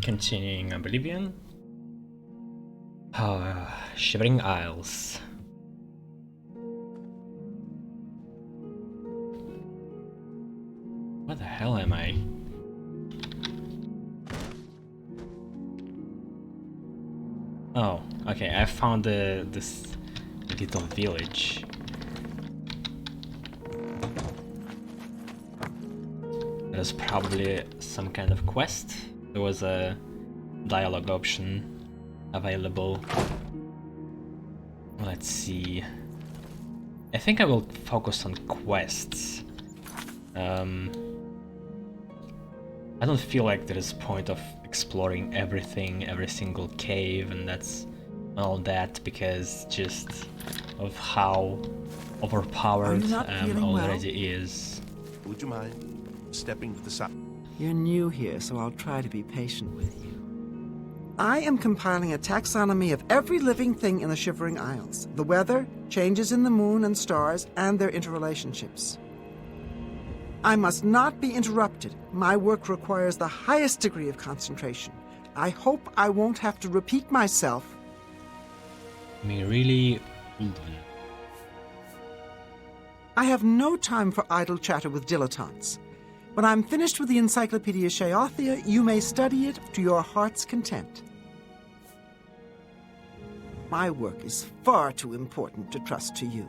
Continuing Oblivion. Shivering Isles. What the hell am I? Oh, okay, I found this little village. There's probably some kind of quest. There was a dialogue option available. Let's see. I think I will focus on quests. I don't feel like there is a point of exploring everything, every single cave, and that's all that, because just of how overpowered already is. Would you mind stepping to the side? You're new here, so I'll try to be patient with you. I am compiling a taxonomy of every living thing in the Shivering Isles. The weather, changes in the moon and stars, and their interrelationships. I must not be interrupted. My work requires the highest degree of concentration. I hope I won't have to repeat myself. Me really wouldn't. I have no time for idle chatter with dilettantes. When I'm finished with the Encyclopedia Sheothia, you may study it to your heart's content. My work is far too important to trust to you.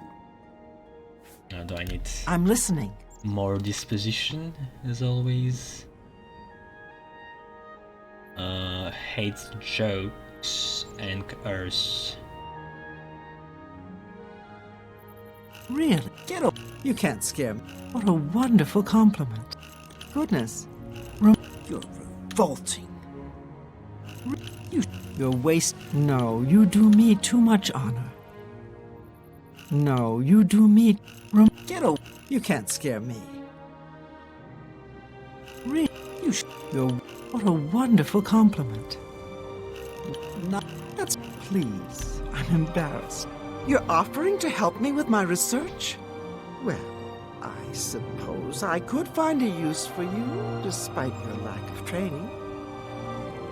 Now, do I need I'm listening. more disposition, as always? Hates jokes and curse. Really? Get over. You can't scare me. What a wonderful compliment. Goodness. You're revolting. You're No, you do me too much honor. No, you do me... Get over. You can't scare me. What a wonderful compliment. That's... Please. I'm embarrassed. You're offering to help me with my research? Well, I suppose I could find a use for you, despite your lack of training.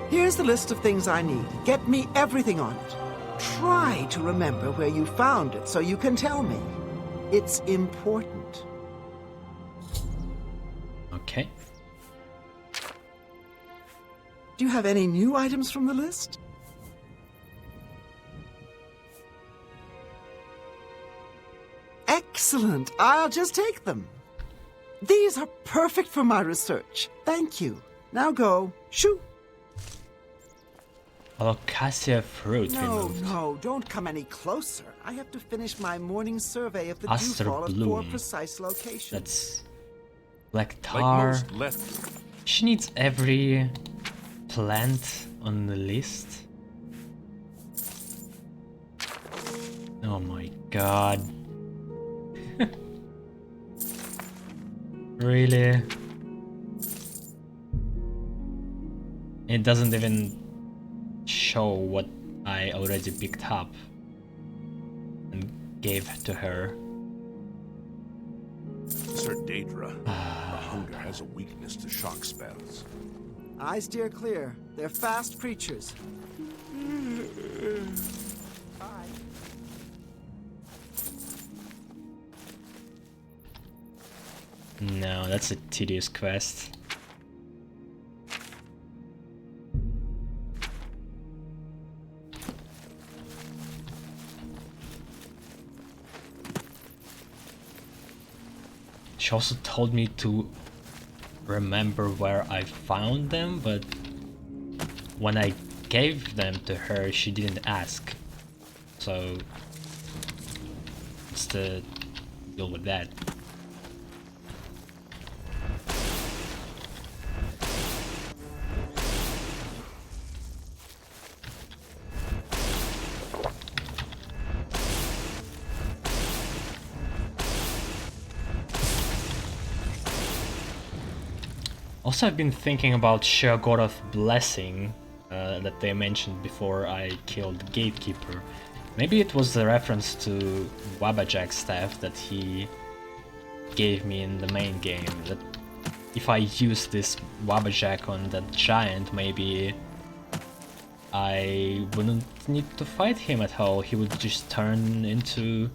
Here's the list of things I need. Get me everything on it. Try to remember where you found it so you can tell me. It's important. Okay. Do you have any new items from the list? Excellent. I'll just take them. These are perfect for my research. Thank you. Now go. Shoo. Alocasia fruit removed. No, don't come any closer. I have to finish my morning survey of the Aster dewfall at 4 bloom. precise locations. That's black tar. She needs every plant on the list. Oh my god. Really? It doesn't even show what I already picked up and gave to her. Sir Daedra, the hunger has a weakness to shock spells. I steer clear. They're fast creatures. No, that's a tedious quest. She also told me to remember where I found them, but when I gave them to her, she didn't ask. So, what's the deal with that? Also, I've been thinking about Sheogorath Blessing that they mentioned before I killed Gatekeeper. Maybe it was a reference to Wabajak staff that he gave me in the main game. That if I use this Wabajak on that giant, maybe I wouldn't need to fight him at all. He would just turn into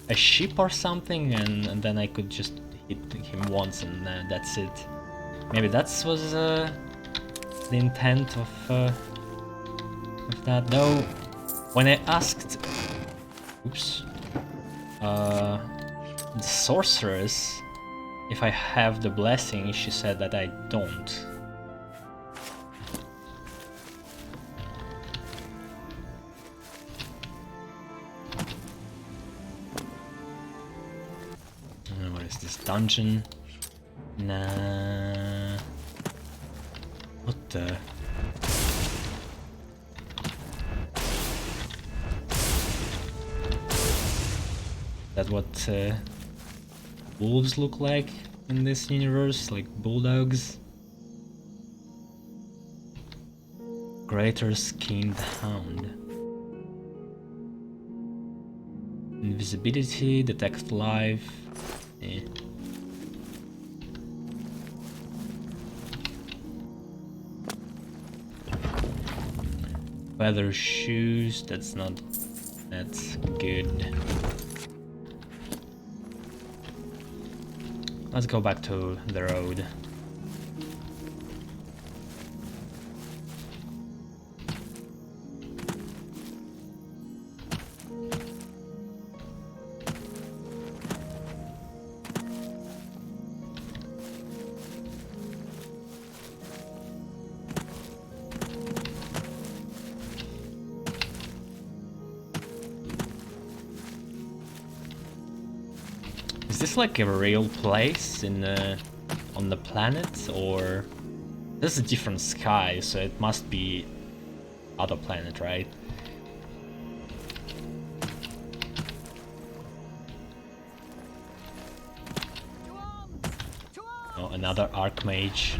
a ship or something, and then I could just hit him once, and that's it. Maybe that was the intent of that. Though, when I asked, oops, the sorceress if I have the blessing, she said that I don't. What is this dungeon? Nah. What the? That what wolves look like in this universe, like bulldogs? Greater skinned hound. Invisibility, detect life. Eh. Leather shoes, that's good. Let's go back to the road. Is this like a real place in on the planet, or this is a different sky, so it must be other planet, right? Oh, another Archmage.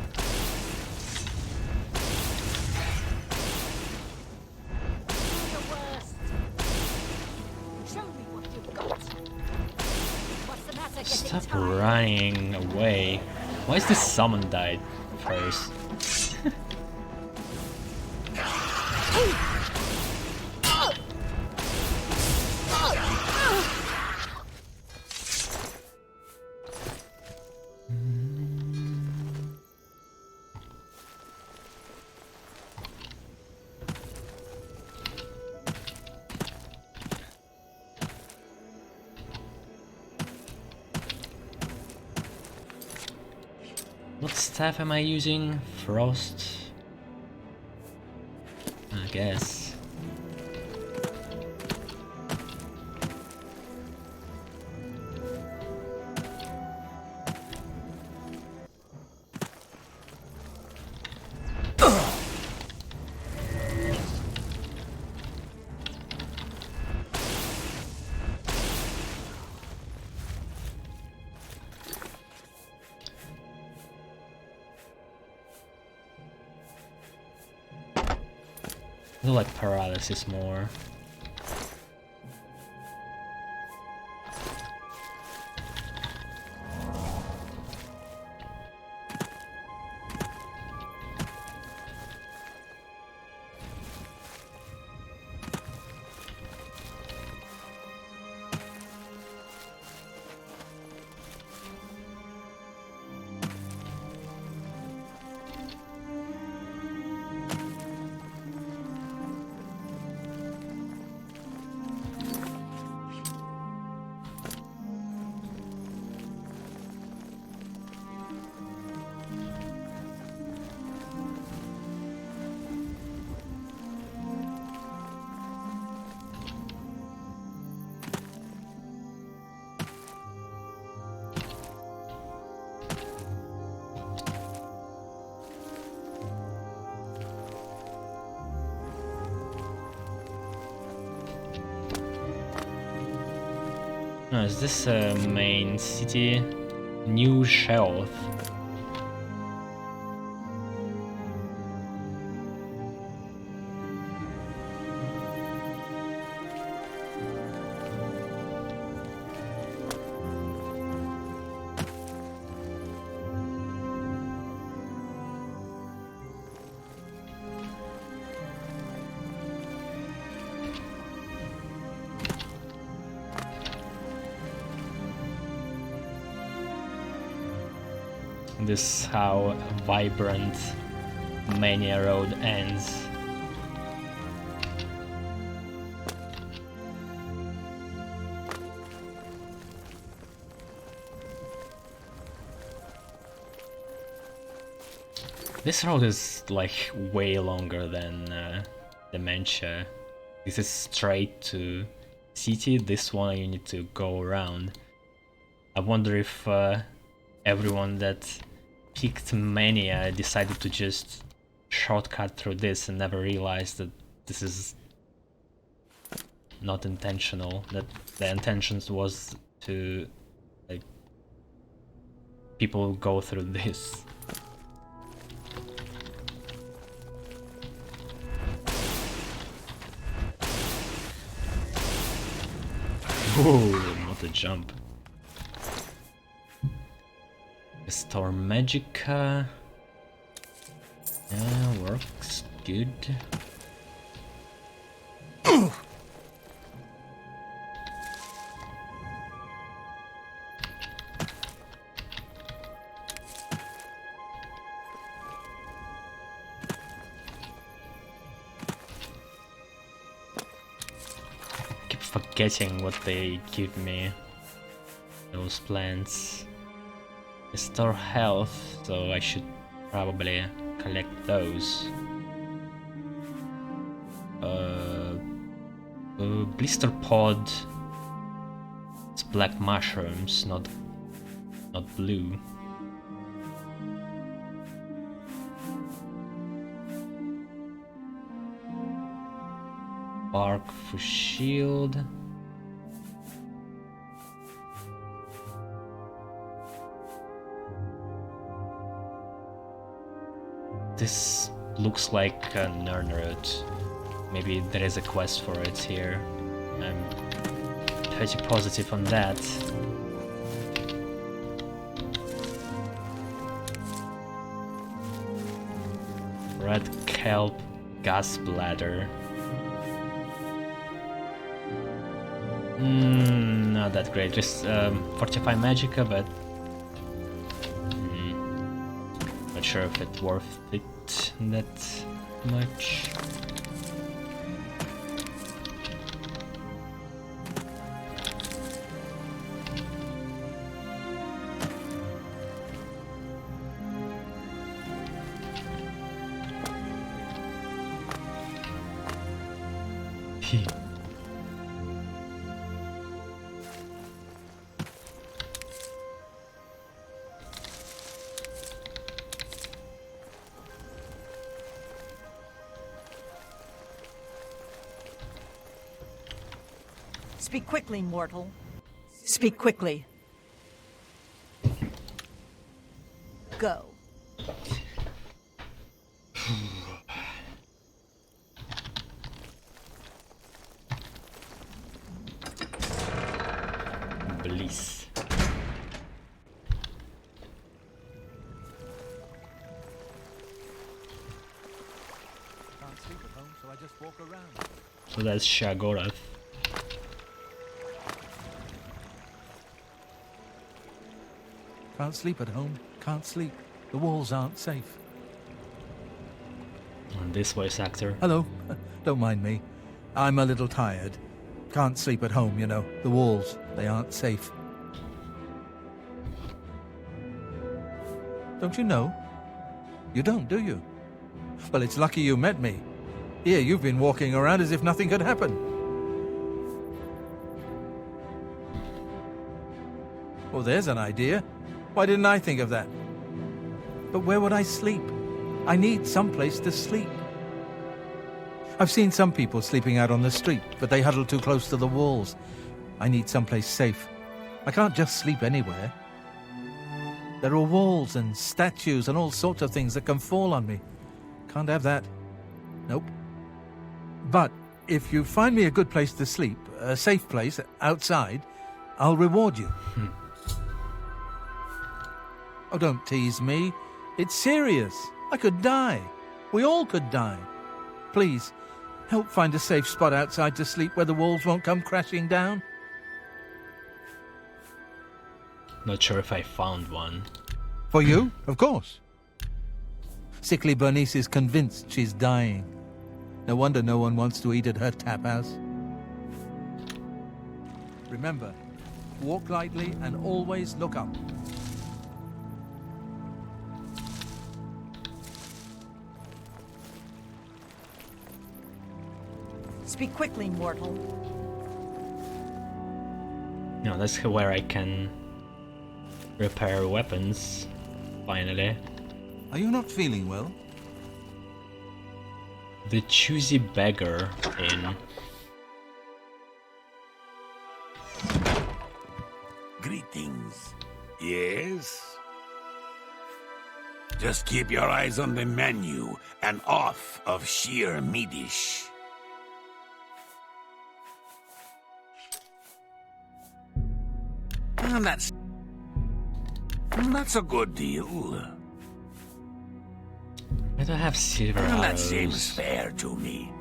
Stop running away. Why is this summon died first? What staff am I using? Frost? I guess. I feel like paralysis more. No, is this a main city? New Shelf. This how vibrant Mania Road ends. This road is like way longer than Dementia. This is straight to city, this one you need to go around. I wonder if everyone that picked Mania decided to just shortcut through this and never realized that this is not intentional, that the intentions was to like people go through this. Ooh, not a jump. Restore Magica. Yeah, works good. Forgetting what they give me, those plants. Restore health, so I should probably collect those. Blister pod. It's black mushrooms, not blue. Bark for shield. This looks like a Nernroot. Maybe there is a quest for it here. I'm pretty positive on that. Red kelp gas bladder. Not that great, just fortify Magica, but not sure if it's worth it that much. Speak quickly, mortal. Speak quickly. Go. Bliss. Can't sleep at home, so I just walk around. So that's Shagorath. Can't sleep at home, can't sleep. The walls aren't safe. And this voice actor. Hello, don't mind me. I'm a little tired. Can't sleep at home, you know. The walls, they aren't safe. Don't you know? You don't, do you? Well, it's lucky you met me. Here, you've been walking around as if nothing had happened. Well, there's an idea. Why didn't I think of that? But where would I sleep? I need some place to sleep. I've seen some people sleeping out on the street, but they huddle too close to the walls. I need someplace safe. I can't just sleep anywhere. There are walls and statues and all sorts of things that can fall on me. Can't have that. Nope. But if you find me a good place to sleep, a safe place outside, I'll reward you. Oh, don't tease me. It's serious. I could die. We all could die. Please, help find a safe spot outside to sleep where the walls won't come crashing down. Not sure if I found one. For you, of course. Sickly Bernice is convinced she's dying. No wonder no one wants to eat at her tap house. Remember, walk lightly and always look up. Speak quickly, mortal. No, that's where I can repair weapons, finally. Are you not feeling well? The choosy beggar in. Greetings. Yes? Just keep your eyes on the menu and off of sheer meadish. And that's a good deal. I don't have silver Well, that arrows. seems fair to me.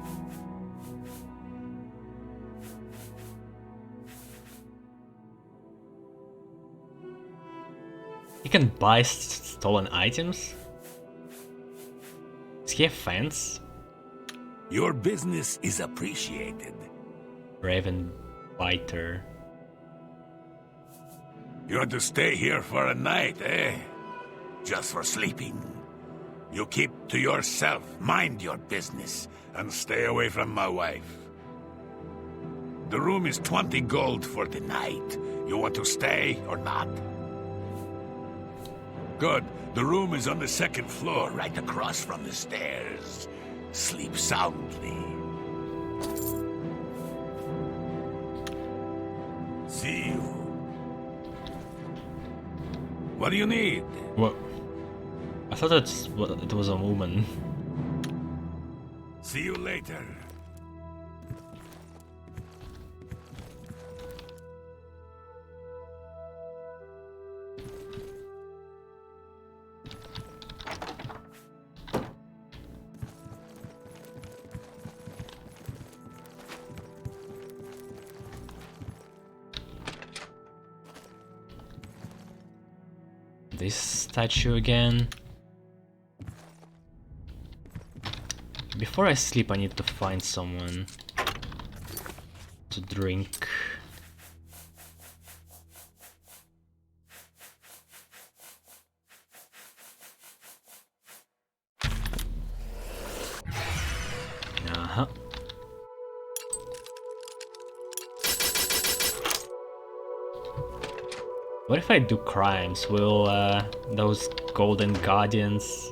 You can buy stolen items? Does he have fence? Your business is appreciated. Raven Biter. You want to stay here for a night, eh? Just for sleeping. You keep to yourself, mind your business, and stay away from my wife. The room is 20 gold for the night. You want to stay or not? Good. The room is on the second floor, right across from the stairs. Sleep soundly. See you. What do you need? What? I thought it was a woman. See you later. This statue again. Before I sleep, I need to find someone to drink. Uh-huh. What if I do crimes? Will those golden guardians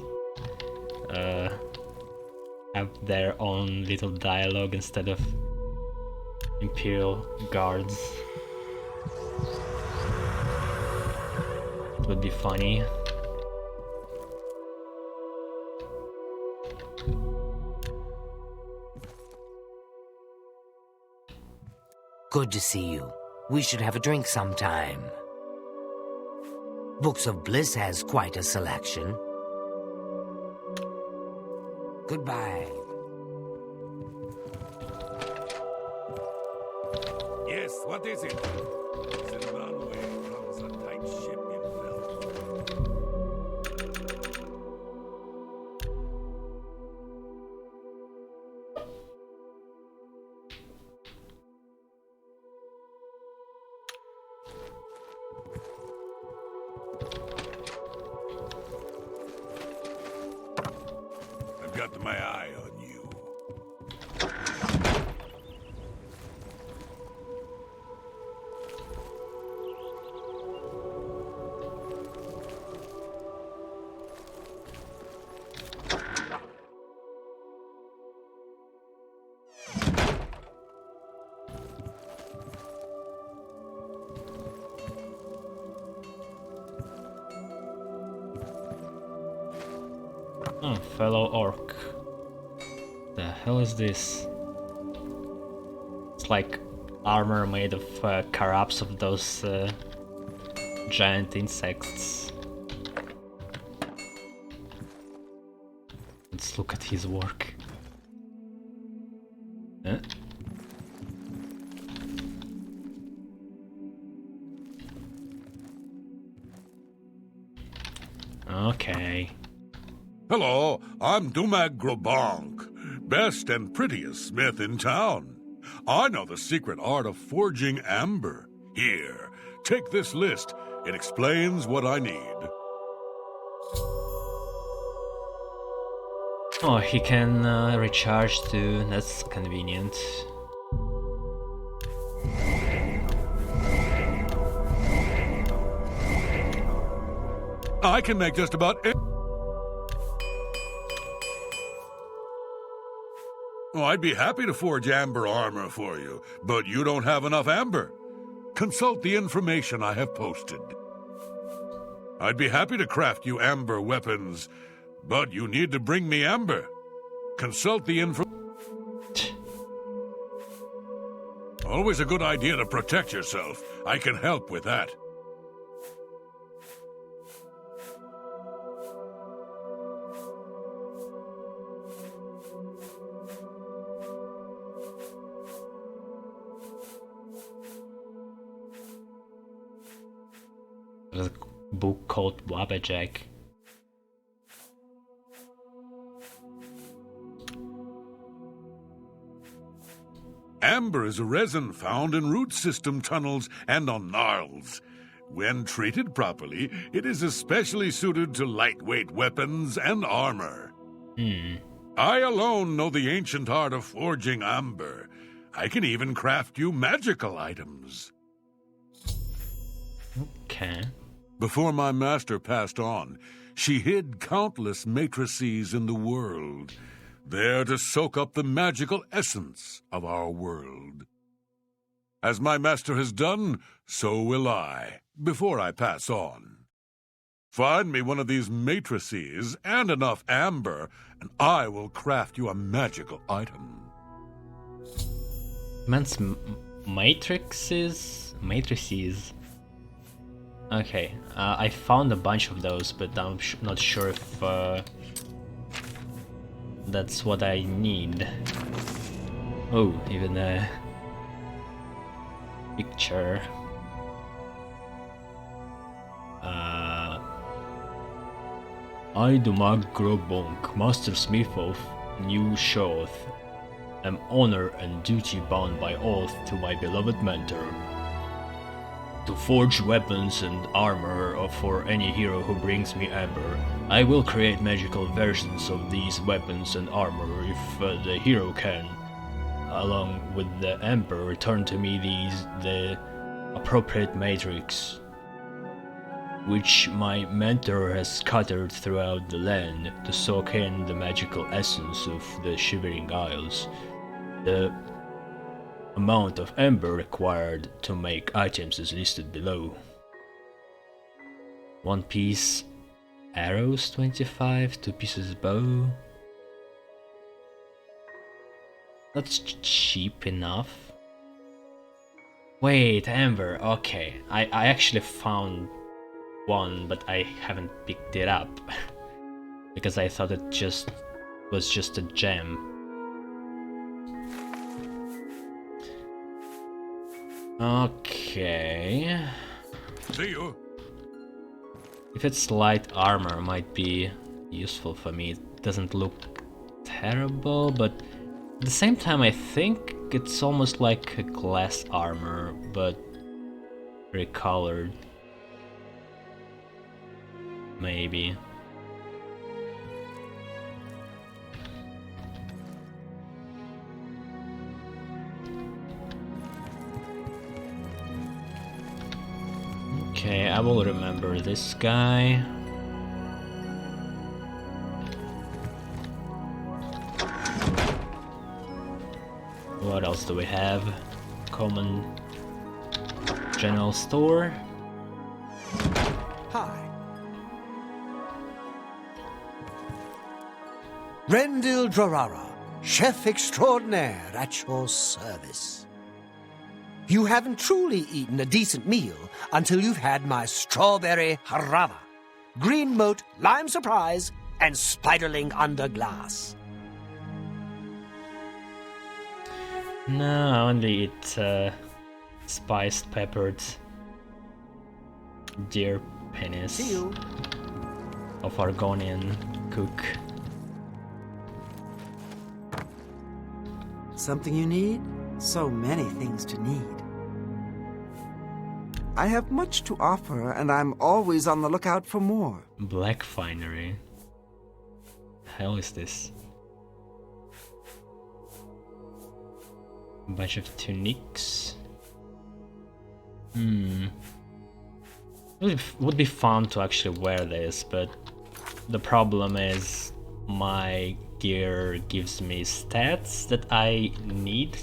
have their own little dialogue instead of Imperial guards? It would be funny. Good to see you. We should have a drink sometime. Books of Bliss has quite a selection. Goodbye. Yes, what is it? The runway runs a tight ship in Bell. I've got my eye on you. Oh, fellow orc. The hell is this? It's like armor made of carabs of those giant insects. Let's look at his work. Huh? Hello, I'm Dumag Grobonk, best and prettiest smith in town. I know the secret art of forging amber. Here, take this list. It explains what I need. Oh, he can recharge too. That's convenient. I can make just about Oh, I'd be happy to forge amber armor for you, but you don't have enough amber. Consult the information I have posted. I'd be happy to craft you amber weapons, but you need to bring me amber. Consult the info. Always a good idea to protect yourself. I can help with that. There's a book called Wabajack. Amber is a resin found in root system tunnels and on gnarls. When treated properly, it is especially suited to lightweight weapons and armor. I alone know the ancient art of forging amber. I can even craft you magical items. Okay. Before my master passed on, she hid countless matrices in the world, there to soak up the magical essence of our world. As my master has done, so will I, before I pass on. Find me one of these matrices and enough amber, and I will craft you a magical item. Man's matrices? Matrices. Okay, I found a bunch of those, but I'm not sure if that's what I need. Oh, even a picture. I, Dumag Grobonk, Master Smith of New Shoth, am honor and duty bound by oath to my beloved mentor, to forge weapons and armor for any hero who brings me amber. I will create magical versions of these weapons and armor if the hero can. Along with the amber, return to me the appropriate matrix, which my mentor has scattered throughout the land to soak in the magical essence of the Shivering Isles. The amount of amber required to make items is listed below. 1 piece arrows 25, 2 pieces bow. That's cheap enough. Wait, amber, okay. I actually found one, but I haven't picked it up because I thought it was just a gem. Okay. See you. If it's light armor, might be useful for me. It doesn't look terrible, but at the same time I think it's almost like a glass armor, but recolored. Maybe. Okay, I will remember this guy. What else do we have? Common general store. Hi. Rendil Drarara, chef extraordinaire at your service. You haven't truly eaten a decent meal until you've had my strawberry harava, green moat, lime surprise, and spiderling under glass. No, I only eat spiced peppered deer penis See you. of Argonian cook. Something you need? So many things to need. I have much to offer, and I'm always on the lookout for more. Black finery. The hell is this? A bunch of tunics. Would be fun to actually wear this, but the problem is my gear gives me stats that I need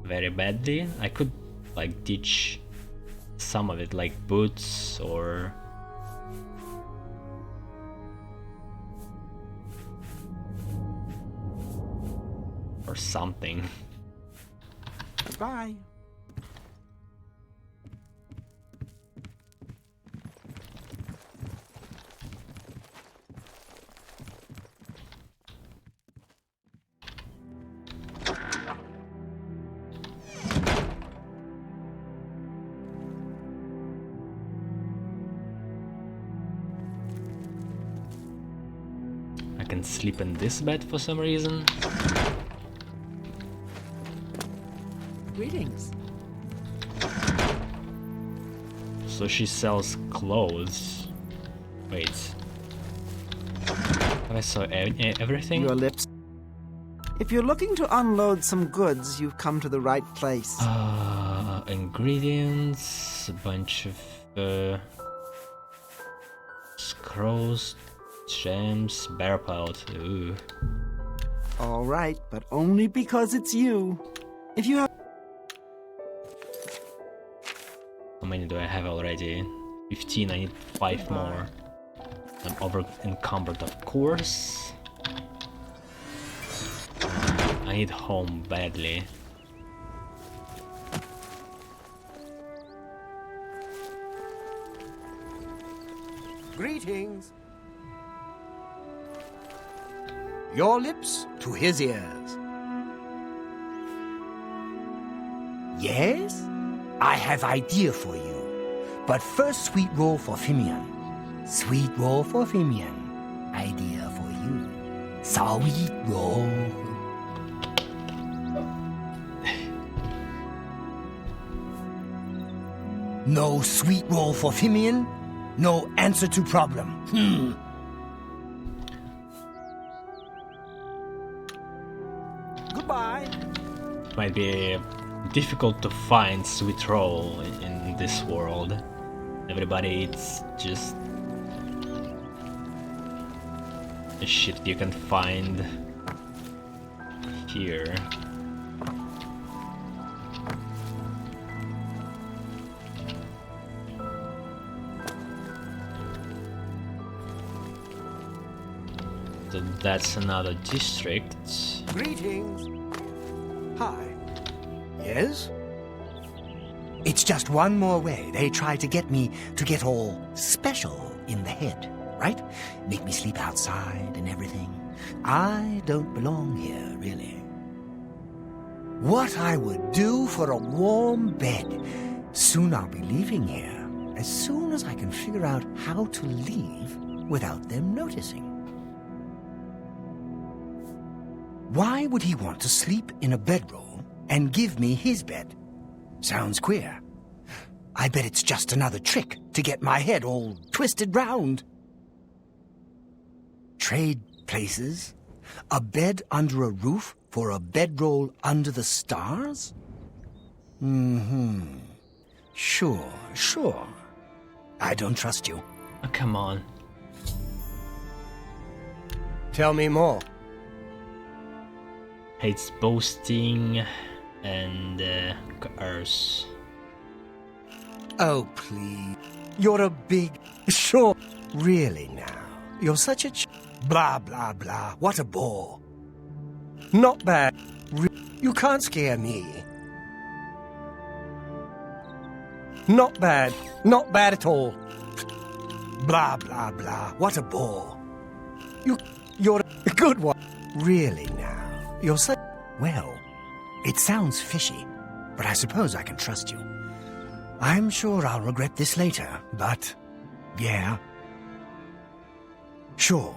very badly. I could like ditch some of it, like boots or something. Bye. I can sleep in this bed for some reason. Greetings. So she sells clothes. Wait. Have I saw everything? Your lips. If you're looking to unload some goods, you've come to the right place. Ingredients, a bunch of scrolls, gems, bear pelt. Ooh. All right, but only because it's you. If you have... How many do I have already? 15, I need 5 more. I'm over encumbered, of course. I need home badly. Greetings. Your lips to his ears. Yes? I have idea for you. But first, sweet roll for Fimian. Sweet roll for Fimian. Idea for you. Sweet roll. No sweet roll for Fimian. No answer to problem. Goodbye. Might be difficult to find sweet roll in this world. Everybody eats just the shit you can find here. So that's another district. Greetings. Hi. Yes? It's just one more way they try to get me to get all special in the head, right? Make me sleep outside and everything. I don't belong here, really. What I would do for a warm bed. Soon I'll be leaving here. As soon as I can figure out how to leave without them noticing. Why would he want to sleep in a bedroll and give me his bed? Sounds queer. I bet it's just another trick to get my head all twisted round. Trade places? A bed under a roof for a bedroll under the stars? Sure. I don't trust you. Oh, come on. Tell me more. Hates boasting and curse. Oh, please. You're a big... Sure. Really now. You're such a blah, blah, blah. What a bore. Not bad. You can't scare me. Not bad. Not bad at all. Blah, blah, blah. What a bore. You're a good one. Really now. You're such... Well, it sounds fishy, but I suppose I can trust you. I'm sure I'll regret this later, but... Yeah. Sure.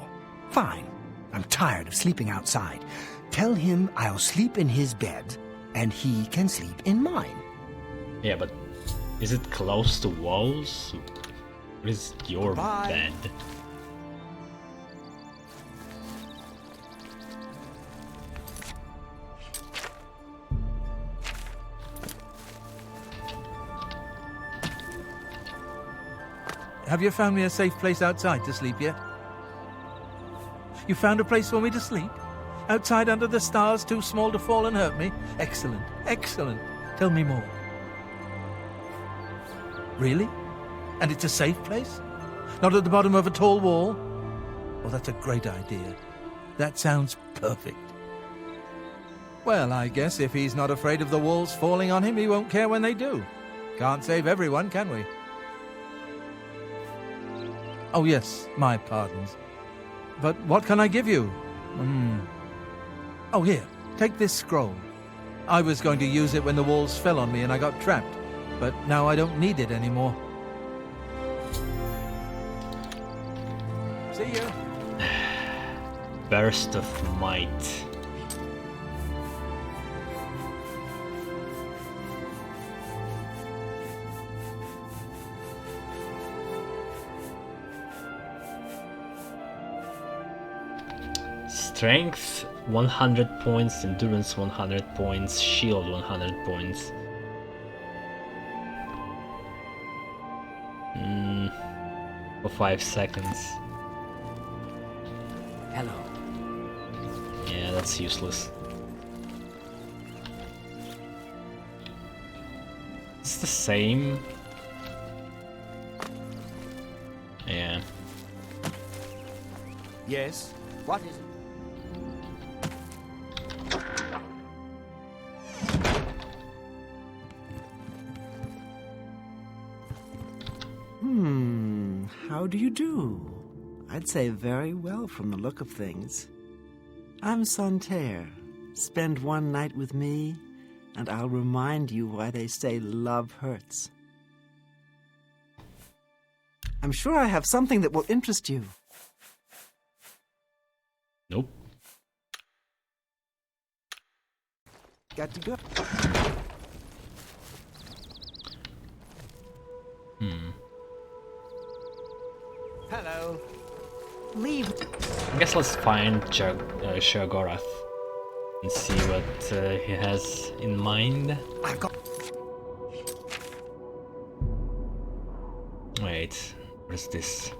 Fine. I'm tired of sleeping outside. Tell him I'll sleep in his bed, and he can sleep in mine. Yeah, but is it close to walls? What is your Bye. bed? Have you found me a safe place outside to sleep yet? You found a place for me to sleep? Outside under the stars, too small to fall and hurt me? Excellent, excellent. Tell me more. Really? And it's a safe place? Not at the bottom of a tall wall? Oh, that's a great idea. That sounds perfect. Well, I guess if he's not afraid of the walls falling on him, he won't care when they do. Can't save everyone, can we? Oh, yes, my pardons. But what can I give you? Oh, here, take this scroll. I was going to use it when the walls fell on me and I got trapped, but now I don't need it anymore. See you. Burst of might. Strength 100 points, endurance 100 points, shield 100 points. For 5 seconds. Hello. Yeah, that's useless. It's the same. Yeah. Yes? What is it? How do you do? I'd say very well from the look of things. I'm Santerre. Spend one night with me, and I'll remind you why they say love hurts. I'm sure I have something that will interest you. Nope. Got to go. Hello. Leave. I guess let's find Sheogorath and see what he has in mind. I've got... Wait, what is this?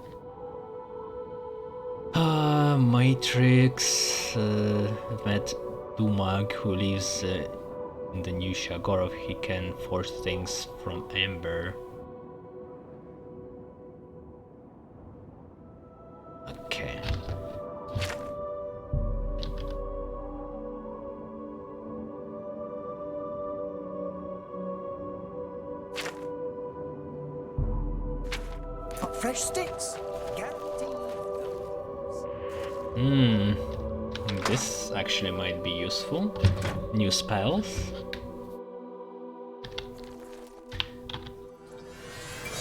Matrix. Met Dumag, who lives in the new Sheogorath. He can force things from Ember. Okay. Fresh sticks. This actually might be useful. New spells.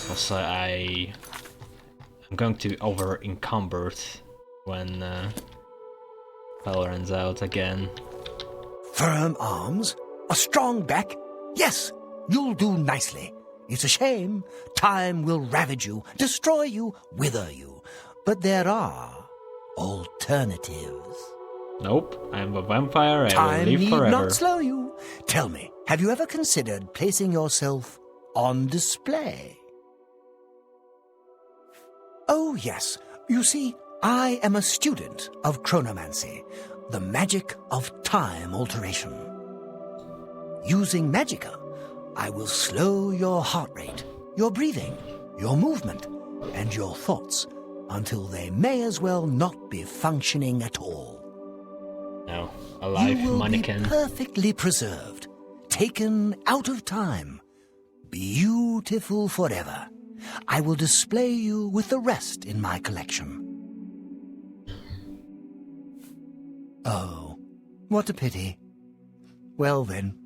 Also, I'm going to be over encumbered when spell runs out again. Firm arms, a strong back. Yes, you'll do nicely. It's a shame. Time will ravage you, destroy you, wither you. But there are alternatives. Nope, I'm a vampire. I Time will live need forever. not slow you. Tell me, have you ever considered placing yourself on display? Oh, yes. You see, I am a student of chronomancy, the magic of time alteration. Using magicka, I will slow your heart rate, your breathing, your movement, and your thoughts until they may as well not be functioning at all. No, alive You will mannequin. be perfectly preserved, taken out of time, beautiful forever. I will display you with the rest in my collection. Oh, what a pity. Well then,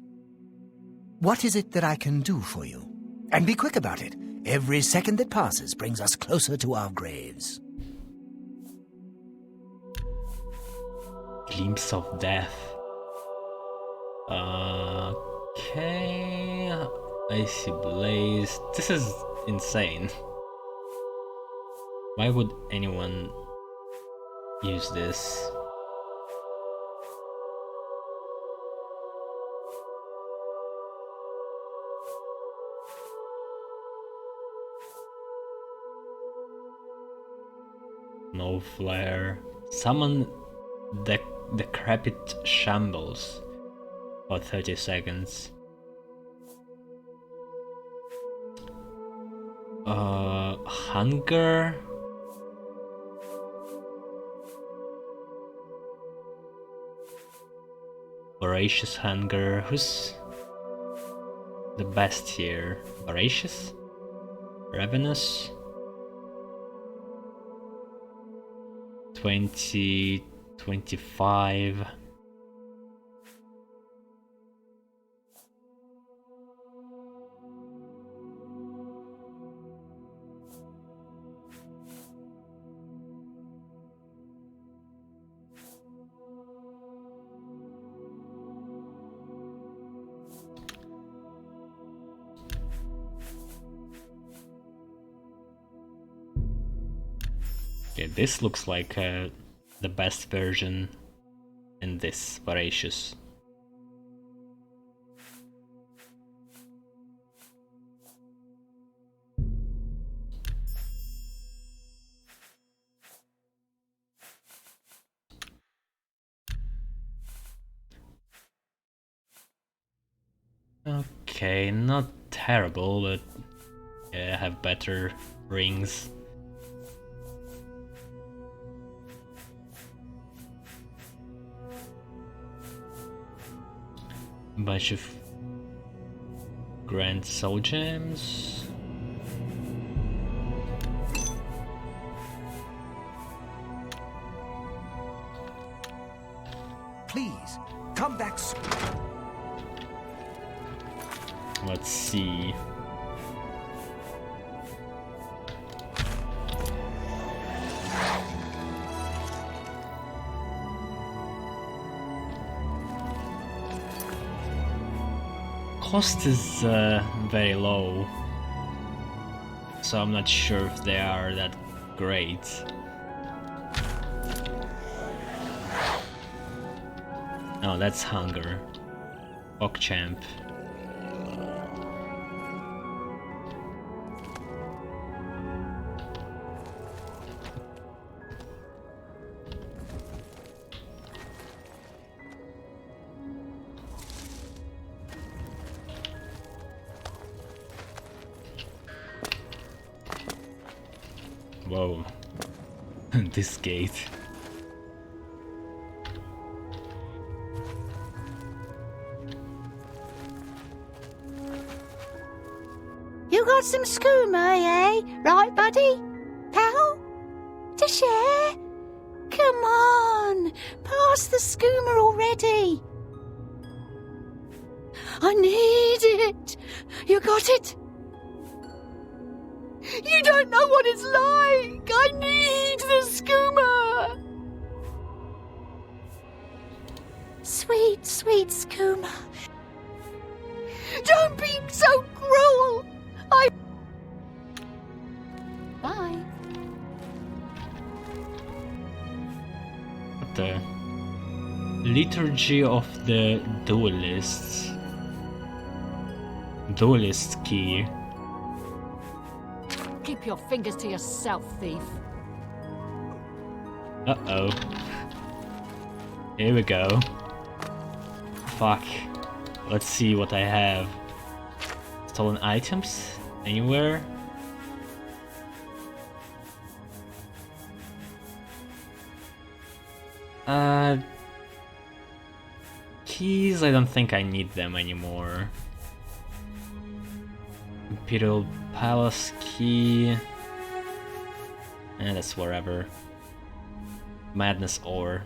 what is it that I can do for you? And be quick about it. Every second that passes brings us closer to our graves. glimpse of death. Okay, icy blaze. This is insane. Why would anyone use this? No flare. Summon decrepit shambles for 30 seconds. Hunger. Voracious hunger. Who's the best here? Voracious? Ravenous? 20, 25. Okay, this looks like the best version in this voracious. Okay, not terrible, but yeah, I have better rings. Bunch of Grand Soul Gems. Please, come back soon. Let's see. Cost is very low, so I'm not sure if they are that great. Oh, that's hunger. Champ. Whoa. This gate. You got some skooma, eh? Right, buddy? Pal? To share? Come on, pass the skooma already. I need it. You got it? You don't know what it's like. I need the skooma. Sweet, sweet skooma. Don't be so cruel. Bye. The Liturgy of the Duelists. Duelist Key. Keep your fingers to yourself, thief. Uh-oh. Here we go. Fuck. Let's see what I have. Stolen items? Anywhere? Keys, I don't think I need them anymore. Imperial Palace Key. That's wherever. Madness Ore.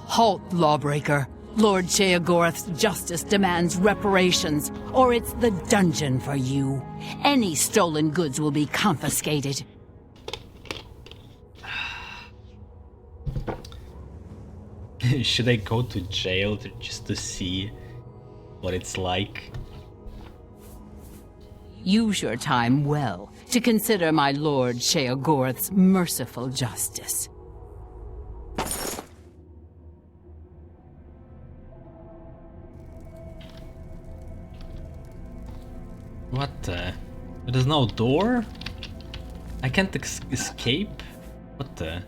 Halt, lawbreaker. Lord Sheogorath's justice demands reparations. or it's the dungeon for you. Any stolen goods will be confiscated. Should I go to jail just to see what it's like? Use your time well to consider my Lord Sheogorth's merciful justice. What the? There's no door? I can't escape? What the?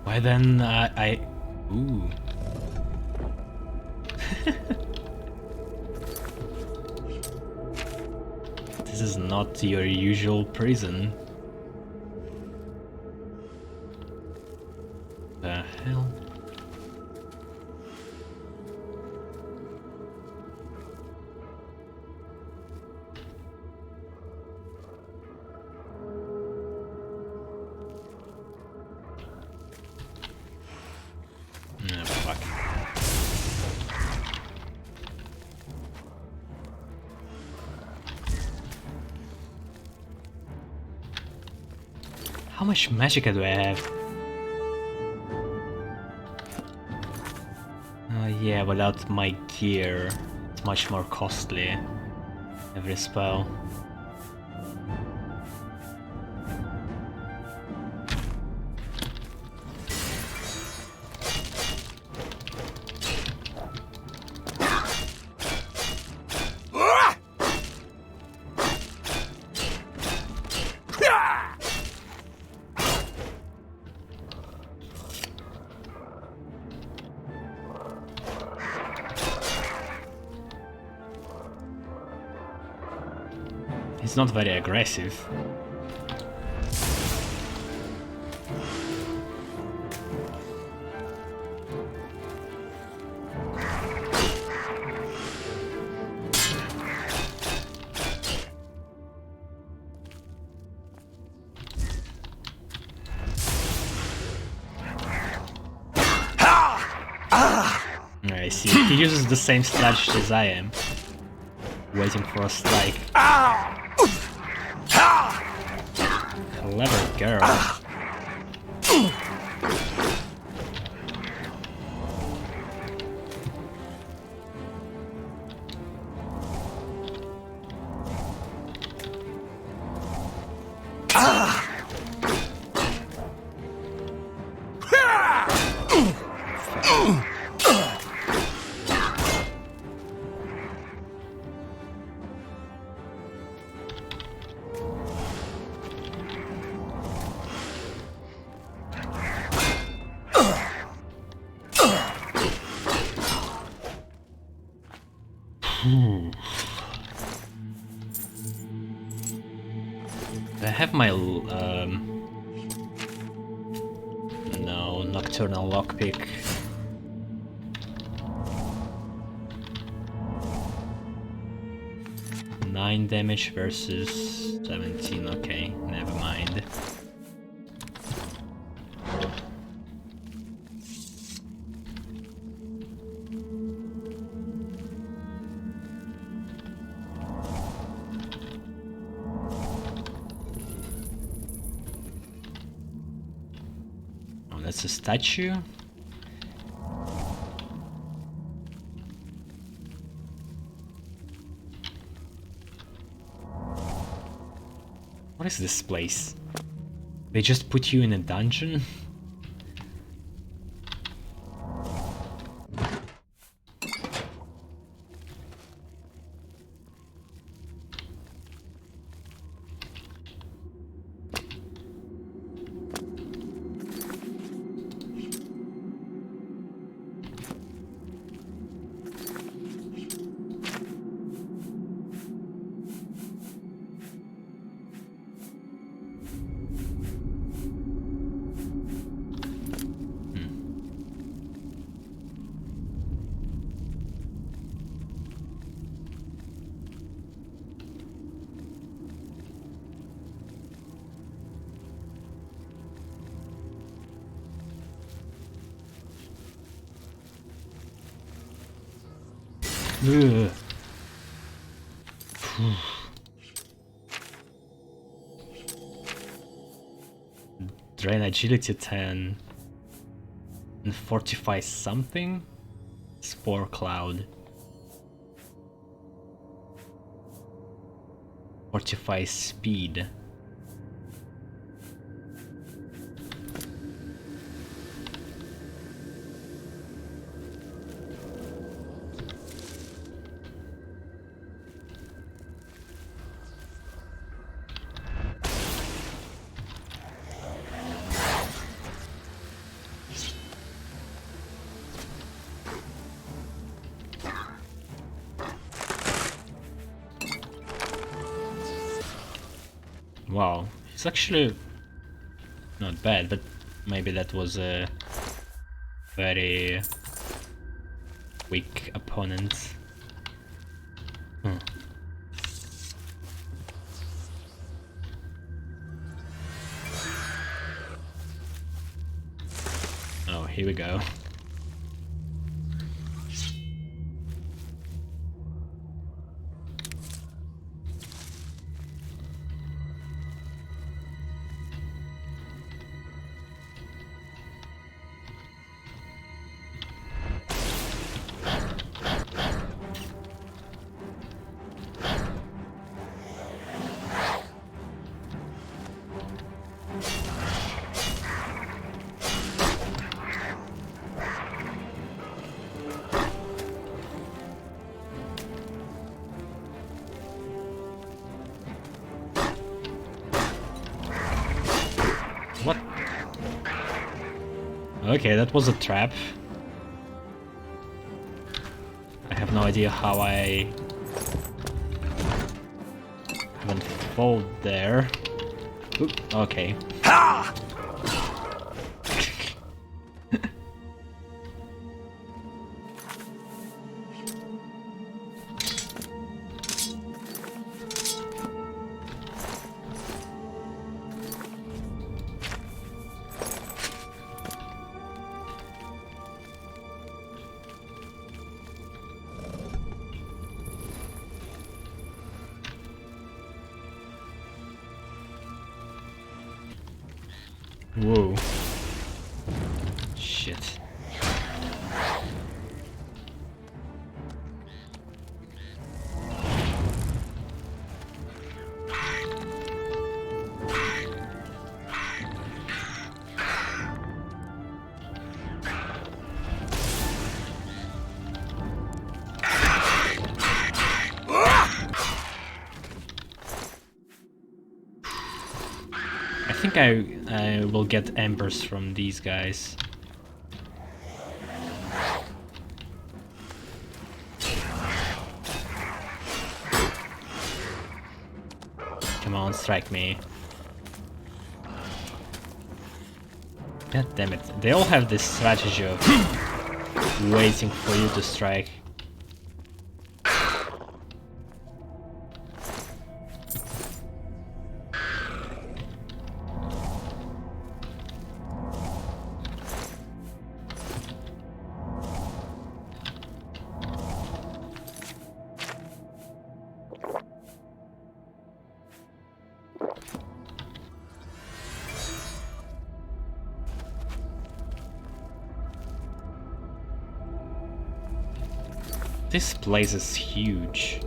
Why then Ooh. This is not your usual prison. The hell? Fuck. How much magic do I have? Yeah, without my gear, it's much more costly. Every spell. He's not very aggressive. I see. He uses the same strategy as I am. Waiting for a strike. Clever girl. I have my no, nocturnal lockpick. Nine damage versus 17. Okay, never mind. That's a statue. What is this place? They just put you in a dungeon? Ugh. Drain agility 10 and fortify something? Spore cloud. Fortify speed. Wow, he's actually not bad, but maybe that was a very weak opponent. Oh, here we go. What? Okay, that was a trap. I have no idea how I haven't fallen there. Oop, okay. Ha! Whoa. Shit. I think I will get embers from these guys. Come on, strike me. God damn it. They all have this strategy of waiting for you to strike. This place is huge.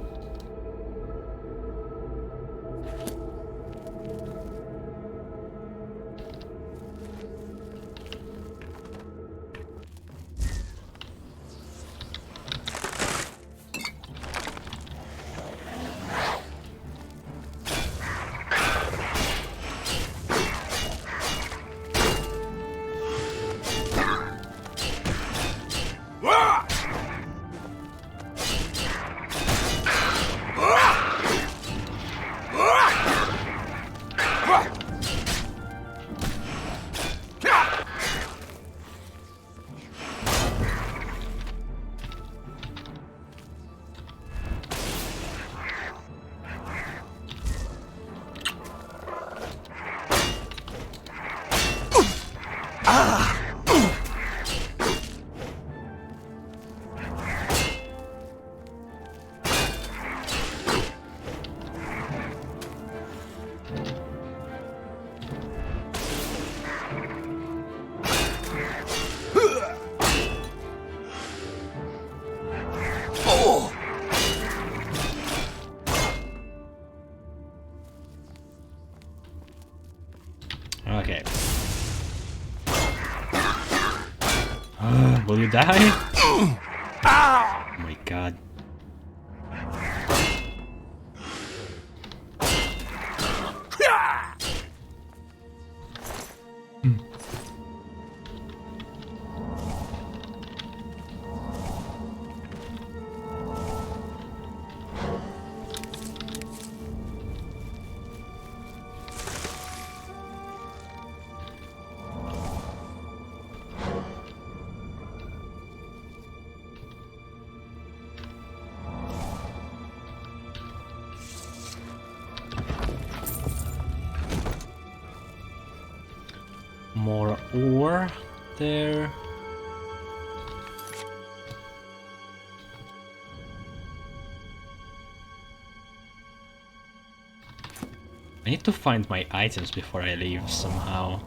Okay. Will you die? Oh my god. More ore there. I need to find my items before I leave somehow.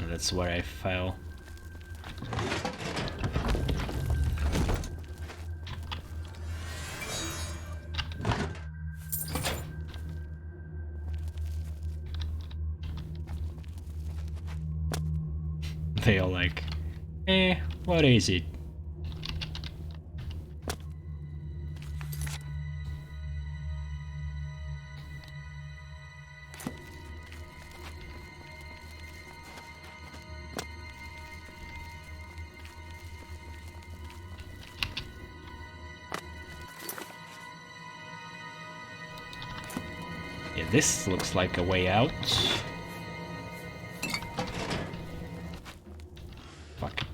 That's where I fell. They are like, what is it? Yeah, this looks like a way out. Fuck.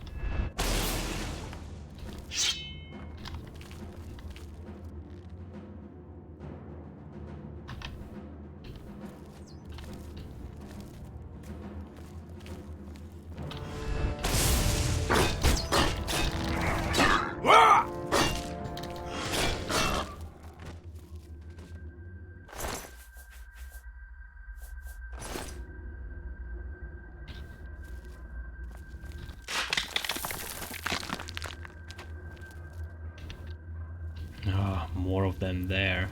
More of them there.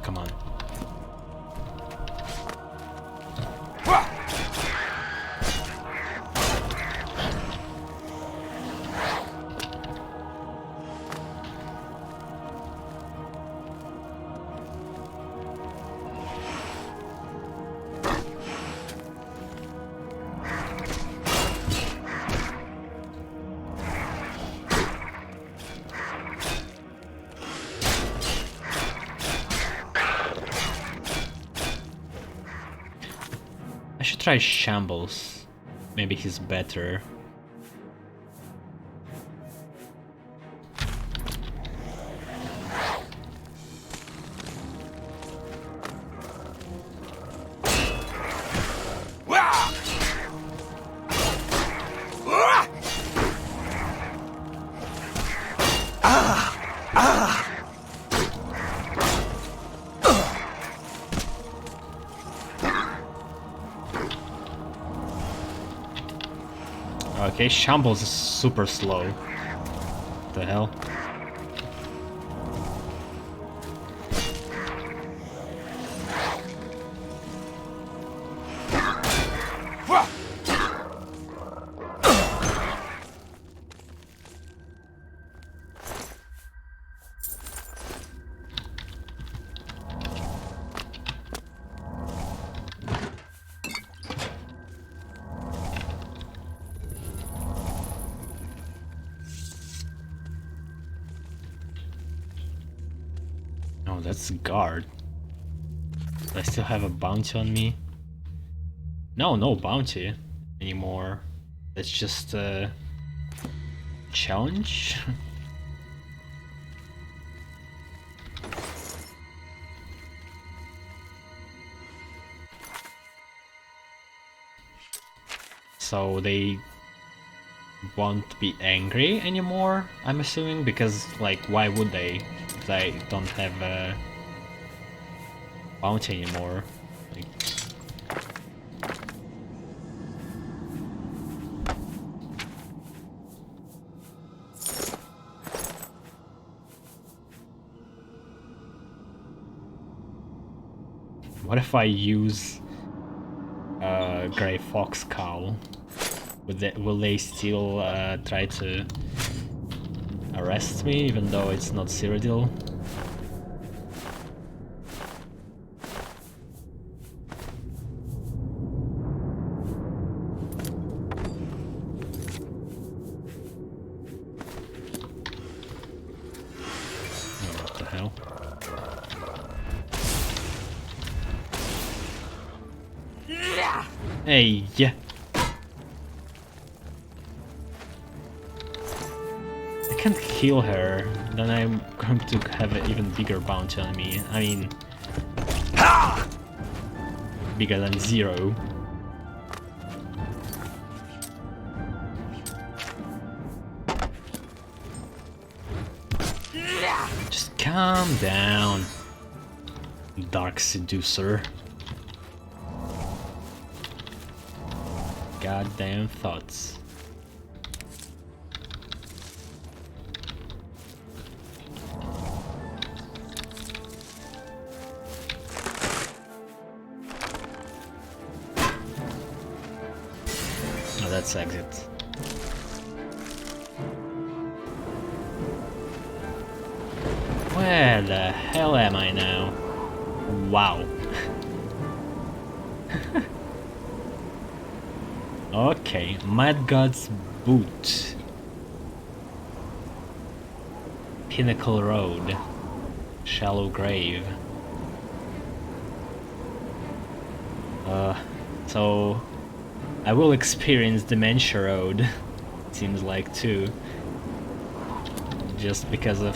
Come on. I should try Shambles. Maybe he's better. Okay, Shambles is super slow. What the hell? Oh, that's a guard. Do I still have a bounty on me? No, no bounty anymore. That's just a challenge. So they won't be angry anymore, I'm assuming, because, like, why would they if they don't have a bounty anymore? Like, what if I use Grey Fox Cowl? Will they still try to arrest me, even though it's not Cyrodiil? Oh, what the hell? Hey, yeah. I can't kill her, then I'm going to have an even bigger bounty on me. I mean, bigger than 0. Just calm down, Dark Seducer. Goddamn thoughts. Oh, that's exit. Where the hell am I now? Wow. Okay, Mad God's Boot. Pinnacle Road. Shallow Grave. So I will experience Dementia Road, seems like, too. Just because of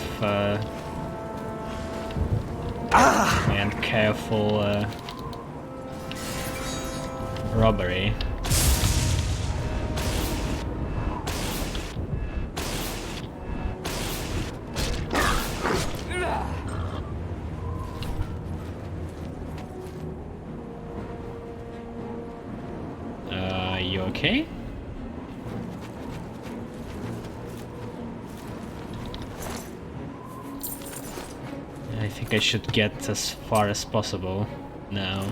and careful robbery. You okay? I think I should get as far as possible now.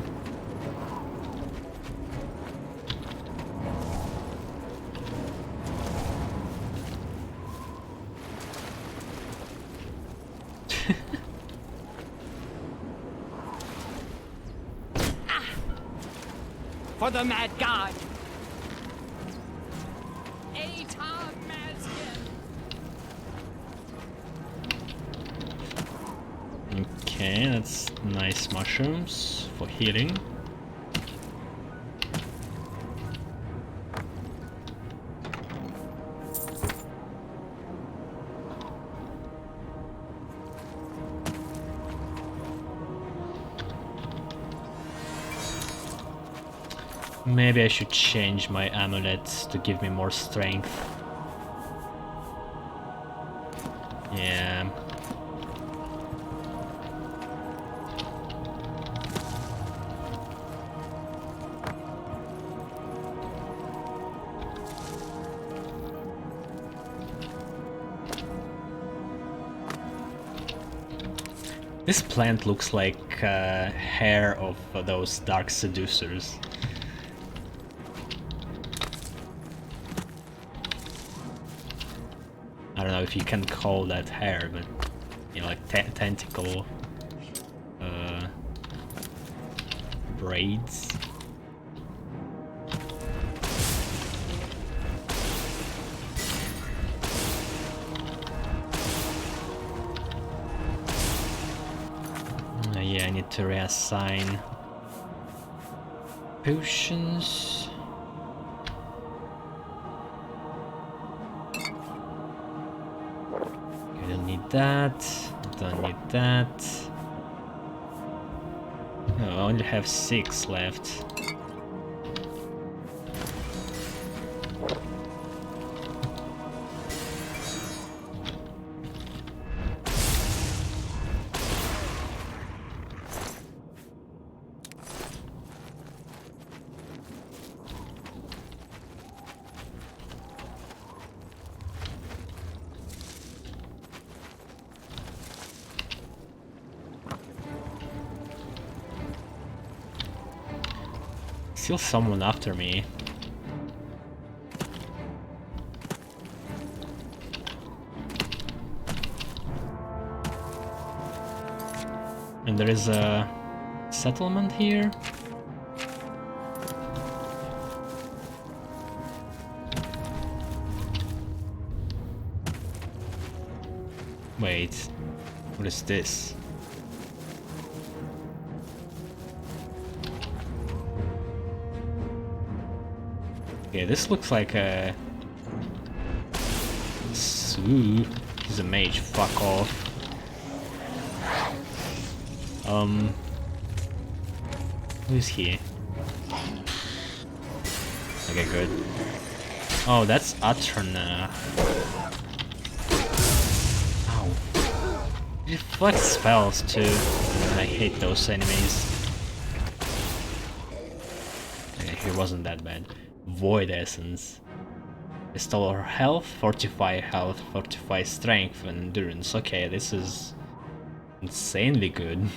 For the Mad God! Okay, that's nice mushrooms for healing. Maybe I should change my amulet to give me more strength. Yeah. This plant looks like hair of those dark seducers. I don't know if you can call that hair, but you know, like tentacle braids. Yeah, I need to reassign potions. I don't need that. Don't need that. No, I only have 6 left. Still someone after me. And there is a settlement here. Wait, what is this? Okay, this looks like a... Ooh, he's a mage, fuck off. Who is he? Okay, good. Oh, that's Atrana. Ow. He deflects spells too. I hate those enemies. Okay, he wasn't that bad. Void Essence. Restore health, fortify strength and endurance. Okay, this is insanely good.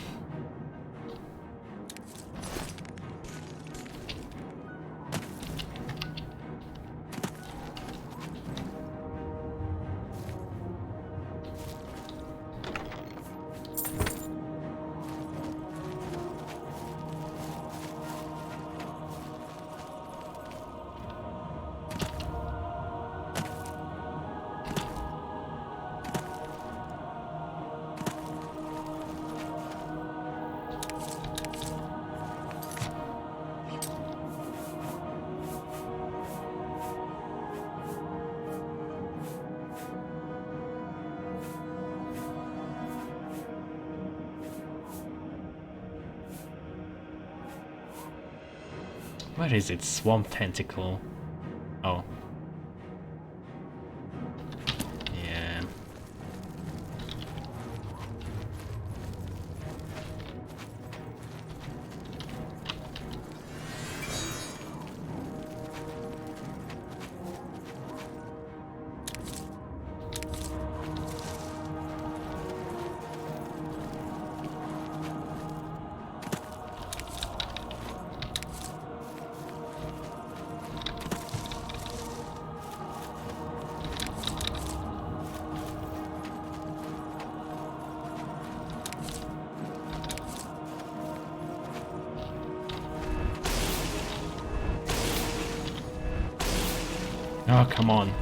Where is it? Swamp Tentacle. Oh. Yeah. Oh, come on.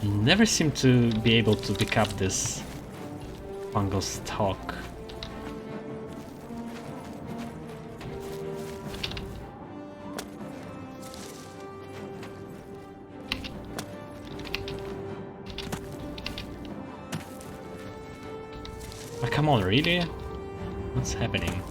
Never seem to be able to pick up this fungal stalk. come on, really? What's happening?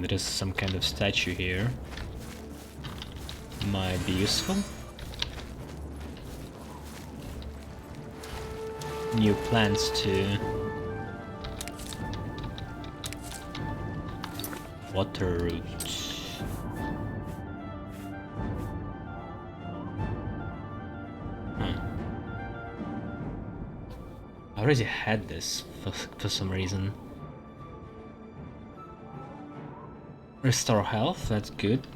There is some kind of statue here. Might be useful. New plants too. Water roots. I already had this for some reason. Restore health, that's good.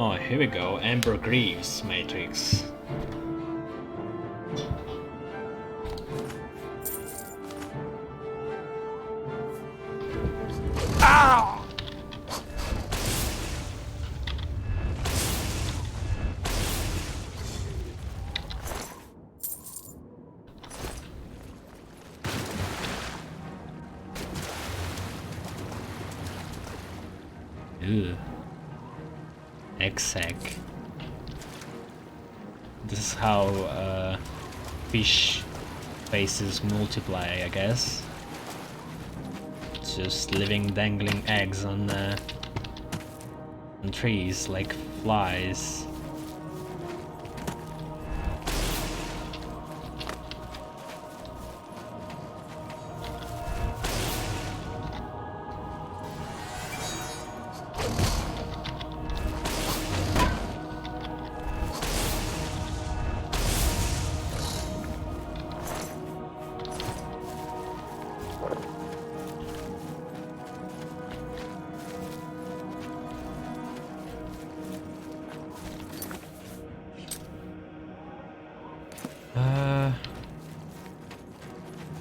Oh, here we go, Amber Greaves Matrix. Ew. Egg-sack. This is how fish faces multiply, I guess. Just living dangling eggs on trees like flies.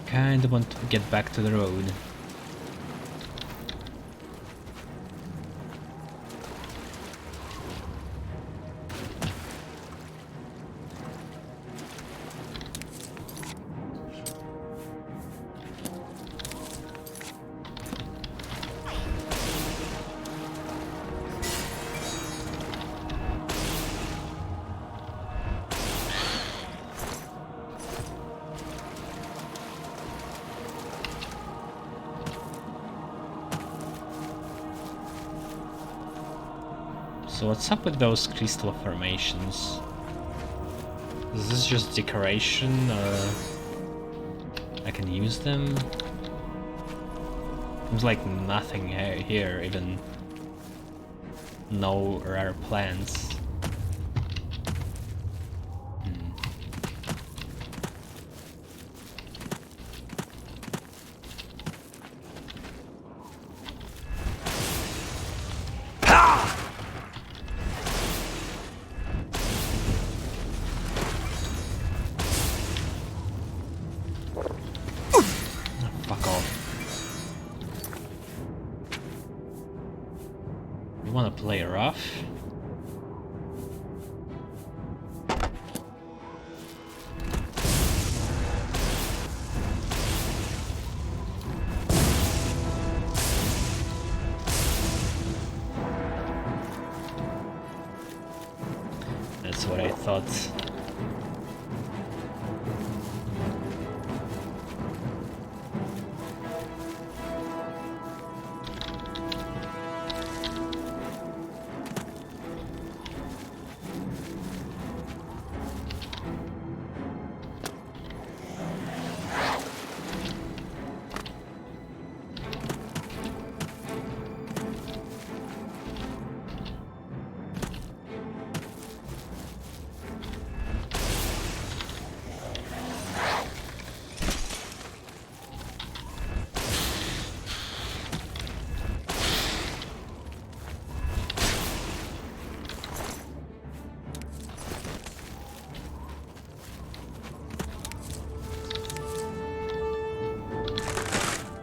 Kinda want to get back to the road. So what's up with those crystal formations? Is this just decoration, or I can use them? Seems like nothing here, even no rare plants. Fuck off. You wanna play rough? That's what I thought.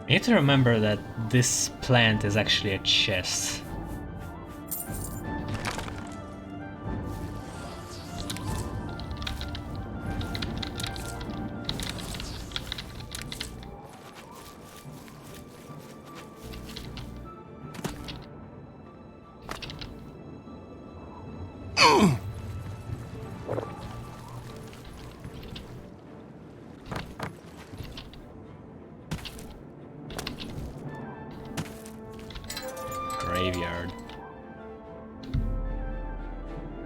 I need to remember that this plant is actually a chest. Graveyard.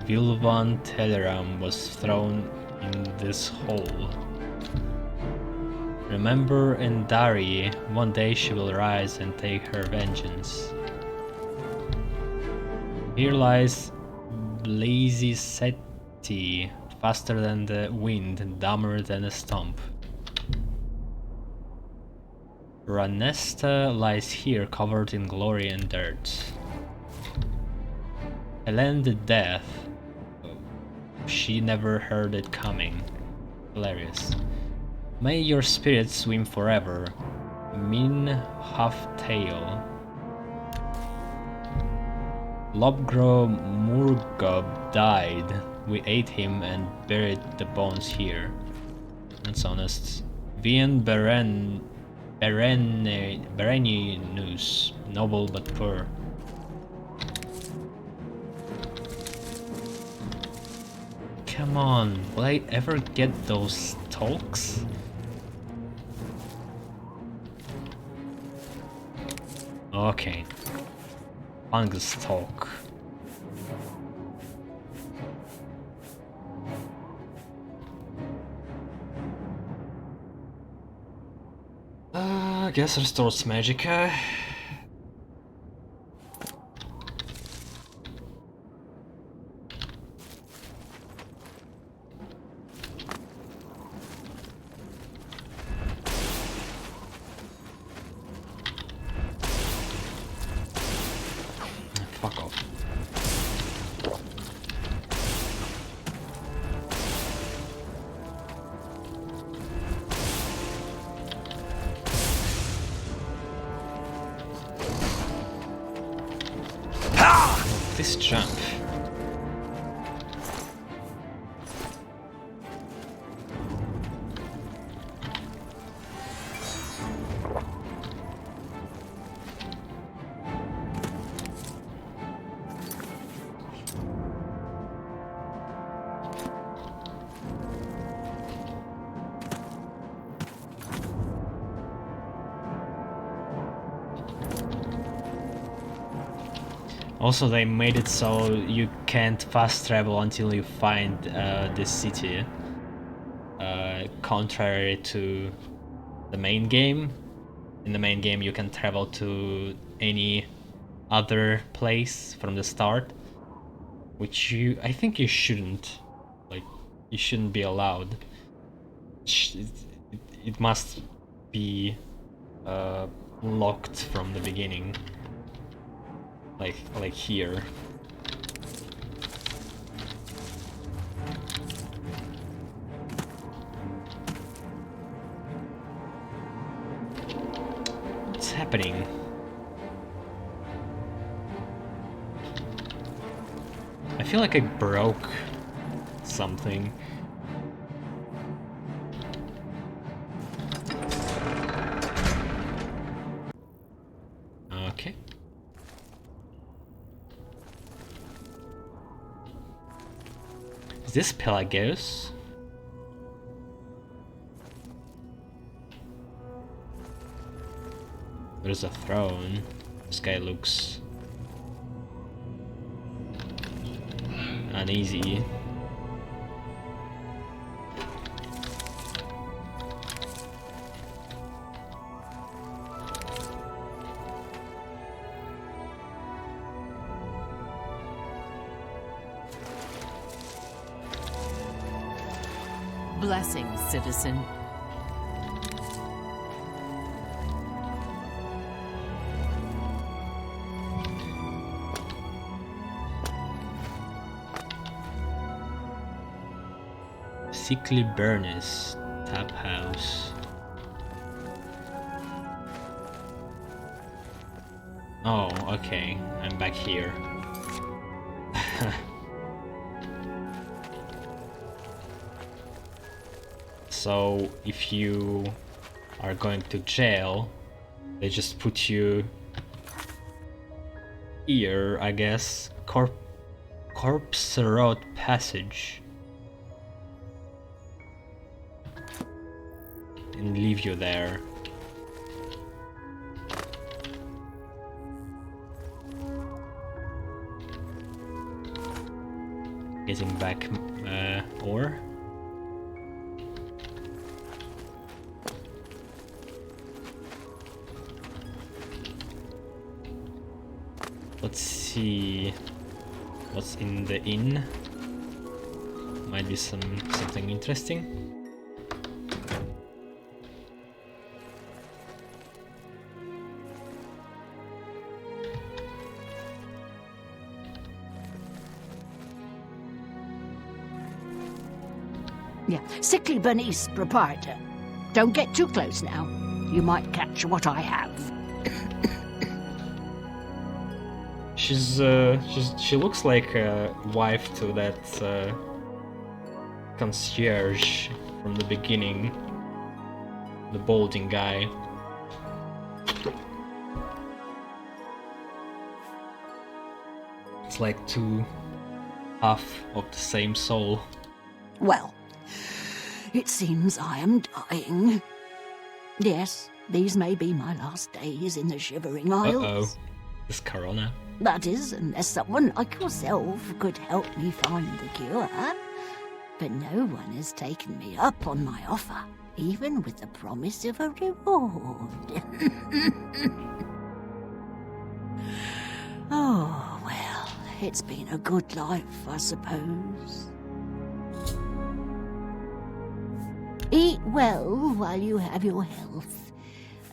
Vilvan Teleram was thrown in this hole. Remember Endari, one day she will rise and take her vengeance. Here lies Blazy Seti, faster than the wind, dumber than a stump. Ranesta lies here, covered in glory and dirt. Helen the Death. She never heard it coming. Hilarious. May your spirit swim forever. Min Half-Tail. Lobgro Murgob died. We ate him and buried the bones here. That's honest. Vian Bereninus, noble but poor. Come on, will I ever get those talks? Okay. Fungus talk. I guess restores Magica. Fuck off. This jump. Also, they made it so you can't fast travel until you find this city, contrary to the main game. In the main game you can travel to any other place from the start, which I think you shouldn't. Like, you shouldn't be allowed. It must be locked from the beginning. Like here. What's happening? I feel like I broke something. Okay. Is this Pelagos? There's a throne. This guy looks uneasy. Blessings, citizen. Sickly Burness, Tap House. Oh, okay. I'm back here. So, if you are going to jail, they just put you here, I guess. Corpse Road Passage. And leave you there. Getting back ore. Let's see what's in the inn. Might be something interesting. Yeah, sickly Bernice, proprietor. Don't get too close now. You might catch what I have. She looks like a wife to that concierge from the beginning, the balding guy. It's like two half of the same soul. Well, it seems I am dying. Yes, these may be my last days in the Shivering Isles. Uh-oh. This Corona. That is, unless someone like yourself could help me find the cure. But no one has taken me up on my offer, even with the promise of a reward. Oh, well, it's been a good life, I suppose. Eat well while you have your health.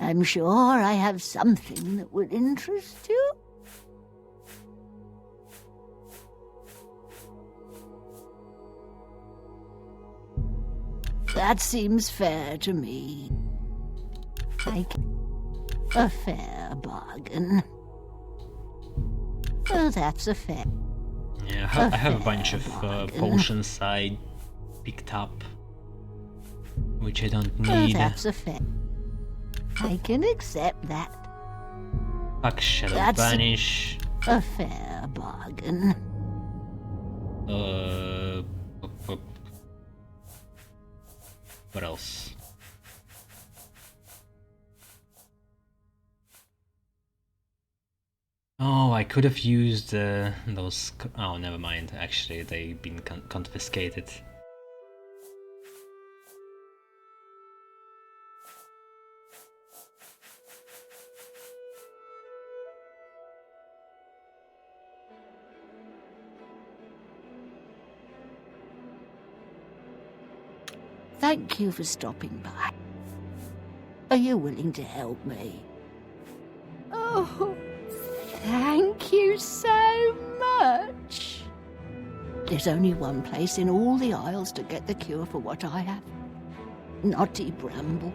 I'm sure I have something that would interest you. That seems fair to me. A fair bargain. Oh, that's a fair... Yeah, I have a bunch of potions I picked up, which I don't need. Oh, that's a fair... I can accept that. Fuck, Shadow That's Banish. A fair bargain. What else? Oh, I could have used those... Oh, never mind. Actually, they've been confiscated. Thank you for stopping by. Are you willing to help me? Oh, thank you so much. There's only one place in all the Isles to get the cure for what I have. Knotty Bramble.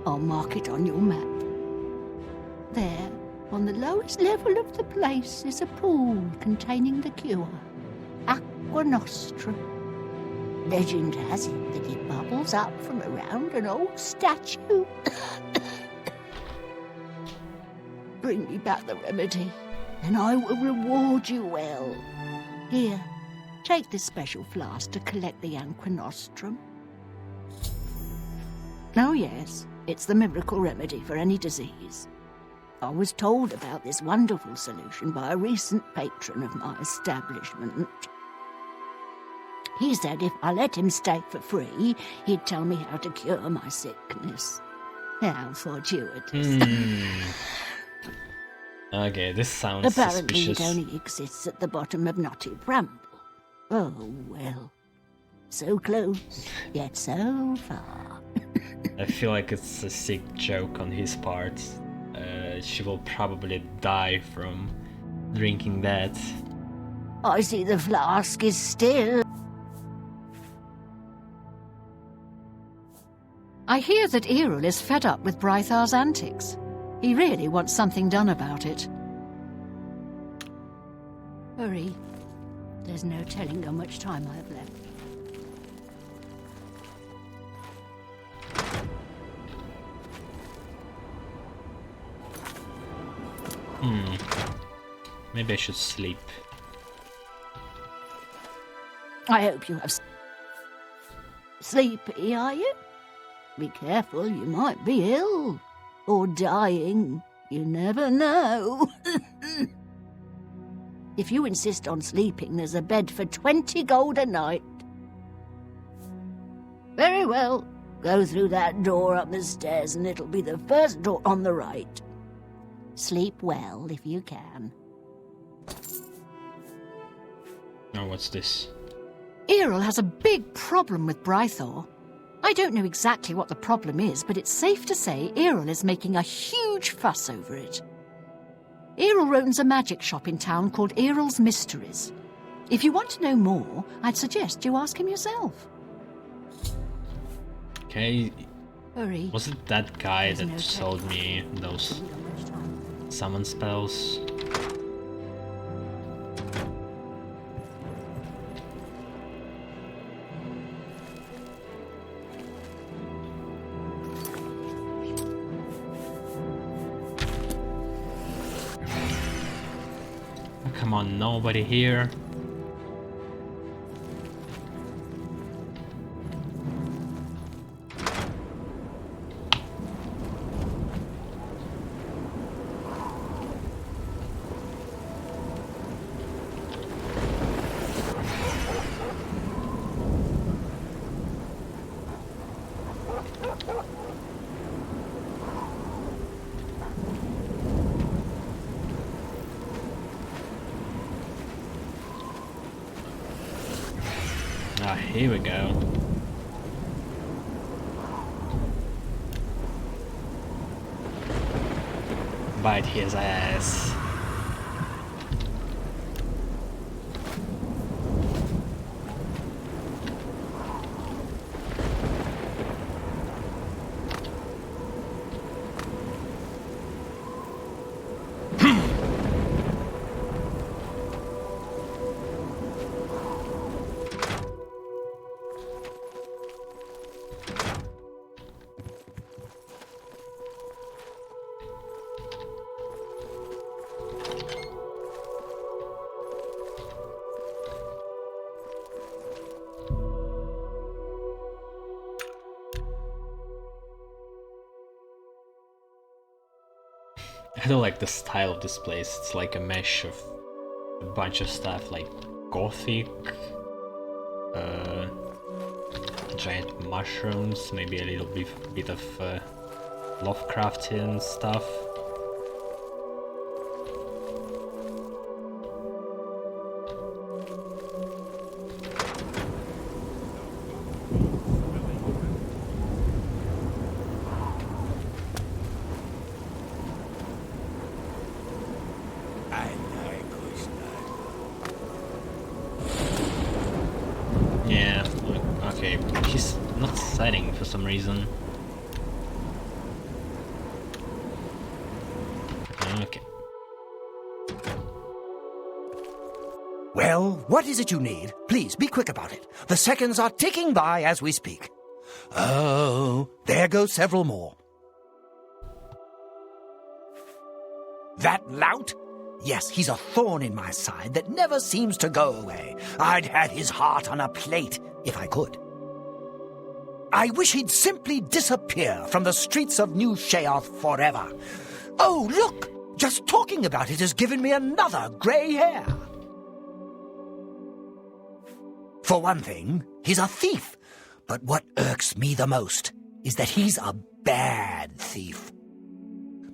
I'll mark it on your map. There, on the lowest level of the place, is a pool containing the cure. Aqua Nostra. Legend has it that it bubbles up from around an old statue. Bring me back the remedy, and I will reward you well. Here, take this special flask to collect the Aqua Nostrum. Oh yes, it's the miracle remedy for any disease. I was told about this wonderful solution by a recent patron of my establishment. He said if I let him stay for free, he'd tell me how to cure my sickness. How fortuitous. Okay, this sounds Apparently suspicious. it only exists at the bottom of Knotty Bramble. Oh, well. So close, yet so far. I feel like it's a sick joke on his part. She will probably die from drinking that. I see the flask is still... I hear that Errol is fed up with Brythar's antics. He really wants something done about it. Hurry. There's no telling how much time I have left. Maybe I should sleep. I hope you have sleepy, are you? Be careful, you might be ill. Or dying. You never know. If you insist on sleeping, there's a bed for 20 gold a night. Very well. Go through that door up the stairs and it'll be the first door on the right. Sleep well if you can. Oh, what's this? Errol has a big problem with Brythor. I don't know exactly what the problem is, but it's safe to say Errol is making a huge fuss over it. Errol owns a magic shop in town called Errol's Mysteries. If you want to know more, I'd suggest you ask him yourself. Okay, Hurry. was it that guy There's that no sold me those summon spells? Come on, nobody here. Ah, here we go. Bite his ass. I don't like the style of this place. It's like a mesh of a bunch of stuff like gothic, giant mushrooms, maybe a little bit of Lovecraftian stuff. Yeah, okay, he's not setting for some reason. Okay. Well, what is it you need? Please, be quick about it. The seconds are ticking by as we speak. Oh, there go several more. That lout? Yes, he's a thorn in my side that never seems to go away. I'd had his heart on a plate, if I could. I wish he'd simply disappear from the streets of New Sheoth forever. Oh, look! Just talking about it has given me another grey hair. For one thing, he's a thief. But what irks me the most is that he's a bad thief.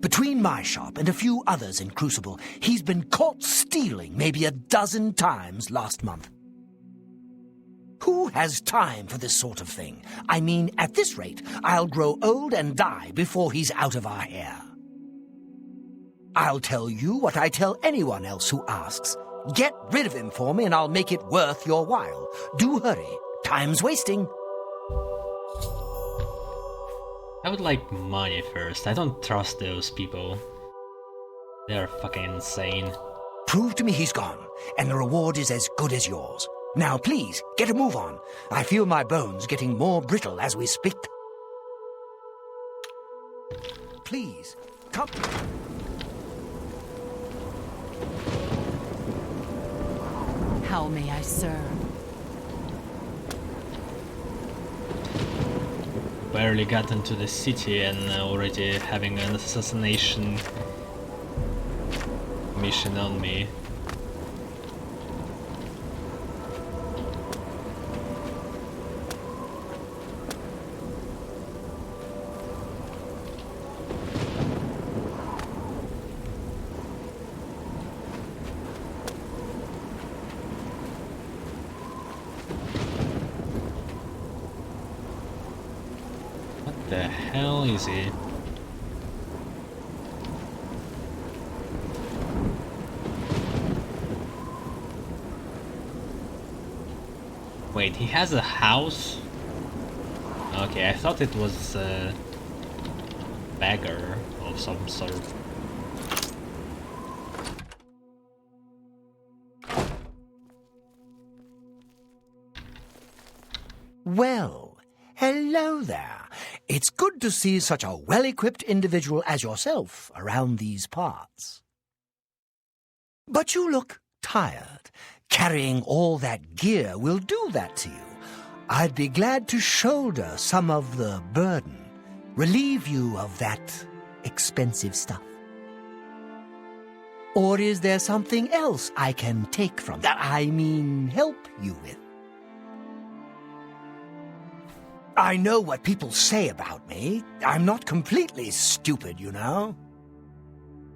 Between my shop and a few others in Crucible, he's been caught stealing maybe a dozen times last month. Who has time for this sort of thing? I mean, at this rate, I'll grow old and die before he's out of our hair. I'll tell you what I tell anyone else who asks. Get rid of him for me and I'll make it worth your while. Do hurry. Time's wasting. I would like money first. I don't trust those people. They're fucking insane. Prove to me he's gone, and the reward is as good as yours. Now, please, get a move on. I feel my bones getting more brittle as we speak. Please, come. How may I serve? Barely got into the city and already having an assassination mission on me. What the hell is he? Wait, he has a house? Okay, I thought it was a beggar of some sort. Well, hello there. It's good to see such a well-equipped individual as yourself around these parts. But you look tired. Carrying all that gear will do that to you. I'd be glad to shoulder some of the burden, relieve you of that expensive stuff. Or is there something else I can take from that? I mean, help you with? I know what people say about me. I'm not completely stupid, you know.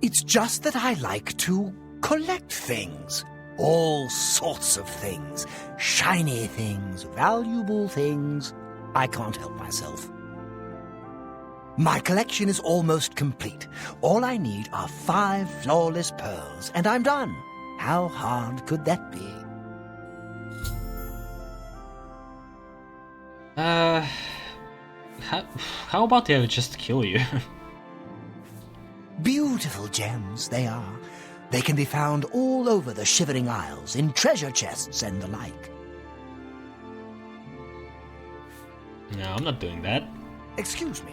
It's just that I like to collect things. All sorts of things. Shiny things, valuable things. I can't help myself. My collection is almost complete. All I need are 5 flawless pearls, and I'm done. How hard could that be? How about I just kill you? Beautiful gems, they are. They can be found all over the Shivering Isles, in treasure chests and the like. No, I'm not doing that. Excuse me.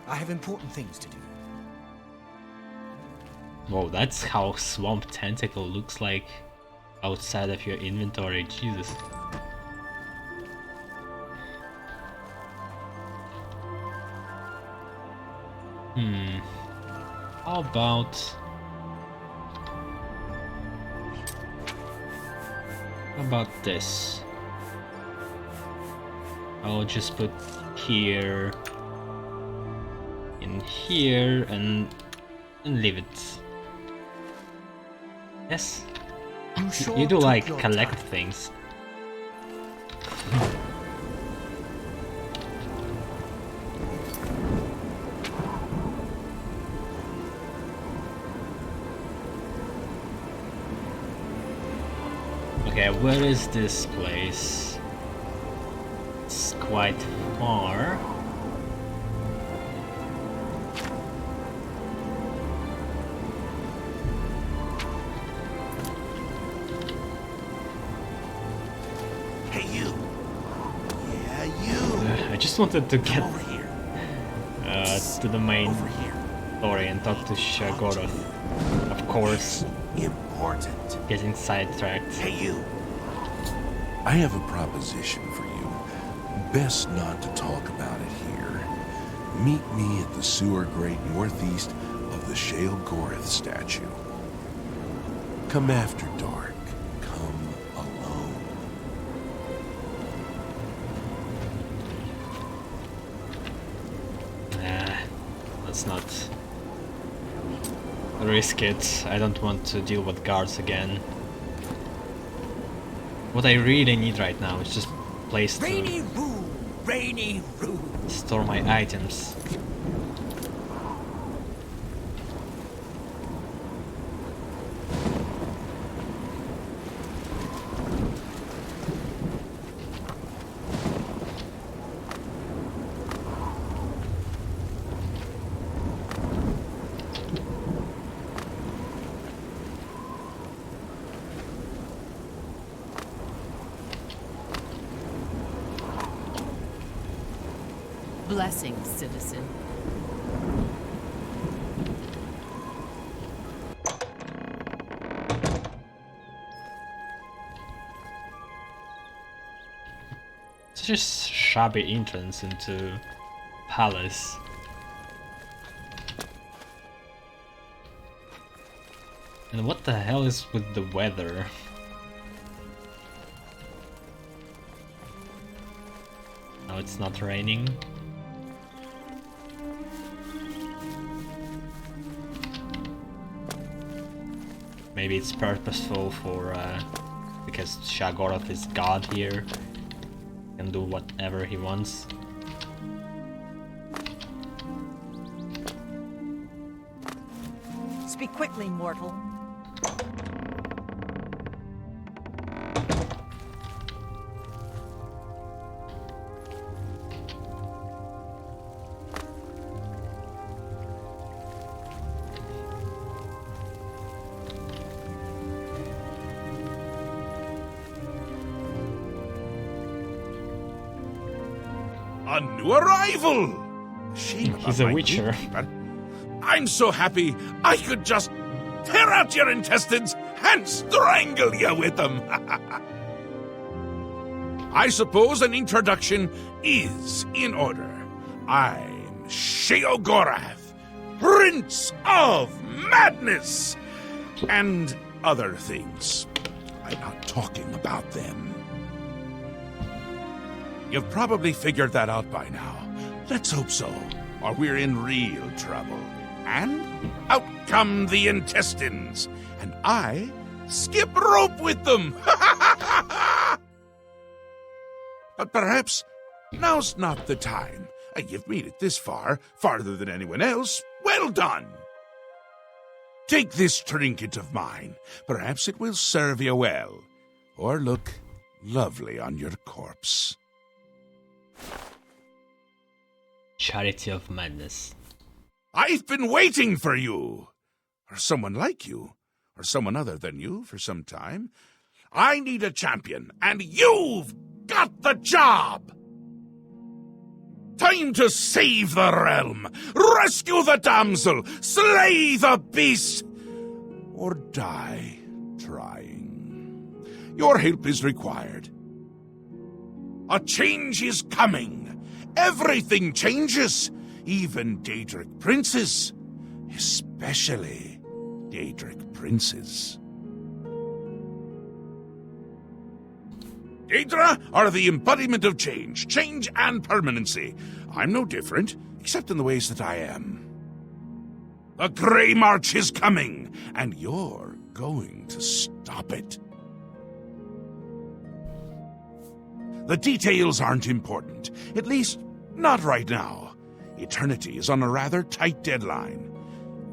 I have important things to do. Whoa, that's how Swamp Tentacle looks like outside of your inventory, Jesus. How about this? I'll just put here, in here, and leave it. Yes? You do like collect things. Okay, where is this place? It's quite far. Hey, you. Yeah, you. I just wanted to get Over here. to the main Over here. story and talk to Shagoroth. Of course, Important. getting sidetracked. Hey, you. I have a proposition for you. Best not to talk about it here. Meet me at the sewer grate northeast of the Shale Goreth statue. Come after dark. Come alone. Nah, let's not risk it. I don't want to deal with guards again. What I really need right now is just a place Rainy to room, rainy room. store my items. Blessings, citizen. Such a shabby entrance into palace. And what the hell is with the weather? Now it's not raining. Maybe it's purposeful for because Shagoroth is god here. Can do whatever he wants. Speak quickly, mortal. A new arrival! Shame about He's a my witcher. gatekeeper. I'm so happy I could just tear out your intestines and strangle you with them. I suppose an introduction is in order. I'm Sheogorath, Prince of Madness, and other things. I'm not talking about them. You've probably figured that out by now. Let's hope so, or we're in real trouble. And out come the intestines, and I skip rope with them. But perhaps now's not the time. You've made it this far, farther than anyone else. Well done. Take this trinket of mine. Perhaps it will serve you well, or look lovely on your corpse. Charity of Madness. I've been waiting for you, or someone like you, or someone other than you for some time. I need a champion, and you've got the job! Time to save the realm, rescue the damsel, slay the beast, or die trying. Your help is required. A change is coming. Everything changes, even Daedric princes, especially Daedric princes. Daedra are the embodiment of change and permanency. I'm no different, except in the ways that I am. The Grey March is coming, and you're going to stop it. The details aren't important, at least not right now. Eternity is on a rather tight deadline.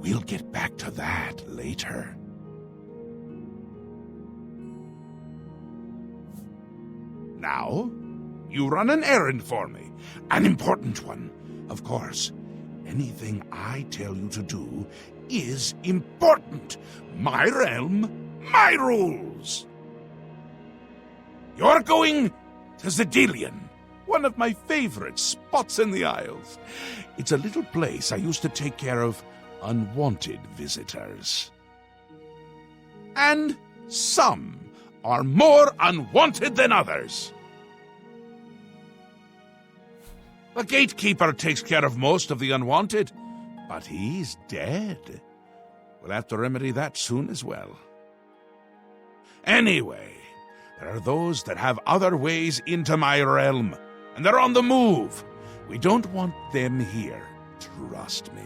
We'll get back to that later. Now, you run an errand for me. An important one. Of course, anything I tell you to do is important. My realm, my rules. You're going to Zedilian, one of my favorite spots in the Isles. It's a little place I used to take care of unwanted visitors. And some are more unwanted than others. The gatekeeper takes care of most of the unwanted, but he's dead. We'll have to remedy that soon as well. Anyway, there are those that have other ways into my realm, and they're on the move. We don't want them here, trust me.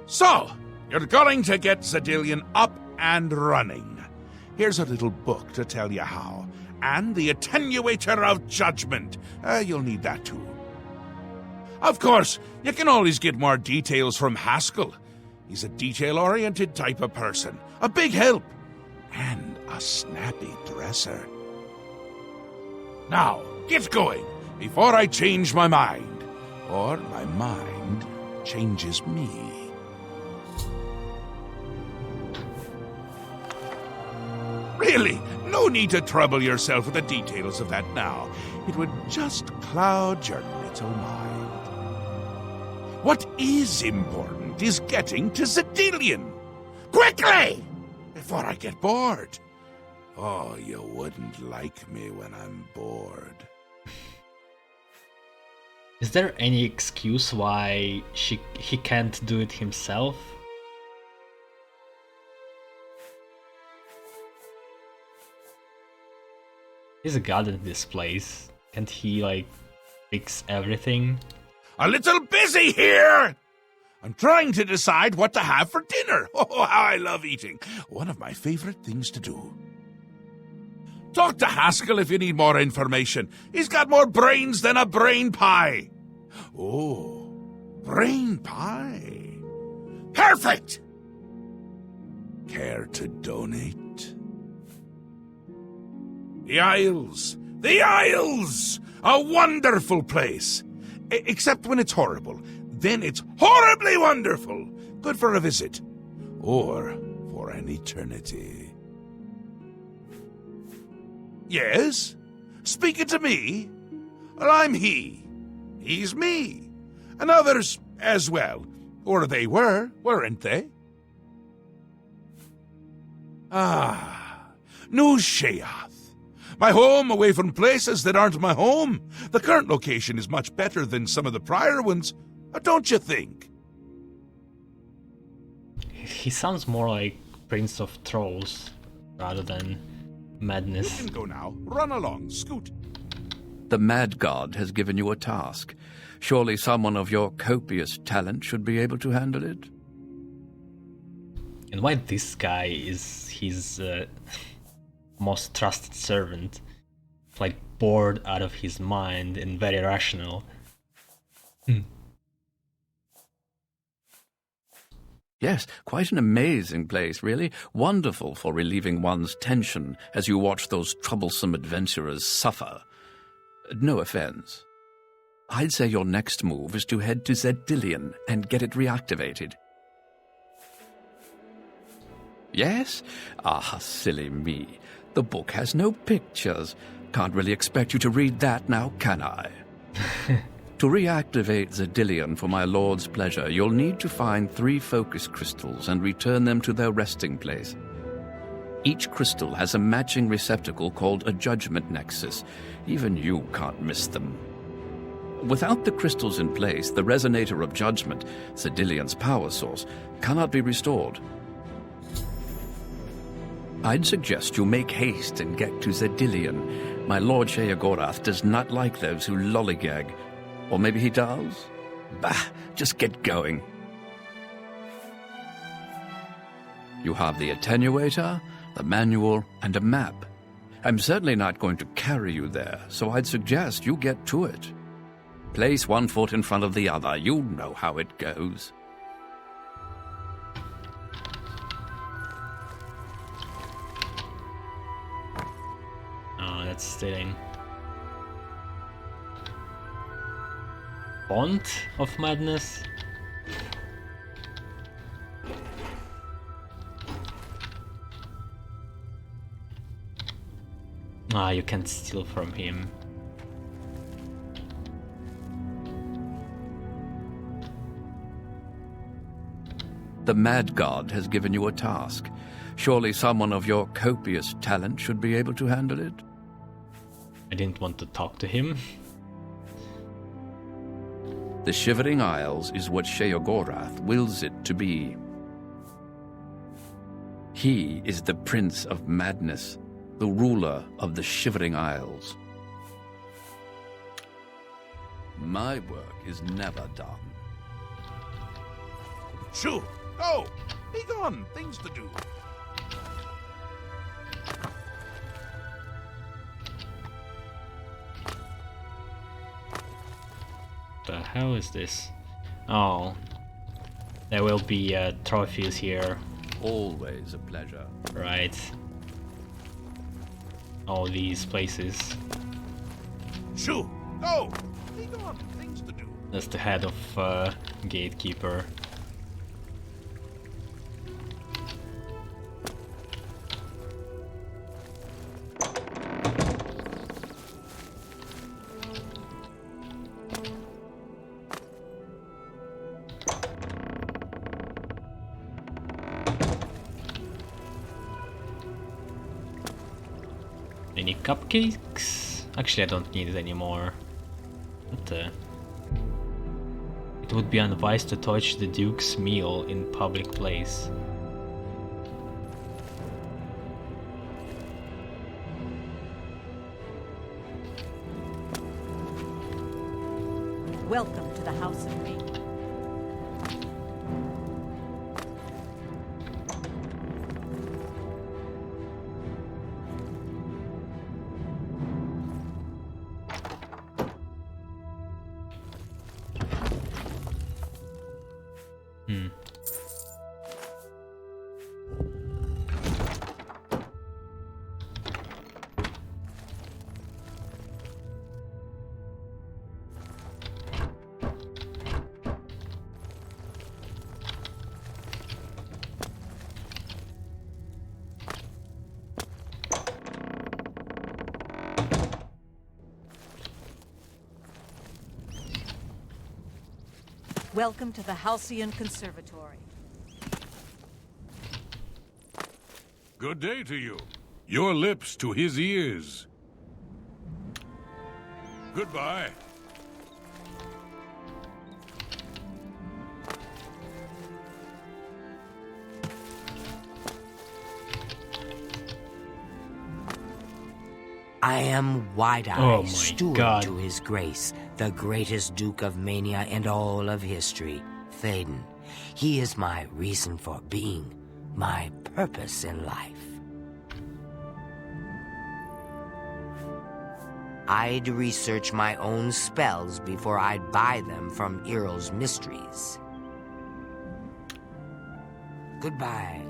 So, you're going to get Zedilian up and running. Here's a little book to tell you how, and the Attenuator of Judgment. You'll need that too. Of course, you can always get more details from Haskell. He's a detail-oriented type of person, a big help, and a snappy dresser. Now, get going, before I change my mind, or my mind changes me. Really, no need to trouble yourself with the details of that now. It would just cloud your little to mind. What is important is getting to Zedilian. Quickly! Before I get bored. Oh, you wouldn't like me when I'm bored. Is there any excuse why he can't do it himself? He's a god in this place. Can't he, like, fix everything? A little busy here! I'm trying to decide what to have for dinner. Oh, how I love eating. One of my favorite things to do. Talk to Haskell if you need more information. He's got more brains than a brain pie. Oh, brain pie. Perfect! Care to donate? The Isles! The Isles! A wonderful place! Except when it's horrible. Then it's horribly wonderful! Good for a visit. Or for an eternity. Yes? Speaking to me? Well, I'm he. He's me. And others as well. Or they were, weren't they? Ah, New Sheath. My home away from places that aren't my home. The current location is much better than some of the prior ones, don't you think? He sounds more like Prince of Trolls rather than Madness. You can go now. Run along, scoot. The Mad God has given you a task. Surely someone of your copious talent should be able to handle it. And why this guy is his most trusted servant? Like bored out of his mind and very rational. Yes, quite an amazing place, really. Wonderful for relieving one's tension as you watch those troublesome adventurers suffer. No offense. I'd say your next move is to head to Zedilian and get it reactivated. Yes? Ah, silly me. The book has no pictures. Can't really expect you to read that now, can I? To reactivate Zedilian for my lord's pleasure, you'll need to find 3 focus crystals and return them to their resting place. Each crystal has a matching receptacle called a judgment nexus. Even you can't miss them. Without the crystals in place, the Resonator of Judgment, Zedilian's power source, cannot be restored. I'd suggest you make haste and get to Zedilian. My Lord Sheogorath does not like those who lollygag. Or maybe he does? Bah, just get going. You have the attenuator, the manual, and a map. I'm certainly not going to carry you there, so I'd suggest you get to it. Place one foot in front of the other. You know how it goes. Oh, that's stealing. Bond of Madness? Ah, you can't steal from him. The Mad God has given you a task. Surely someone of your copious talent should be able to handle it. I didn't want to talk to him. The Shivering Isles is what Sheogorath wills it to be. He is the Prince of Madness, the ruler of the Shivering Isles. My work is never done. Shoo! Go! Be gone! Things to do. The hell is this? Oh, there will be trophies here. Always a pleasure. Right. All these places. Shoo! Go! Be gone! Things to do. That's the head of Gatekeeper. mini cupcakes? Actually, I don't need it anymore. But, it would be unwise to touch the Duke's meal in public place. Welcome to the House of Mania. Welcome to the Halcyon Conservatory. Good day to you. Your lips to his ears. Goodbye. I am Wide-Eye, Oh my steward God. to his grace, the greatest Duke of Mania and all of history, Thaden. He is my reason for being, my purpose in life. I'd research my own spells before I'd buy them from Earl's Mysteries. Goodbye.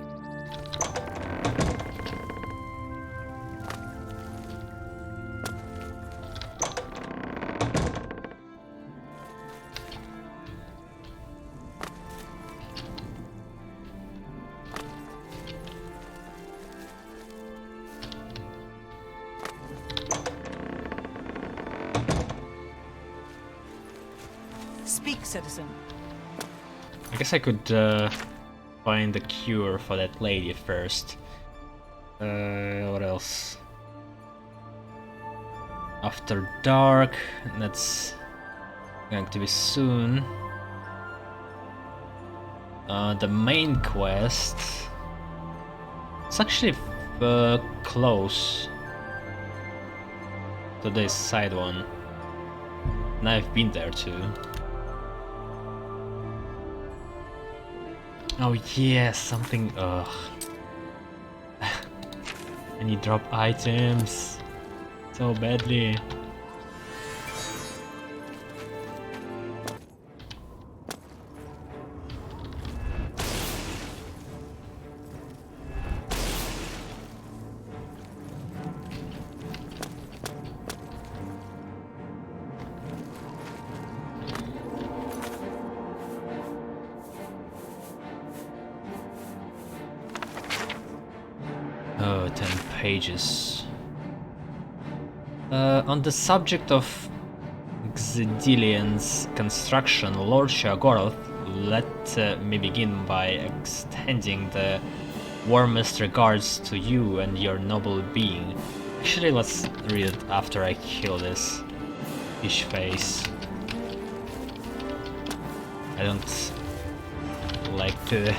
Speak, citizen. I guess I could find the cure for that lady first. What else? After dark, that's going to be soon. The main quest. It's actually close to this side one. And I've been there too. Oh yeah, something. Ugh. I need drop items so badly. Oh, 10 pages. On the subject of Xedilian's construction, Lord Sheogorath, let me begin by extending the warmest regards to you and your noble being. Actually, let's read it after I kill this fish face. I don't like the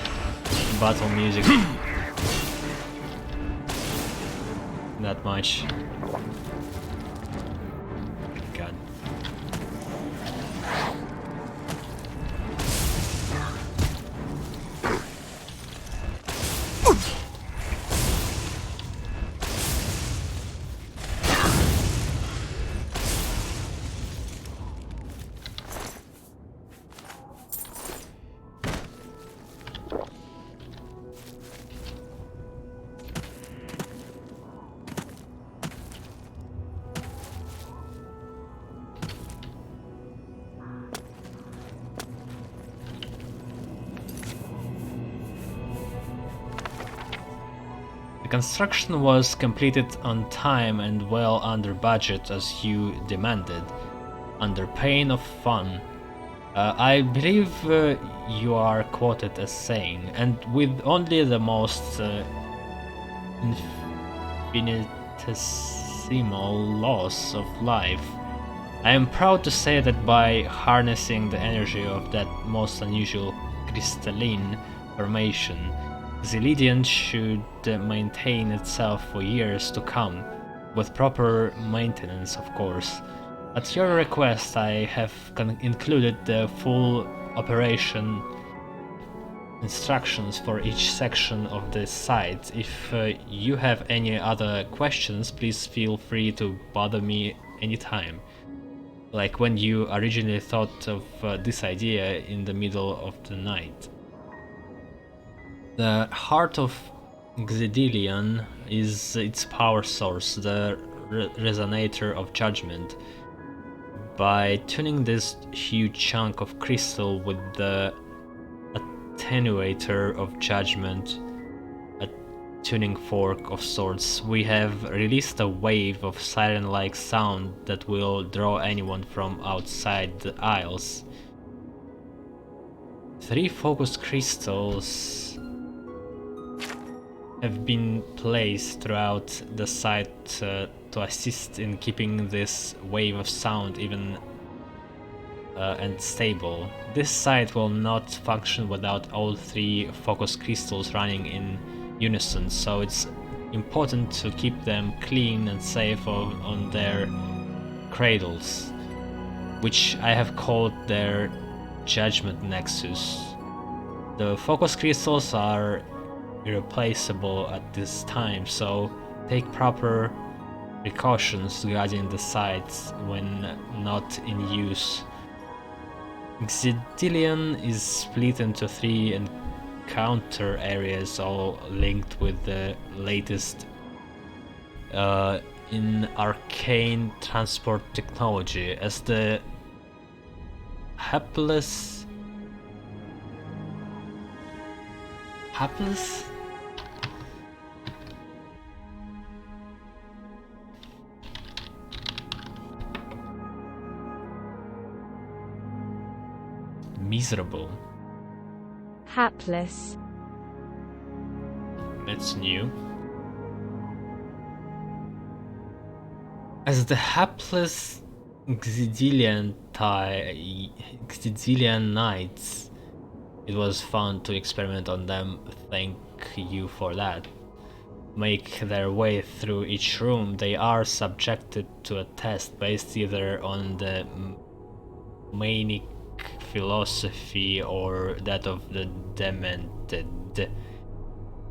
battle music that much. God. The construction was completed on time and well under budget as you demanded, under pain of fun. I believe you are quoted as saying, and with only the most infinitesimal infinitesimal loss of life. I am proud to say that by harnessing the energy of that most unusual crystalline formation, Xylidian should maintain itself for years to come, with proper maintenance, of course. At your request, I have included the full operation instructions for each section of the site. If you have any other questions, please feel free to bother me anytime. Like when you originally thought of this idea in the middle of the night. The heart of Xylidian is its power source, the Resonator of Judgment. By tuning this huge chunk of crystal with the Attenuator of Judgment, a tuning fork of sorts, we have released a wave of siren-like sound that will draw anyone from outside the Isles. 3 focus crystals have been placed throughout the site to assist in keeping this wave of sound even and stable. This site will not function without all 3 focus crystals running in unison, so it's important to keep them clean and safe on their cradles, which I have called their Judgment Nexus. The focus crystals are irreplaceable at this time, so take proper precautions regarding the sites when not in use. Xylidian is split into 3 encounter areas, all linked with the latest in arcane transport technology. As the hapless miserable. Hapless. That's new. As the hapless Xylidian knights, it was fun to experiment on them, thank you for that. Make their way through each room, they are subjected to a test based either on the manic philosophy or that of the demented.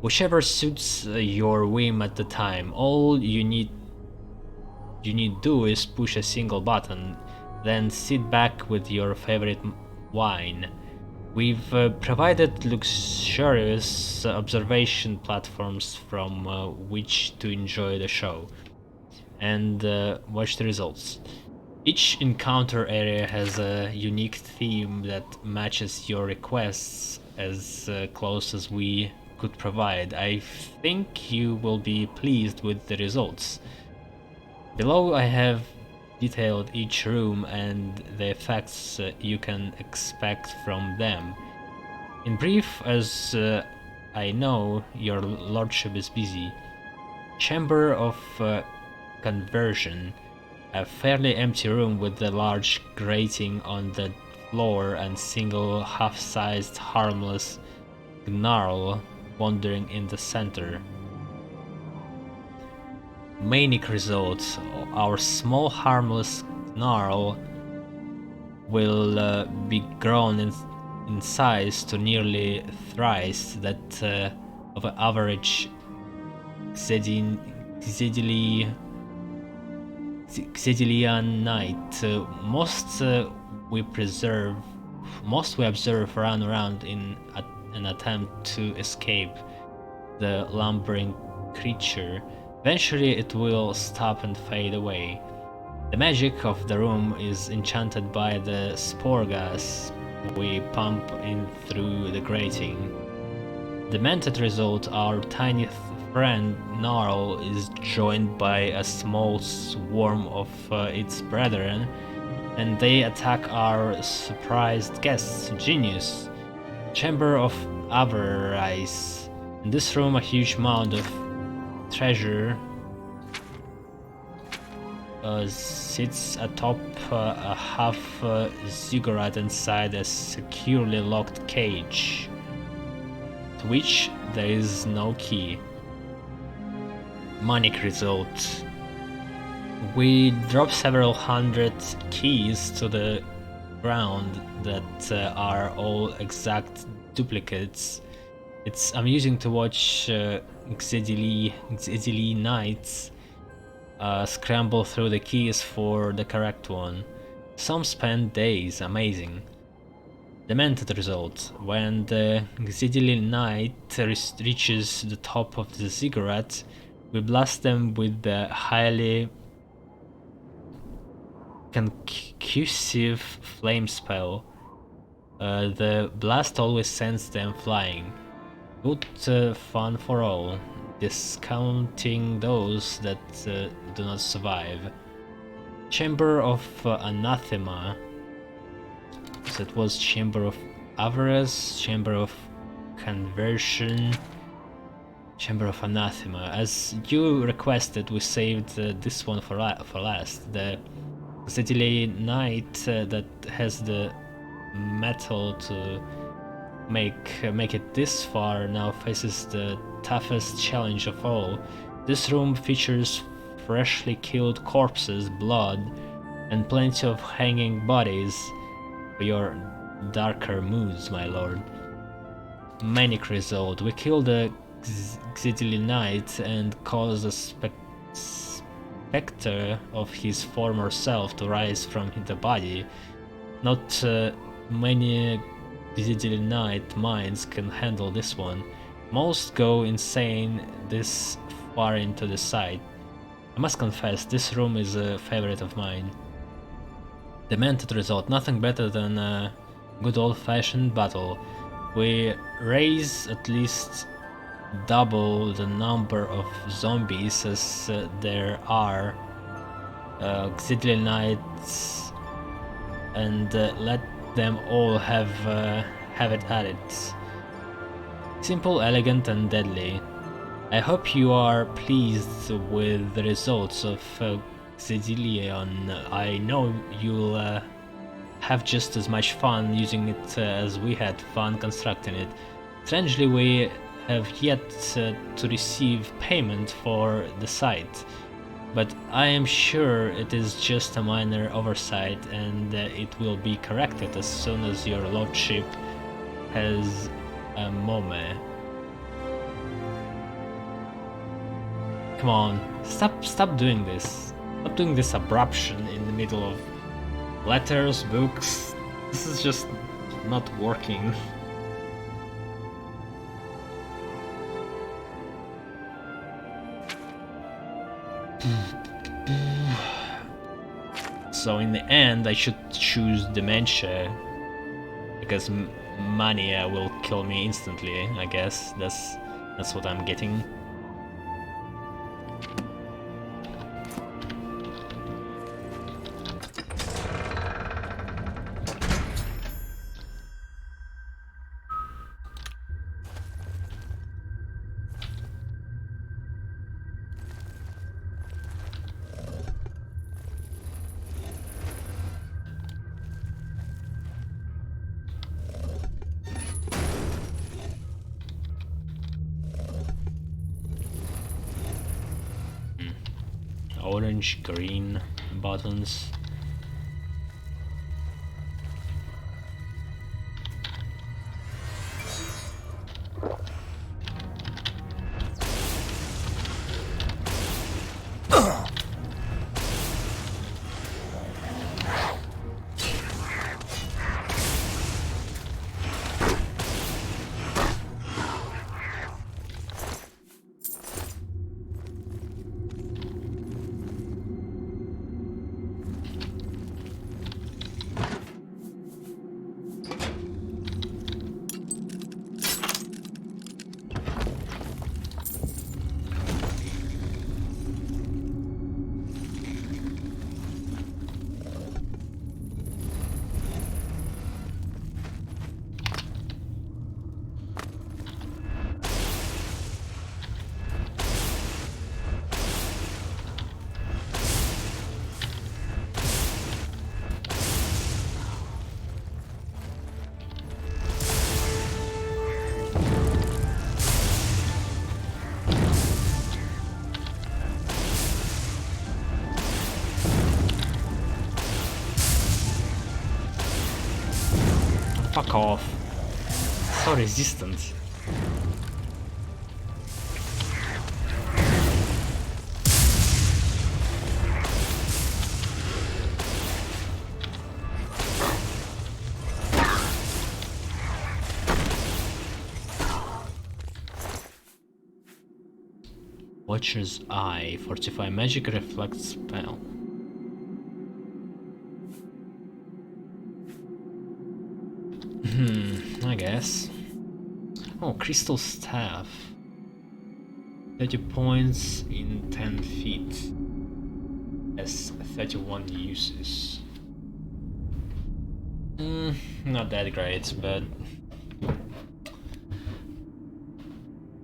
Whichever suits your whim at the time. All you need do is push a single button, then sit back with your favorite wine. We've provided luxurious observation platforms from which to enjoy the show and watch the results. Each encounter area has a unique theme that matches your requests as close as we could provide. I think you will be pleased with the results. Below I have detailed each room and the effects you can expect from them. In brief, as I know your lordship is busy. Chamber of Conversion, a fairly empty room with a large grating on the floor and single half-sized harmless gnarl wandering in the center. Manic results. Our small harmless gnarl will be grown in size to nearly thrice that of an average Xylidian knight. Most we observe run around in an attempt to escape the lumbering creature. Eventually it will stop and fade away. The magic of the room is enchanted by the spore gas we pump in through the grating. Demented result, our tiny friend Gnarl is joined by a small swarm of its brethren, and they attack our surprised guests. Genius. Chamber of Avarice. In this room a huge mound of treasure sits atop a half ziggurat inside a securely locked cage, to which there is no key. Manic result. We drop several hundred keys to the ground that are all exact duplicates. It's amusing to watch Xedili Knights scramble through the keys for the correct one. Some spend days, amazing. Demented result. When the Xedili Knight reaches the top of the ziggurat, we blast them with the highly concussive flame spell. The blast always sends them flying. Good fun for all, discounting those that do not survive. Chamber of Anathema. So it was Chamber of Avarice, Chamber of Conversion, Chamber of Anathema. As you requested, we saved this one for last. The Xedili Knight that has the metal to make it this far now faces the toughest challenge of all. This room features freshly killed corpses, blood, and plenty of hanging bodies for your darker moods, my lord. Manic result. We kill the Xedili Knight and cause a specter of his former self to rise from the body. Not many Xedili Knight minds can handle this one. Most go insane this far into the site. I must confess, this room is a favorite of mine. Demented result. Nothing better than a good old-fashioned battle. We raise at least double the number of zombies as there are Xedili Knights, and let them all have it at it. Simple, elegant, and deadly. I hope you are pleased with the results of Xedilion. I know you'll have just as much fun using it as we had fun constructing it. Strangely, we have yet to receive payment for the site, but I am sure it is just a minor oversight, and it will be corrected as soon as your lordship has a moment. Come on, stop doing this. Stop doing this abruption in the middle of letters, books. This is just not working. So in the end I should choose dementia, because mania will kill me instantly. I guess that's what I'm getting. Orange, green buttons. Fuck off. So resistant. Watcher's Eye. Fortify magic reflect spell. I guess. Oh, crystal staff. 30 points in 10 feet. Has 31 uses. Not that great, but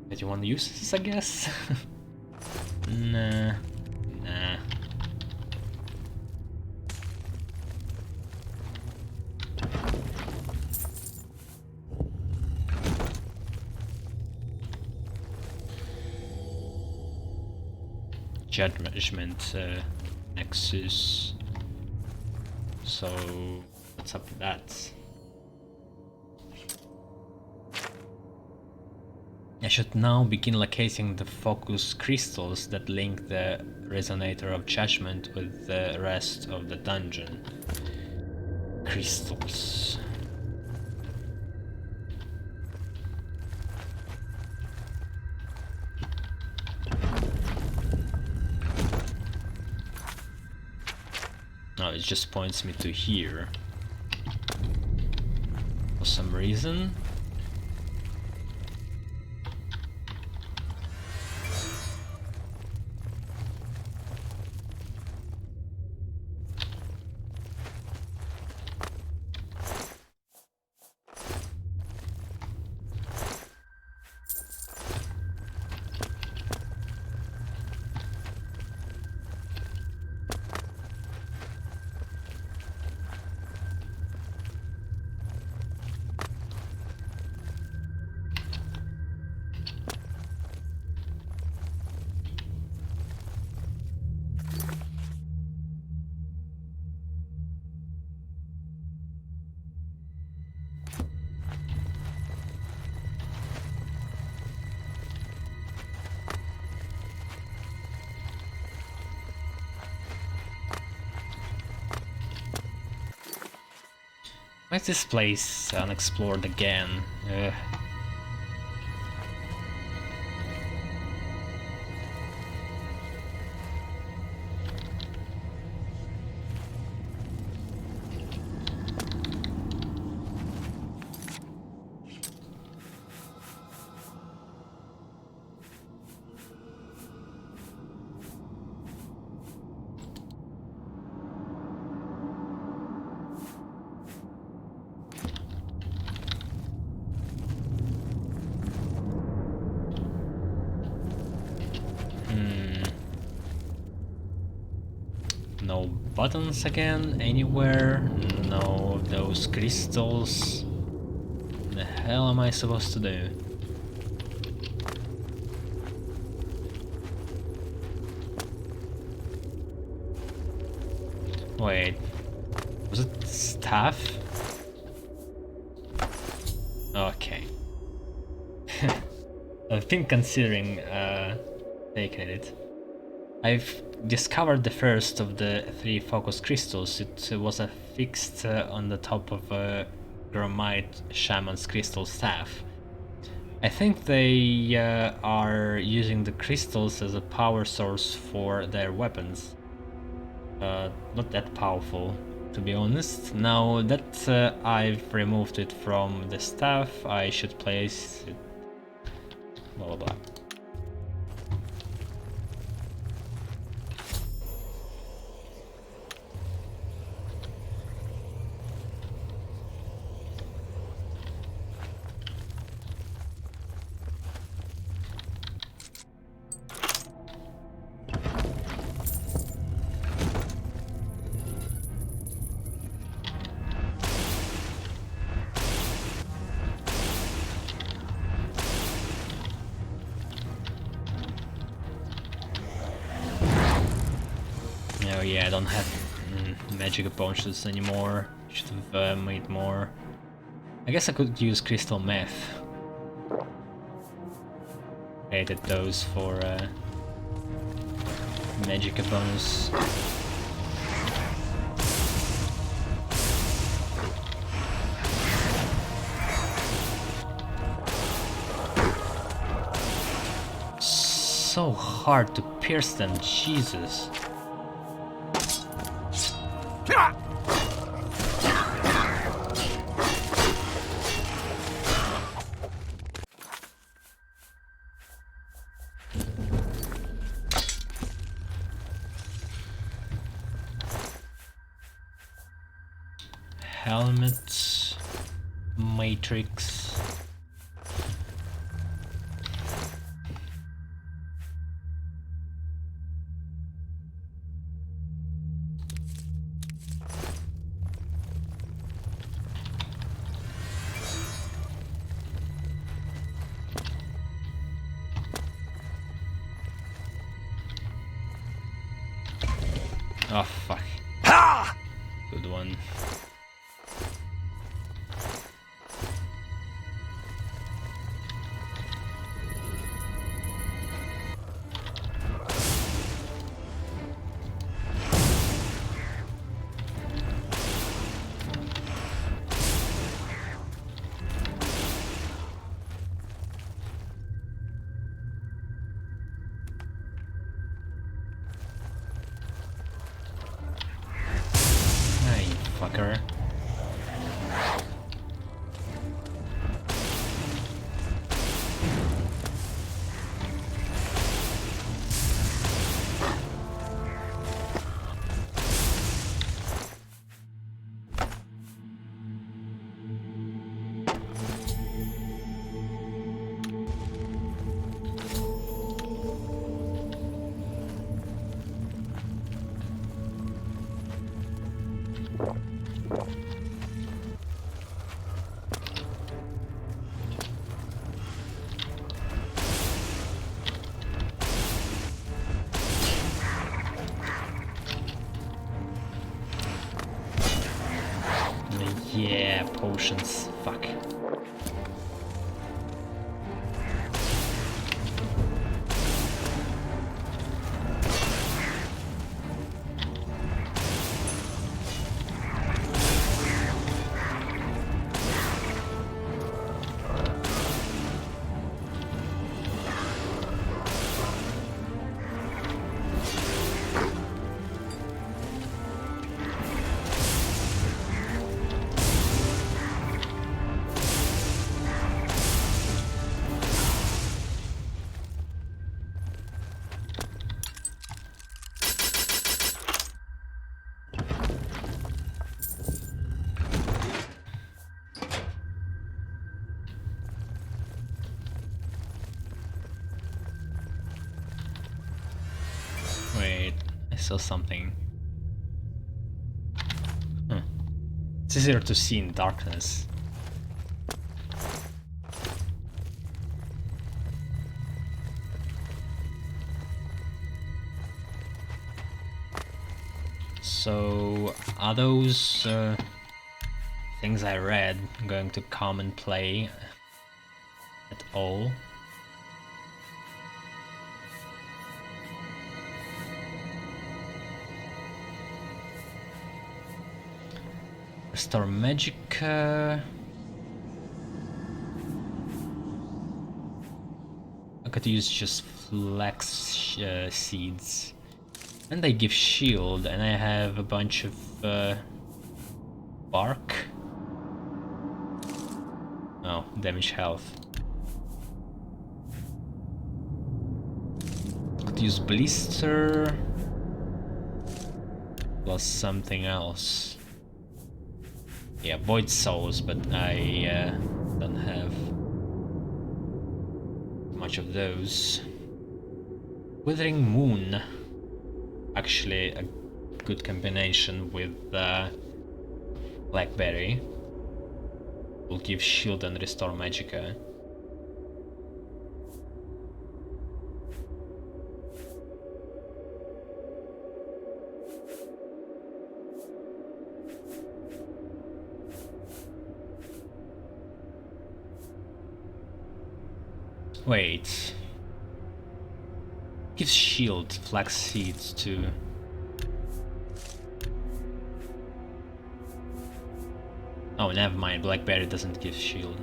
31 uses, I guess. Nah. Judgment Nexus. So what's up with that? I should now begin locating the focus crystals that link the Resonator of Judgment with the rest of the dungeon. Crystals. Oh, it just points me to here. For some reason. Why is this place unexplored again? No buttons again, anywhere, no of those crystals. What the hell am I supposed to do? Wait, was it staff? Okay. I've been considering taking it. I've discovered the first of the 3 focus crystals. It was affixed on the top of a Gromite Shaman's crystal staff. I think they are using the crystals as a power source for their weapons. Not that powerful, to be honest. Now that I've removed it from the staff, I should place it... blah blah blah. Oh yeah, I don't have magic potions anymore. Should have made more. I guess I could use crystal meth. Created those for magic bonus. So hard to pierce them, Jesus. Helmet, matrix. Oh fuck. Ha! Good one. Fucker. Yeah, potions. Fuck. Wait, I saw something. It's easier to see in darkness. So, are those things I read going to come and play at all? Restore magic. I could use just flax seeds. And they give shield, and I have a bunch of bark. Oh, damage health. Could use blister plus something else. Yeah, void souls, but I don't have much of those. Withering Moon, actually a good combination with Blackberry. Will give shield and restore magicka. Wait. Gives shield, flax seeds too. Oh, never mind. Blackberry doesn't give shield.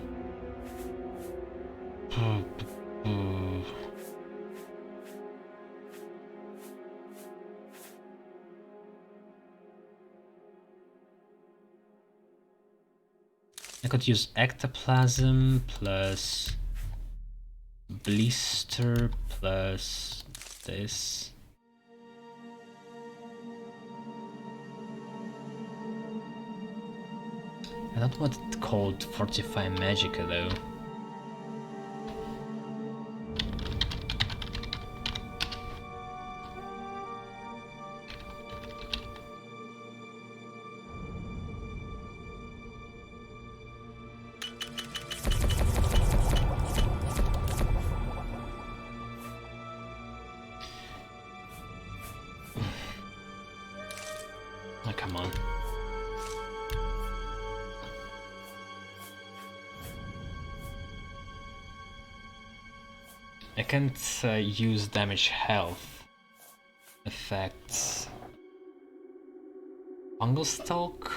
I could use ectoplasm plus blister plus this. I don't want it called Fortify Magica though. Oh, come on. I can't use damage health effects. Fungal Stalk?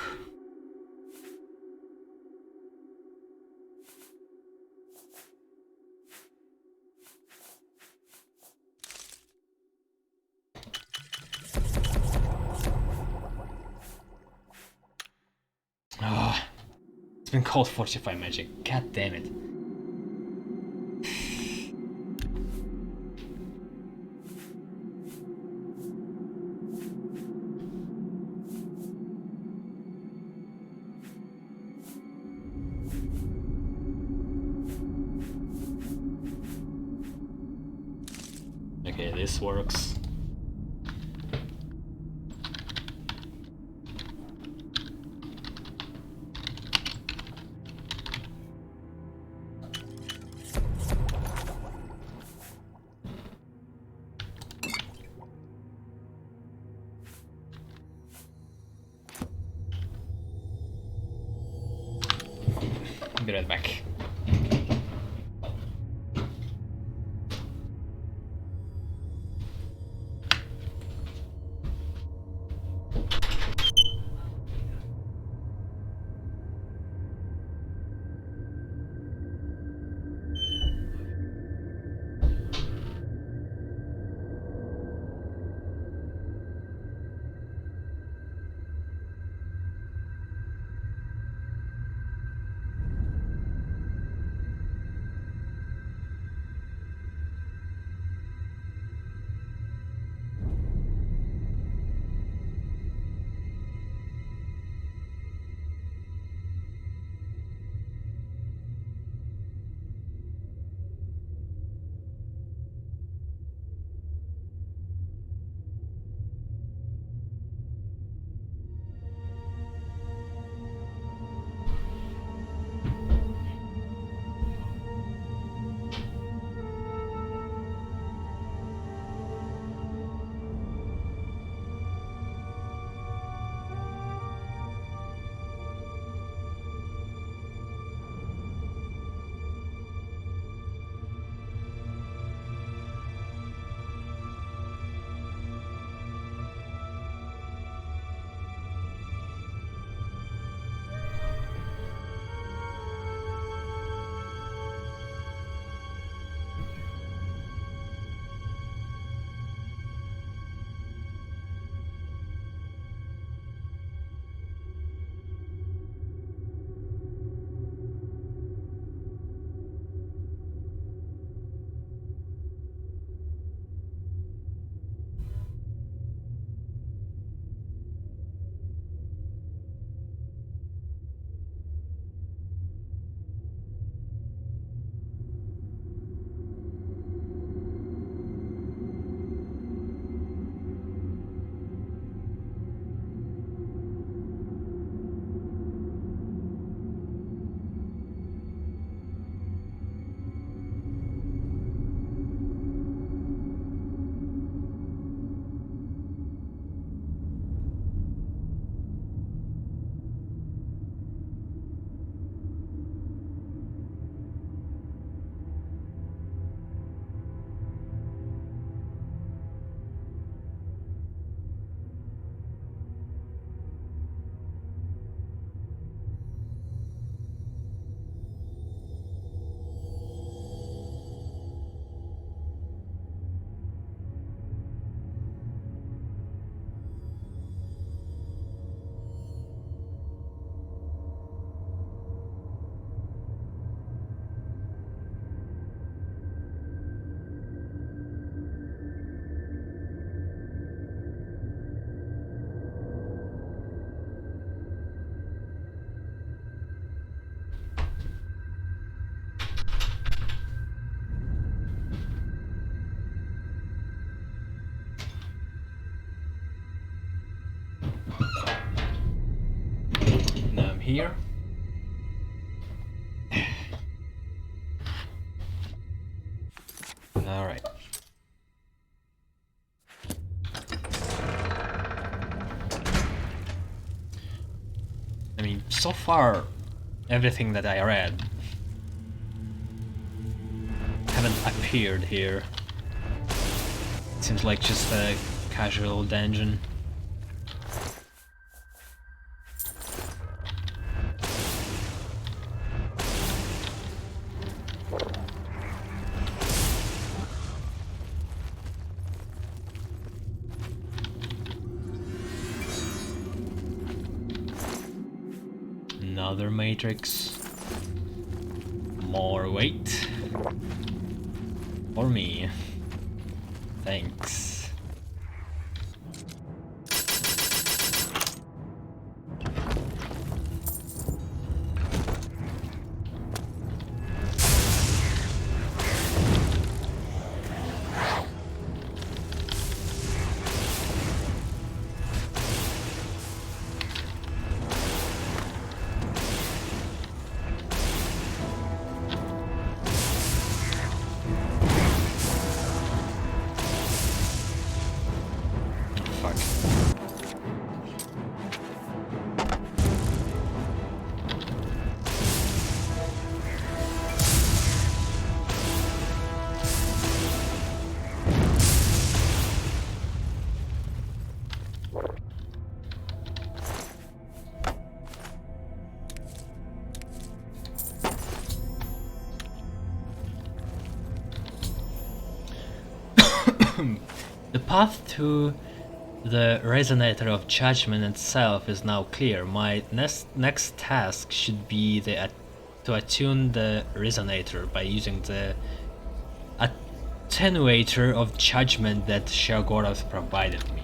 Ah, it's been called Fortify Magic. God damn it. Okay, this works. Be right back. here. Alright. I mean, so far, everything that I read haven't appeared here. It seems like just a casual dungeon. Another matrix. More weight. For me. Thanks. The path to the Resonator of Judgment itself is now clear. My next task should be to attune the Resonator by using the Attenuator of Judgment that Sheogorath provided me.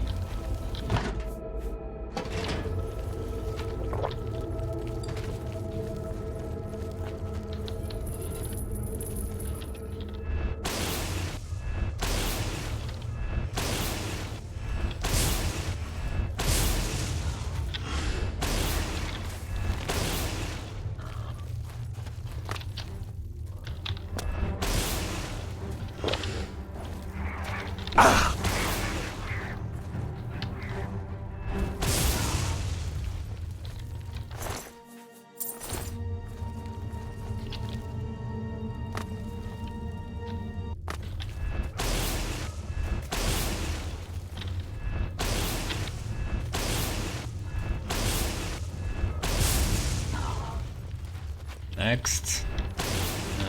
Next,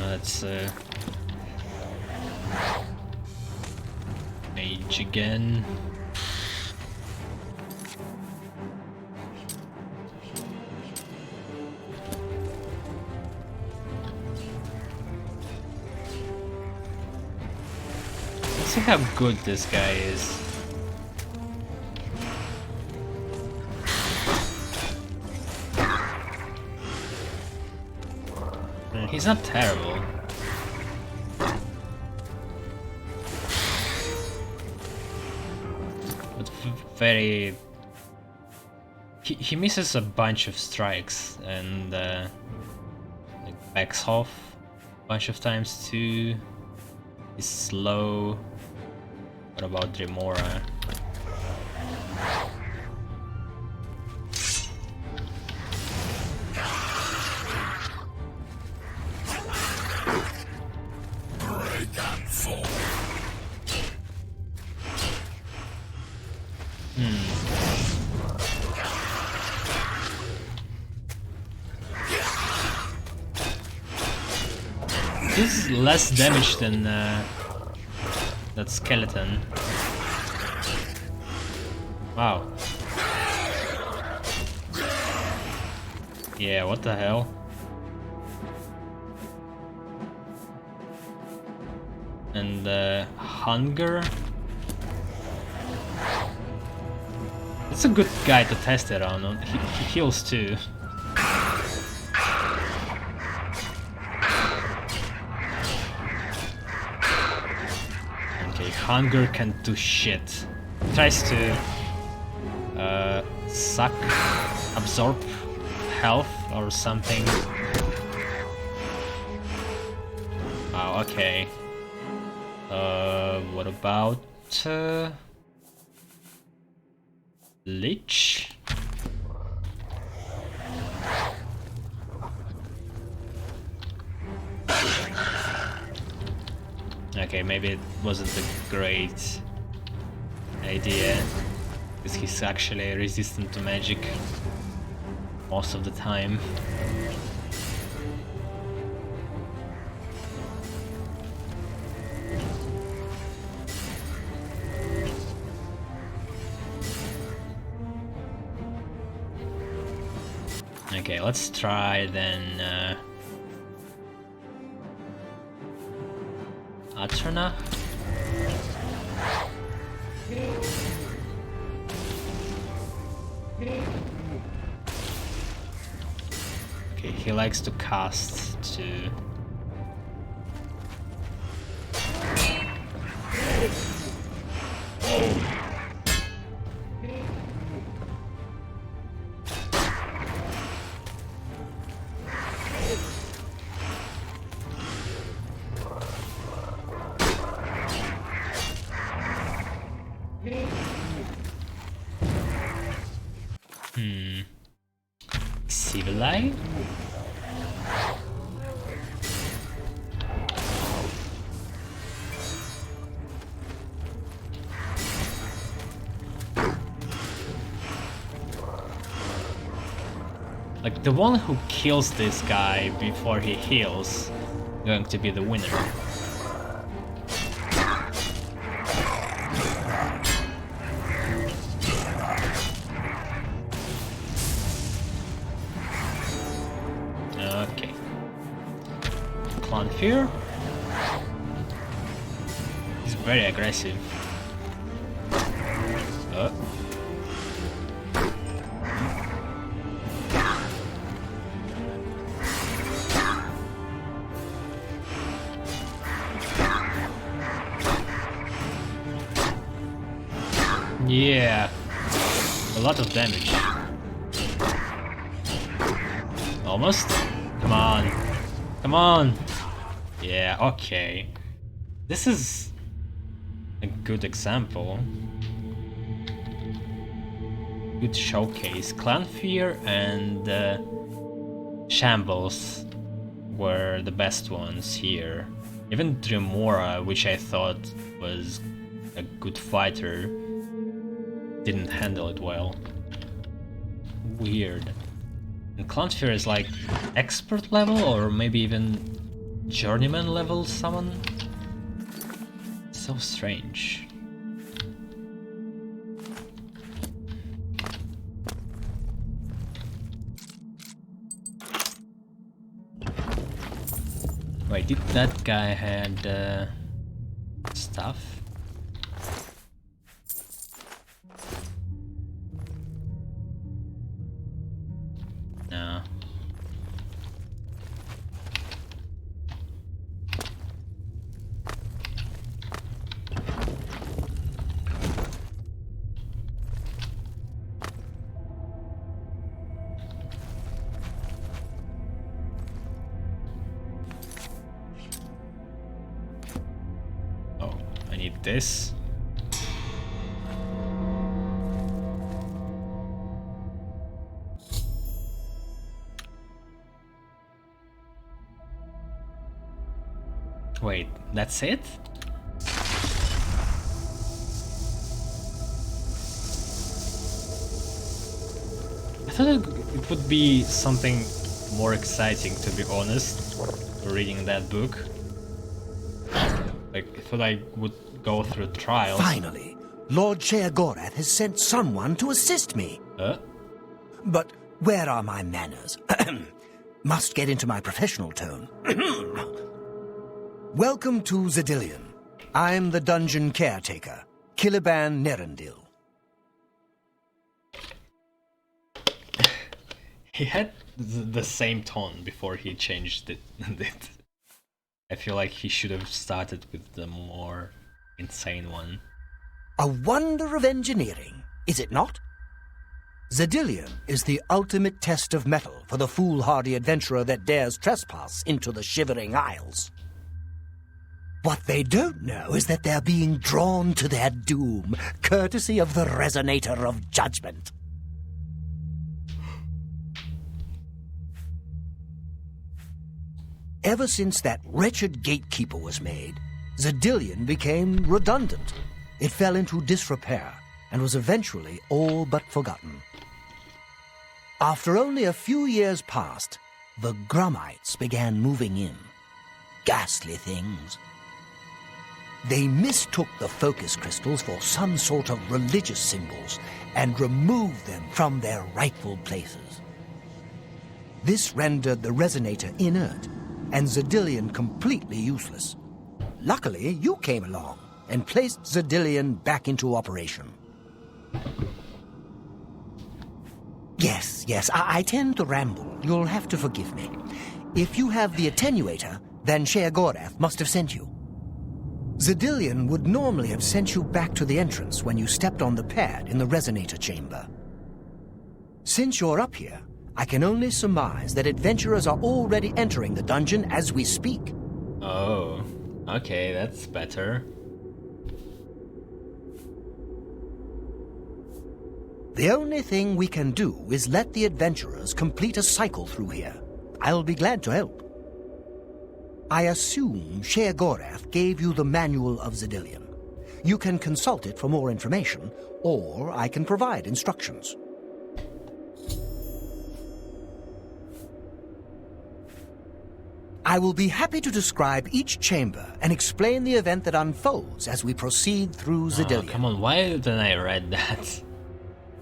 let's mage again. Let's see how good this guy is. He's not terrible. But very... He misses a bunch of strikes and like backs off a bunch of times too. He's slow. What about Dremora? This is less damage than that skeleton. Wow. Yeah, what the hell? And hunger. It's a good guy to test it on. He heals too. Okay, hunger can't do shit. Tries to absorb health or something. Oh, okay. What about Lich? Okay, maybe it wasn't a great idea, because he's actually resistant to magic most of the time. Okay, let's try then Atrana. Okay, he likes to cast too. Civili? Like, the one who kills this guy before he heals going to be the winner. Okay. Clanfear. He's very aggressive. Yeah, a lot of damage. Almost? Come on. Come on! Yeah, okay. This is a good example. Good showcase. Clanfear and Shambles were the best ones here. Even Tremora, which I thought was a good fighter, didn't handle it well. Weird. And Clanfear is like expert level or maybe even journeyman level summon? So strange. Wait, did that guy had stuff? No. Oh, I need this. Wait, that's it? I thought it would be something more exciting, to be honest, reading that book. Like, I thought I would go through trials. Finally, Lord Sheogorath has sent someone to assist me. But where are my manners? Must get into my professional tone. Welcome to Zedillion. I'm the dungeon caretaker, Caliban Nerendil. He had the same tone before he changed it. I feel like he should have started with the more insane one. A wonder of engineering, is it not? Xedilian is the ultimate test of mettle for the foolhardy adventurer that dares trespass into the Shivering Isles. What they don't know is that they're being drawn to their doom, courtesy of the Resonator of Judgment. Ever since that wretched gatekeeper was made, Xedilian became redundant. It fell into disrepair and was eventually all but forgotten. After only a few years passed, the Grummites began moving in. Ghastly things. They mistook the focus crystals for some sort of religious symbols and removed them from their rightful places. This rendered the Resonator inert and Xedilian completely useless. Luckily, you came along and placed Xedilian back into operation. Yes, I tend to ramble. You'll have to forgive me. If you have the attenuator, then Sheogorath must have sent you. Xedilian would normally have sent you back to the entrance when you stepped on the pad in the Resonator chamber. Since you're up here, I can only surmise that adventurers are already entering the dungeon as we speak. Oh, okay, that's better. The only thing we can do is let the adventurers complete a cycle through here. I'll be glad to help. I assume Sheogorath gave you the Manual of Xedilian. You can consult it for more information, or I can provide instructions. I will be happy to describe each chamber and explain the event that unfolds as we proceed through Xedilian. Oh, come on, why didn't I read that?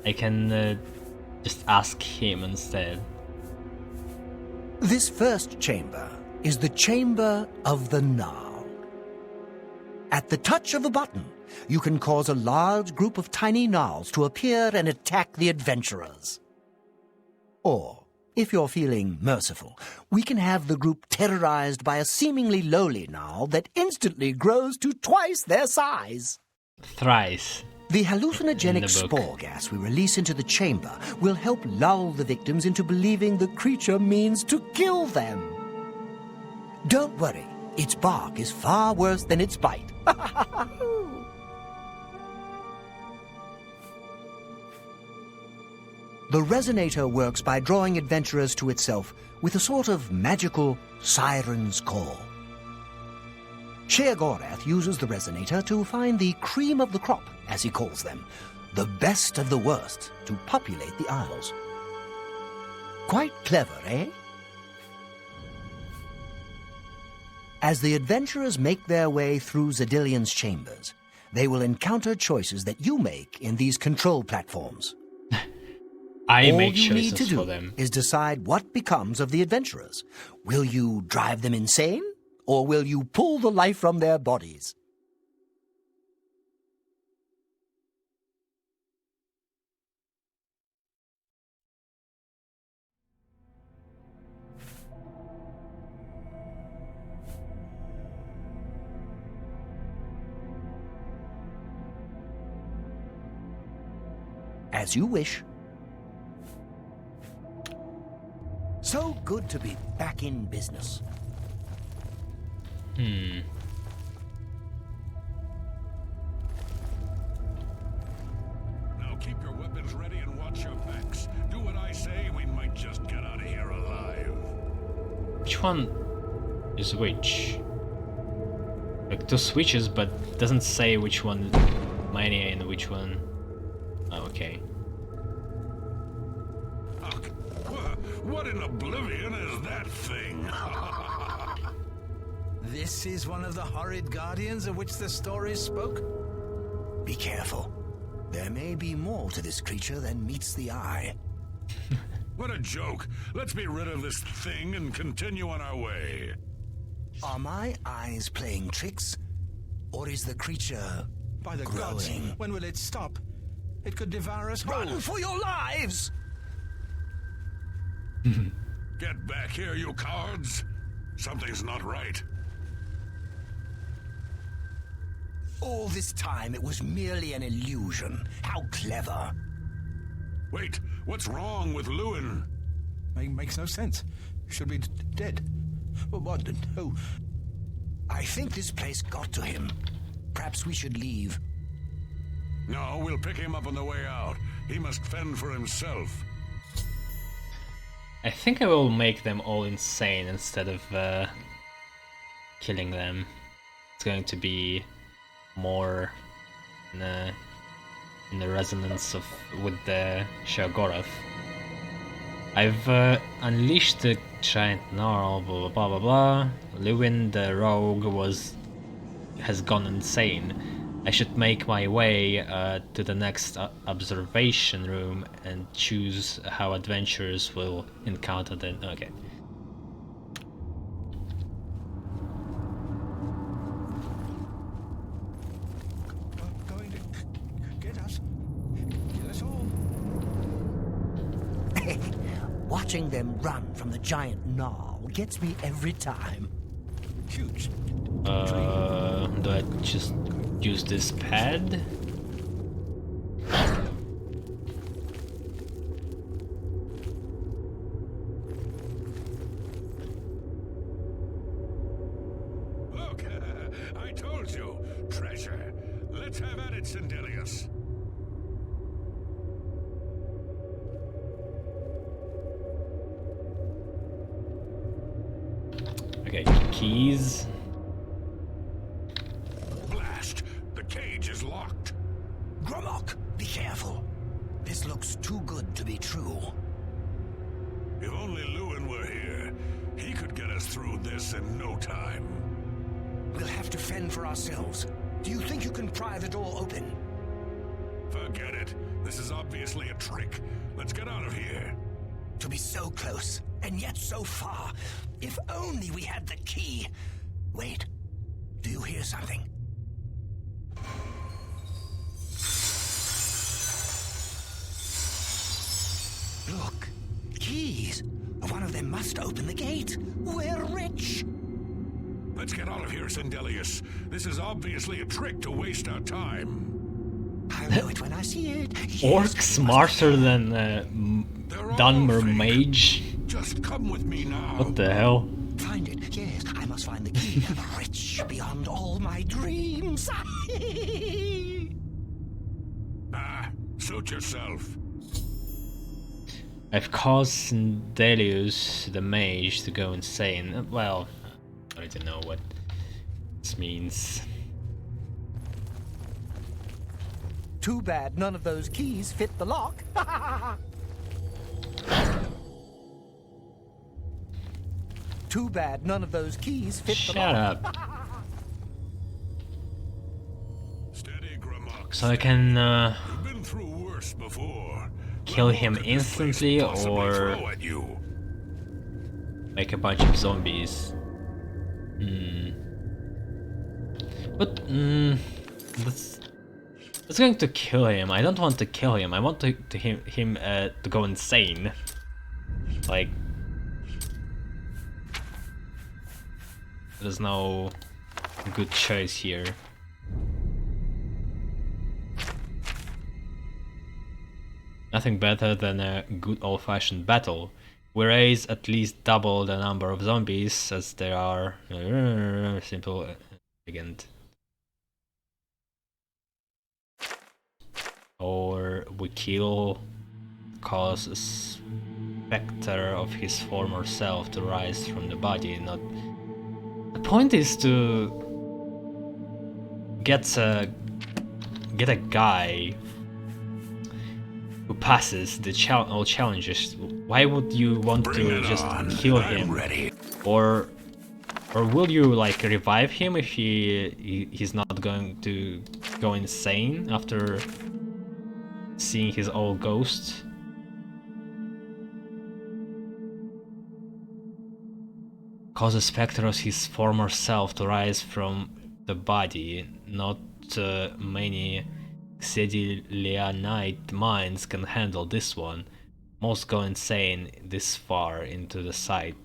I can just ask him instead. This first chamber is the Chamber of the Gnarl. At the touch of a button, you can cause a large group of tiny gnarls to appear and attack the adventurers. Or, if you're feeling merciful, we can have the group terrorized by a seemingly lowly gnarl that instantly grows to twice their size. Thrice. The hallucinogenic spore gas we release into the chamber will help lull the victims into believing the creature means to kill them. Don't worry, its bark is far worse than its bite. The Resonator works by drawing adventurers to itself with a sort of magical siren's call. Sheogorath uses the Resonator to find the cream of the crop, as he calls them, the best of the worst, to populate the Isles. Quite clever, eh? As the adventurers make their way through Xedilian's chambers, they will encounter choices that you make in these control platforms. I make choices for them. All you need to do is decide what becomes of the adventurers. Will you drive them insane, or will you pull the life from their bodies? As you wish. So good to be back in business. Now keep your weapons ready and watch your backs. Do what I say, we might just get out of here alive. Which one is which? Like two switches, but doesn't say which one is Mania and which one. Oh, okay. What in Oblivion is that thing? This is one of the horrid guardians of which the stories spoke? Be careful. There may be more to this creature than meets the eye. What a joke. Let's be rid of this thing and continue on our way. Are my eyes playing tricks? Or is the creature By the growing? gods, when will it stop? It could devour us whole. Run for your lives! Get back here, you cowards! Something's not right. All this time it was merely an illusion. How clever. Wait, What's wrong with Lewin? Makes no sense. Should be dead. But what? No. I think this place got to him. Perhaps we should leave. No, we'll pick him up on the way out. He must fend for himself. I think I will make them all insane instead of killing them. It's going to be more in the resonance of with the Sheogorath. I've unleashed the giant gnarl, blah blah blah blah blah. Lewin the rogue has gone insane. I should make my way to the next observation room and choose how adventurers will encounter the... Okay. Going to get us. Kill us all. Watching them run from the giant gnarl gets me every time. Huge. Do I just use this pad? Look, I told you, treasure. Let's have at it, Sindelius. Okay, keys. Blast! The cage is locked. Gromok, be careful. This looks too good to be true. If only Lewin were here, he could get us through this in no time. We'll have to fend for ourselves. Do you think you can pry the door open? Forget it. This is obviously a trick. Let's get out of here. To be so close, and yet so far. If only we had the key. Wait, do you hear something? Look, keys. One of them must open the gate. We're rich. Let's get out of here, Sindelius. This is obviously a trick to waste our time. I'll know it when I see it. Orc smarter than Dunmer Mage. Just come with me now. What the hell? Find it. Yes, I must find the key. Rich beyond all my dreams. Suit yourself. I've caused Sindelius the mage to go insane. Well, I don't know what this means. Too bad none of those keys fit the lock. Too bad none of those keys fit the lock. Shut up. Steady, Gromok. So I can You've been through worse before. kill him instantly or make a bunch of zombies. But that's going to kill him. I don't want to kill him. I want him to go insane. Like, there's no good choice here. Nothing better than a good old-fashioned battle. We raise at least double the number of zombies as there are. Simple, elegant. Or we kill, cause a specter of his former self to rise from the body. Not. The point is to get a guy who passes the all challenges. Why would you want to just kill him? Ready. Or will you like revive him if he's not going to go insane after seeing his old ghost? Cause a specter of his former self to rise from the body. Not many Xedilianite minds can handle this one. Most go insane this far into the site.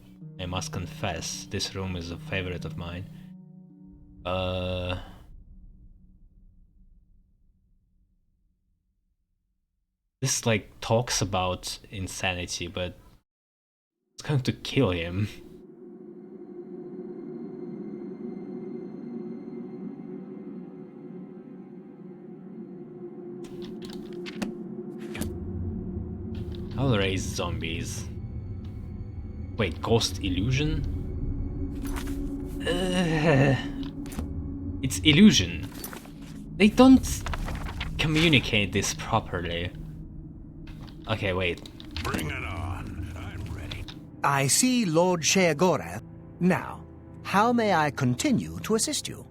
I must confess, this room is a favorite of mine. This This like talks about insanity, but it's going to kill him. I'll raise zombies. Wait, ghost illusion? It's illusion. They don't communicate this properly. Okay, wait. Bring it on. I'm ready. I see Lord Sheogorath. Now, how may I continue to assist you?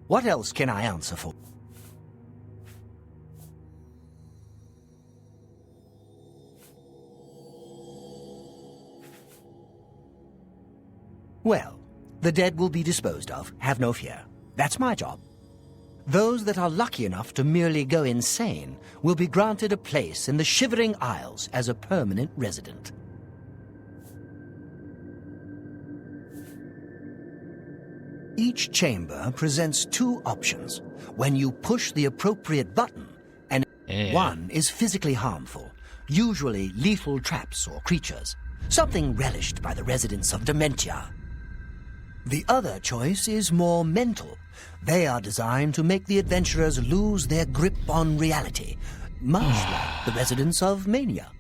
What else can I answer for? Well, the dead will be disposed of, have no fear. That's my job. Those that are lucky enough to merely go insane will be granted a place in the Shivering Isles as a permanent resident. Each chamber presents two options. When you push the appropriate button, and one is physically harmful, usually lethal traps or creatures, something relished by the residents of Dementia. The other choice is more mental. They are designed to make the adventurers lose their grip on reality, much like the residents of Mania.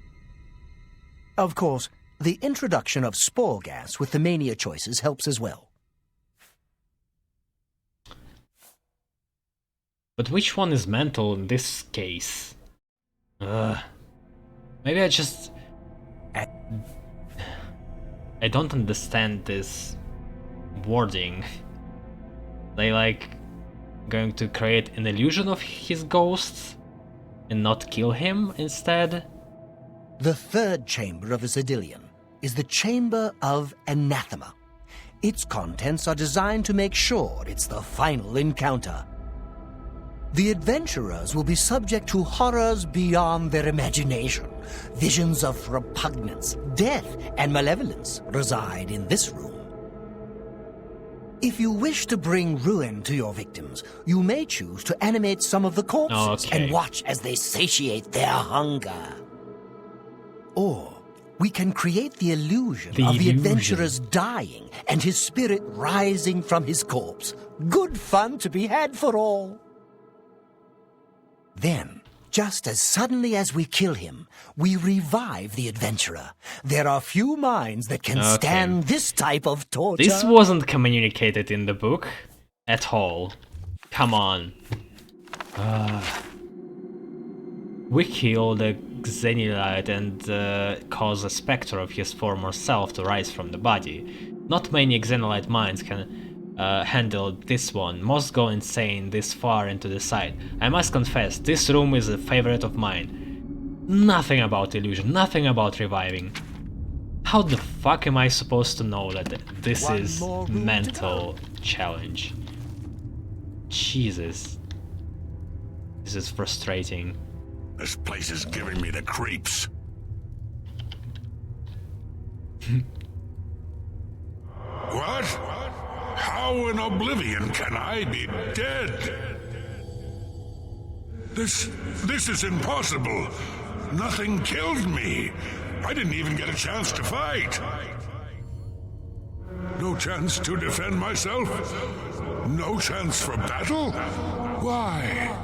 Of course, the introduction of spore gas with the Mania choices helps as well. But which one is mental in this case? Maybe I don't understand this wording. They like going to create an illusion of his ghost and not kill him instead? The third chamber of a Zedillion is the Chamber of Anathema. Its contents are designed to make sure it's the final encounter. The adventurers will be subject to horrors beyond their imagination. Visions of repugnance, death, and malevolence reside in this room. If you wish to bring ruin to your victims, you may choose to animate some of the corpses and watch as they satiate their hunger. Or we can create the illusion of the adventurer's dying and his spirit rising from his corpse. Good fun to be had for all. Then, just as suddenly as we kill him, we revive the adventurer. There are few minds that can stand this type of torture. This wasn't communicated in the book at all. Come on. We kill the Xenilite and cause a specter of his former self to rise from the body. Not many Xenilite minds can handle this one. Most go insane this far into the side. I must confess, this room is a favorite of mine. Nothing about illusion, nothing about reviving. How the fuck am I supposed to know that this is mental challenge? Jesus. This is frustrating. This place is giving me the creeps. What? How in Oblivion can I be dead? This is impossible. Nothing killed me. I didn't even get a chance to fight. No chance to defend myself? No chance for battle? Why?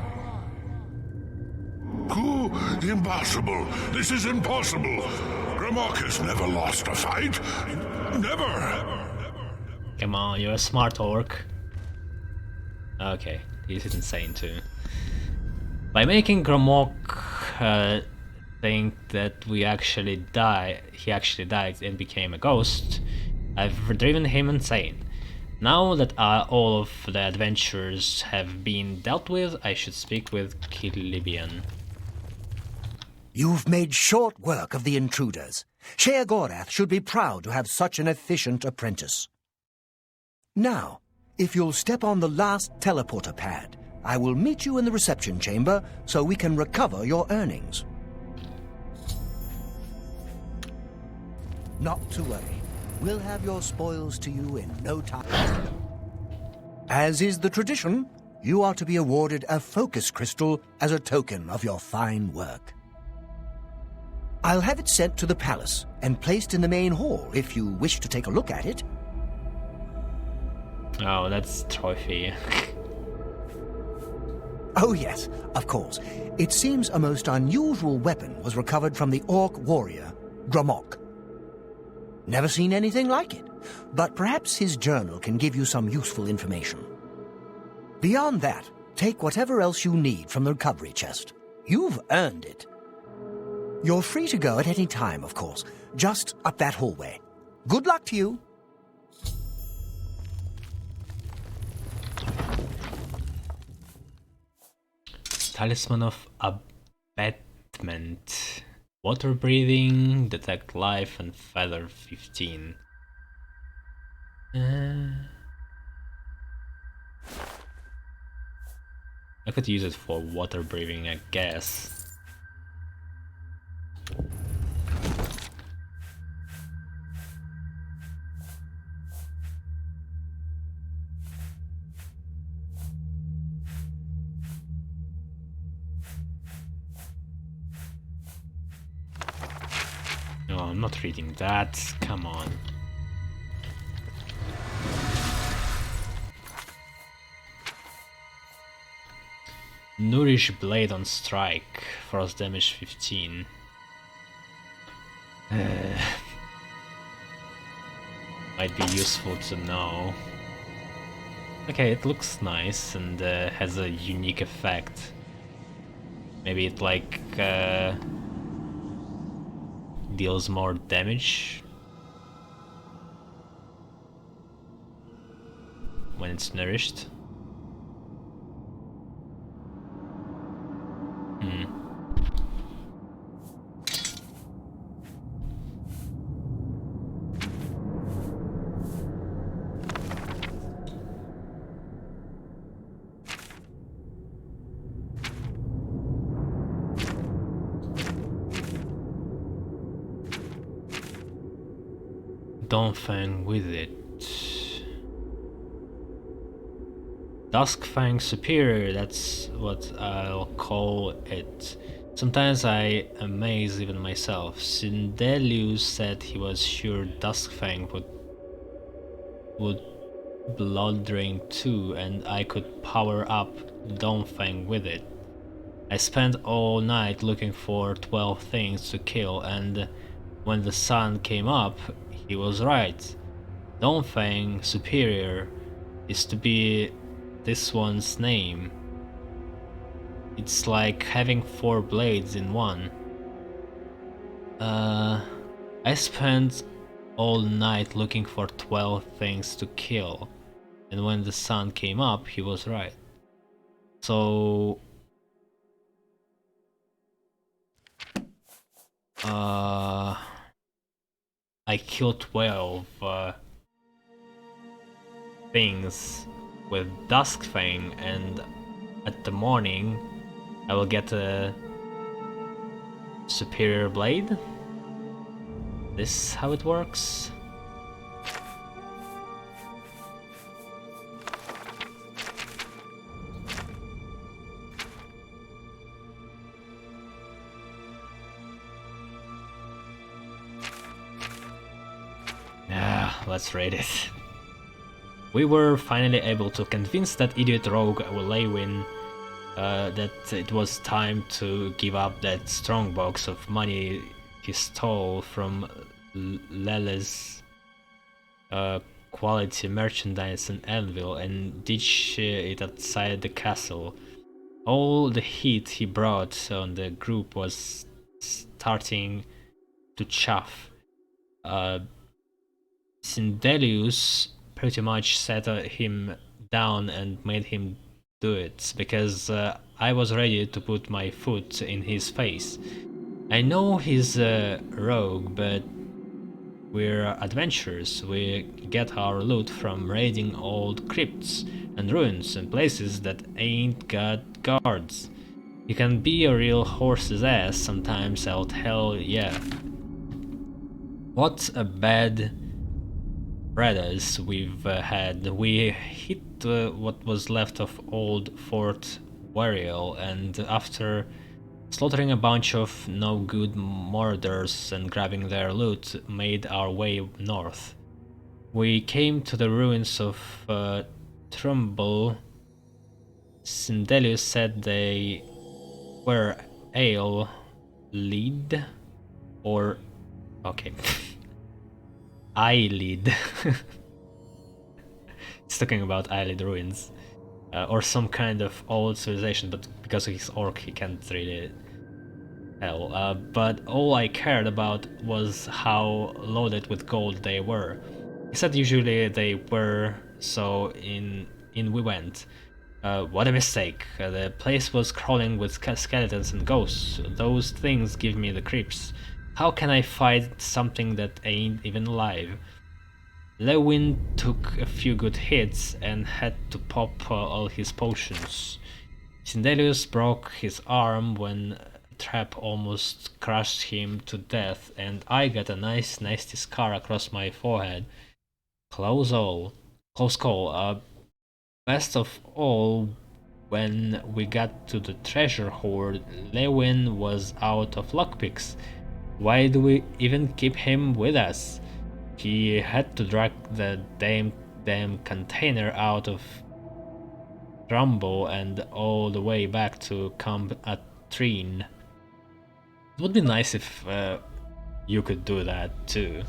Impossible. This is impossible. Grimok has never lost a fight. Never. Come on, you're a smart orc. Okay, he's insane too. By making Grimok think that he actually died and became a ghost, I've driven him insane. Now that all of the adventures have been dealt with, I should speak with Oblivion. You've made short work of the intruders. Sheogorath should be proud to have such an efficient apprentice. Now, if you'll step on the last teleporter pad, I will meet you in the reception chamber so we can recover your earnings. Not to worry. We'll have your spoils to you in no time. As is the tradition, you are to be awarded a focus crystal as a token of your fine work. I'll have it sent to the palace and placed in the main hall if you wish to take a look at it. Oh, that's trophy. Oh yes, of course. It seems a most unusual weapon was recovered from the orc warrior, Gramok. Never seen anything like it, but perhaps his journal can give you some useful information. Beyond that, take whatever else you need from the recovery chest. You've earned it. You're free to go at any time, of course, just up that hallway. Good luck to you. Talisman of Abatement. Water breathing, detect life, and feather 15. I could use it for water breathing, I guess. No, I'm not reading that. Come on. Nourish Blade on Strike. Frost damage 15. Might be useful to know. Okay, it looks nice and has a unique effect. Maybe it like deals more damage when it's nourished. Dawnfang with it. Duskfang Superior, that's what I'll call it. Sometimes I amaze even myself. Sindelius said he was sure Duskfang would blood drain too, and I could power up Dawnfang with it. I spent all night looking for 12 things to kill, and when the sun came up, he was right. Dawnfang Superior is to be this one's name. It's like having 4 blades in one. I spent all night looking for 12 things to kill, and when the sun came up, he was right. So I killed 12 things with Duskfang, and at the morning I will get a superior blade. This is how it works. Let's read it. We were finally able to convince that idiot rogue Lewin that it was time to give up that strong box of money he stole from Lele's quality merchandise in Anvil and ditch it outside the castle. All the heat he brought on the group was starting to chaff. Sindelius pretty much set him down and made him do it, because I was ready to put my foot in his face. I know he's a rogue, but we're adventurers. We get our loot from raiding old crypts and ruins and places that ain't got guards. You can be a real horse's ass sometimes, I'll tell ya. What a bad raiders we've had. We hit what was left of old Fort Wariel, and after slaughtering a bunch of no-good marauders and grabbing their loot, made our way north. We came to the ruins of Trumbull. Sindelius said they were eyelid, or okay, eyelid. It's talking about eyelid ruins, or some kind of old civilization, but because he's orc he can't really tell. But all I cared about was how loaded with gold they were. He said usually they were, so in we went. What a mistake. The place was crawling with skeletons and ghosts. Those things give me the creeps. How can I fight something that ain't even alive? Lewin took a few good hits and had to pop all his potions. Sindelius broke his arm when a trap almost crushed him to death, and I got a nice nasty scar across my forehead. Close call. Best of all, when we got to the treasure hoard, Lewin was out of lockpicks. Why do we even keep him with us? He had to drag the damn container out of Trumbo and all the way back to Camp Atrine. It would be nice if you could do that too.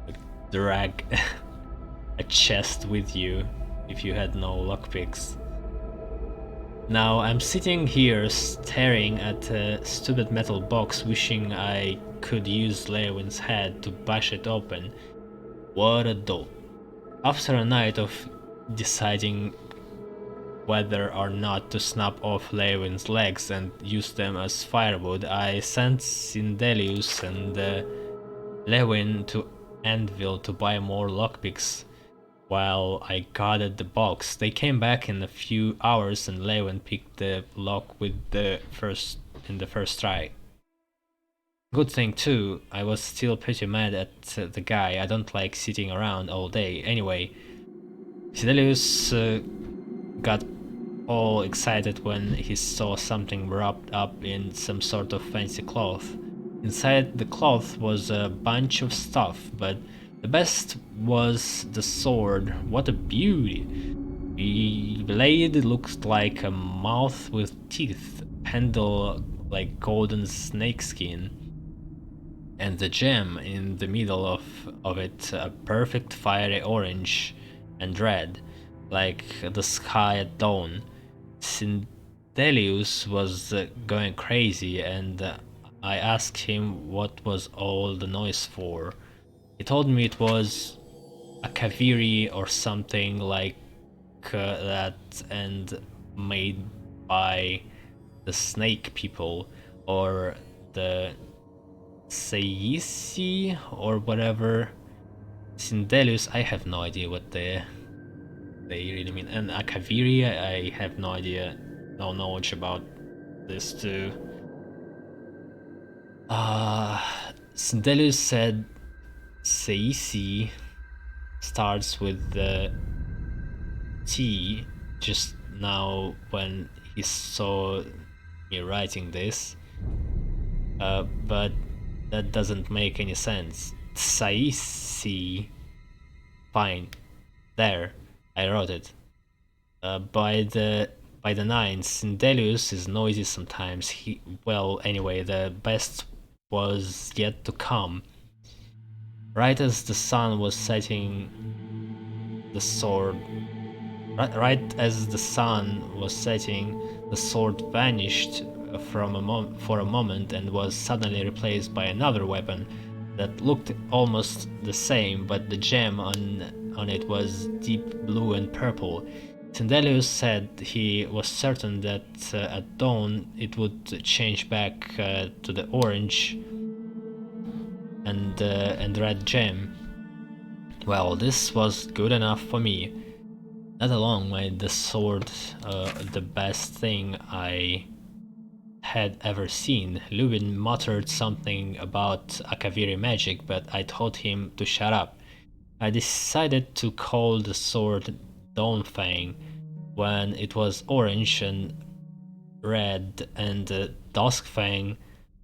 Like, drag a chest with you if you had no lockpicks. Now I'm sitting here staring at a stupid metal box, wishing I could use Lewin's head to bash it open. What a dope. After a night of deciding whether or not to snap off Lewin's legs and use them as firewood, I sent Sindelius and Lewin to Anvil to buy more lockpicks. While I guarded the box, they came back in a few hours and Lewin picked the lock in the first try. Good thing too, I was still pretty mad at the guy. I don't like sitting around all day. Anyway, Sindelius got all excited when he saw something wrapped up in some sort of fancy cloth. Inside the cloth was a bunch of stuff, but the best was the sword. What a beauty! The blade looked like a mouth with teeth, handle like golden snakeskin, and the gem in the middle of it a perfect fiery orange and red, like the sky at dawn. Sindelius was going crazy, and I asked him what was all the noise for. He told me it was a Kaviri or something like that, and made by the snake people or the Seisi or whatever. Sindelius, I have no idea what they really mean, and a Kaviri, I have no idea, no knowledge about this too. Sindelius said Seisi starts with the T just now when he saw me writing this, but that doesn't make any sense. Saisi, fine, there, I wrote it. By the nines, Sindelius is noisy sometimes. Well, anyway, the best was yet to come. Right as the sun was setting, the sword vanished for a moment and was suddenly replaced by another weapon that looked almost the same, but the gem on it was deep blue and purple. Sindelius said he was certain that at dawn it would change back to the orange and red gem. Well, this was good enough for me. That alone made the sword the best thing I had ever seen. Lubin muttered something about Akaviri magic, but I told him to shut up. I decided to call the sword Dawnfang when it was orange and red, and Duskfang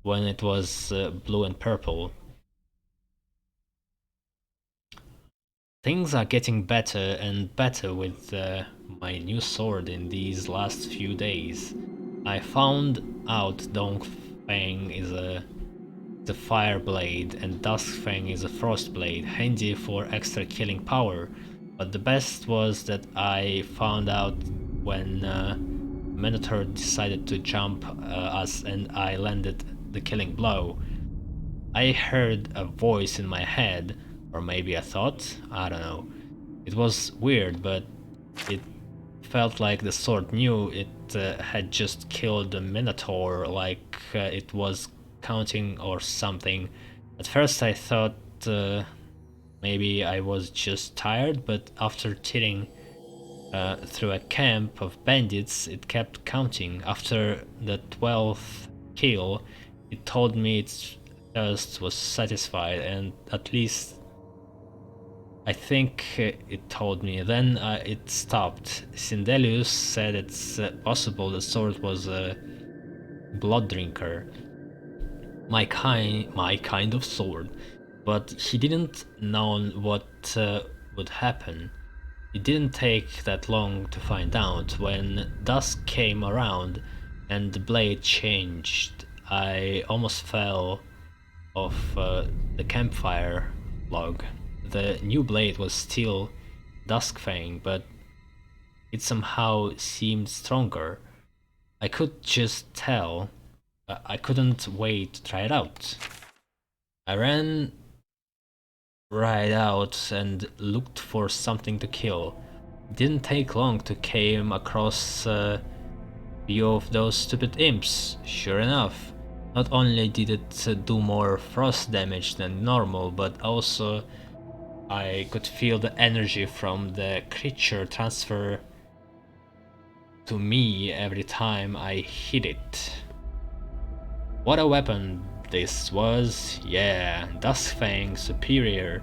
when it was blue and purple. Things are getting better and better with my new sword in these last few days. I found out Dongfang is the fire blade and Duskfang is a frost blade, handy for extra killing power. But the best was that I found out when Minotaur decided to jump us and I landed the killing blow. I heard a voice in my head, or maybe a thought, I don't know. It was weird, but it felt like the sword knew it had just killed the Minotaur, like it was counting or something. At first I thought maybe I was just tired, but after tearing through a camp of bandits, it kept counting. After the 12th kill, it told me its thirst was satisfied, and at least I think it told me. Then it stopped. Sindelius said it's possible the sword was a blood drinker. My kind of sword. But he didn't know what would happen. It didn't take that long to find out. When dusk came around and the blade changed, I almost fell off the campfire log. The new blade was still Duskfang, but it somehow seemed stronger. I could just tell. I couldn't wait to try it out. I ran right out and looked for something to kill. It didn't take long to came across a few of those stupid imps. Sure enough, not only did it do more frost damage than normal, but also I could feel the energy from the creature transfer to me every time I hit it. What a weapon this was. Yeah, Duskfang superior.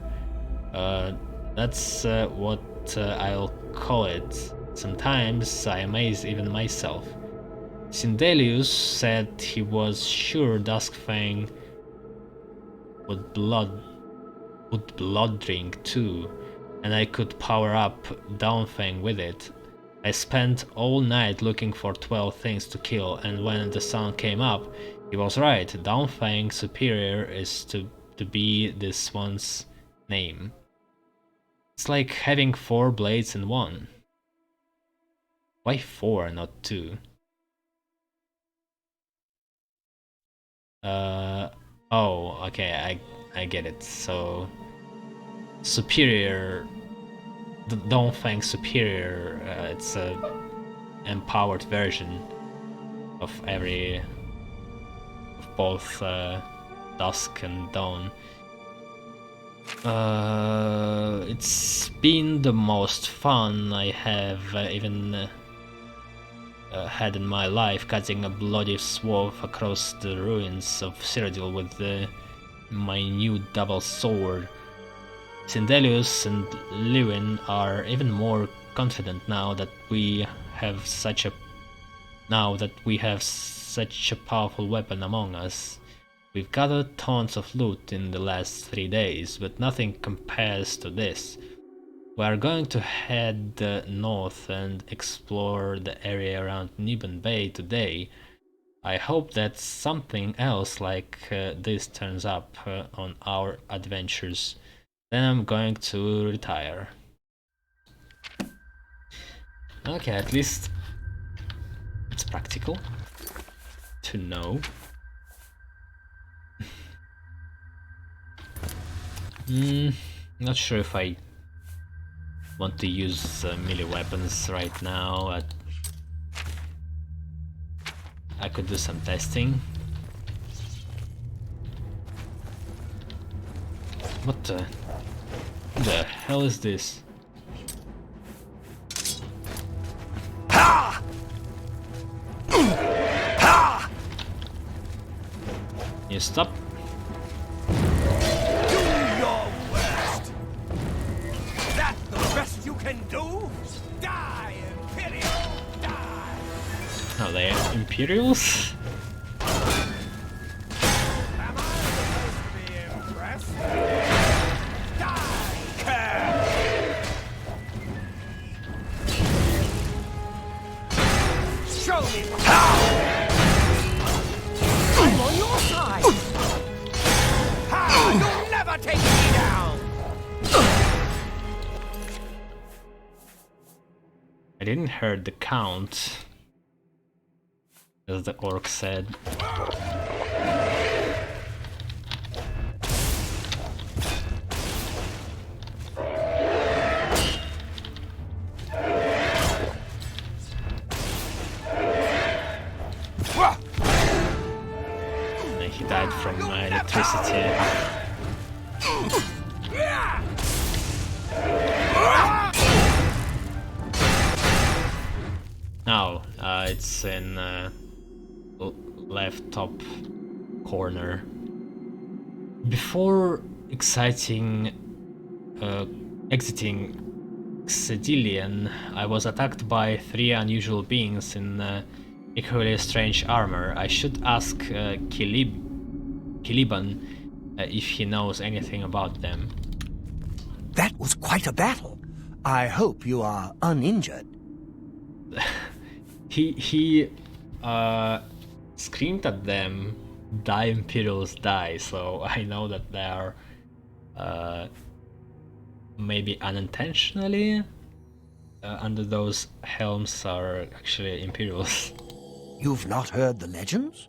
That's what I'll call it. Sometimes I amaze even myself. Sindelius said he was sure Duskfang would blood drink too, and I could power up Dawnfang with it. I spent all night looking for 12 things to kill, and when the sun came up, he was right. Dawnfang Superior is to be this one's name. It's like having 4 blades in one. Why 4, not 2? Oh, okay, I get it. So superior, the Dawnfang Superior, it's a empowered version of both Dusk and Dawn. It's been the most fun I have even had in my life, cutting a bloody swath across the ruins of Cyrodiil with my new double sword. Sindelius and Lewin are even more confident now that we have such a powerful weapon among us. We've gathered tons of loot in the last 3 days, but nothing compares to this. We are going to head north and explore the area around Niben Bay today. I hope that something else like this turns up on our adventures. Then I'm going to retire. Okay, at least it's practical to know. Not sure if I want to use melee weapons right now. I could do some testing. What the hell is this? You stop? can do? Die, Imperial, die! Are they Imperials? Am I supposed to be impressed? Die, cur! Show me how! I'm on your side! Ha! You'll never take me down! I didn't hear the count, as the orc said. And he died from electricity. Now, it's in left top corner. Before exiting Xedilian, I was attacked by 3 unusual beings in equally strange armor. I should ask Kiliban if he knows anything about them. That was quite a battle. I hope you are uninjured. He screamed at them, "Die Imperials, die!" So I know that they are maybe unintentionally under those helms are actually Imperials. You've not heard the legends?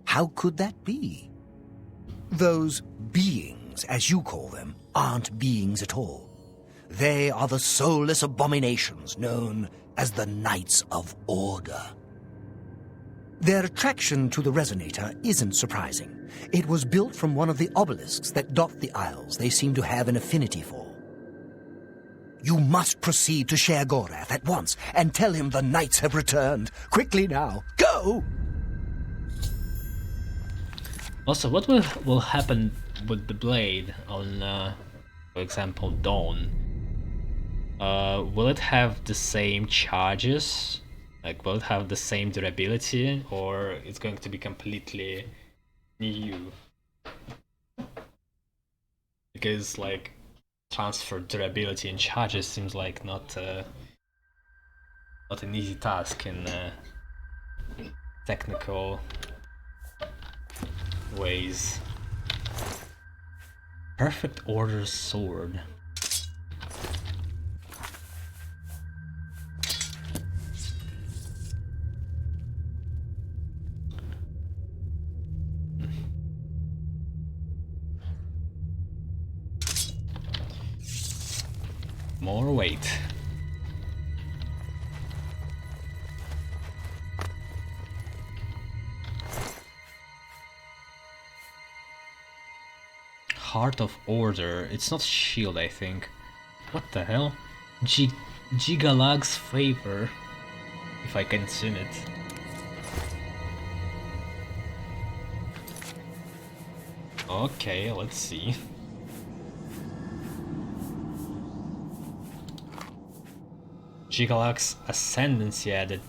How could that be? Those beings, as you call them, aren't beings at all. They are the soulless abominations known as the Knights of Order. Their attraction to the Resonator isn't surprising. It was built from one of the obelisks that dot the isles they seem to have an affinity for. You must proceed to Sheogorath at once and tell him the Knights have returned. Quickly now, go! Also, what will happen with the blade on, for example, Dawn? Will it have the same charges? Like, will it have the same durability, or it's going to be completely new? Because, like, transfer durability and charges seems like not an easy task in technical ways. Perfect Order sword. More weight. Heart of Order. It's not shield, I think. What the hell? Gigalag's favor. If I can assume it. Okay, let's see. Gigalag's ascendancy added.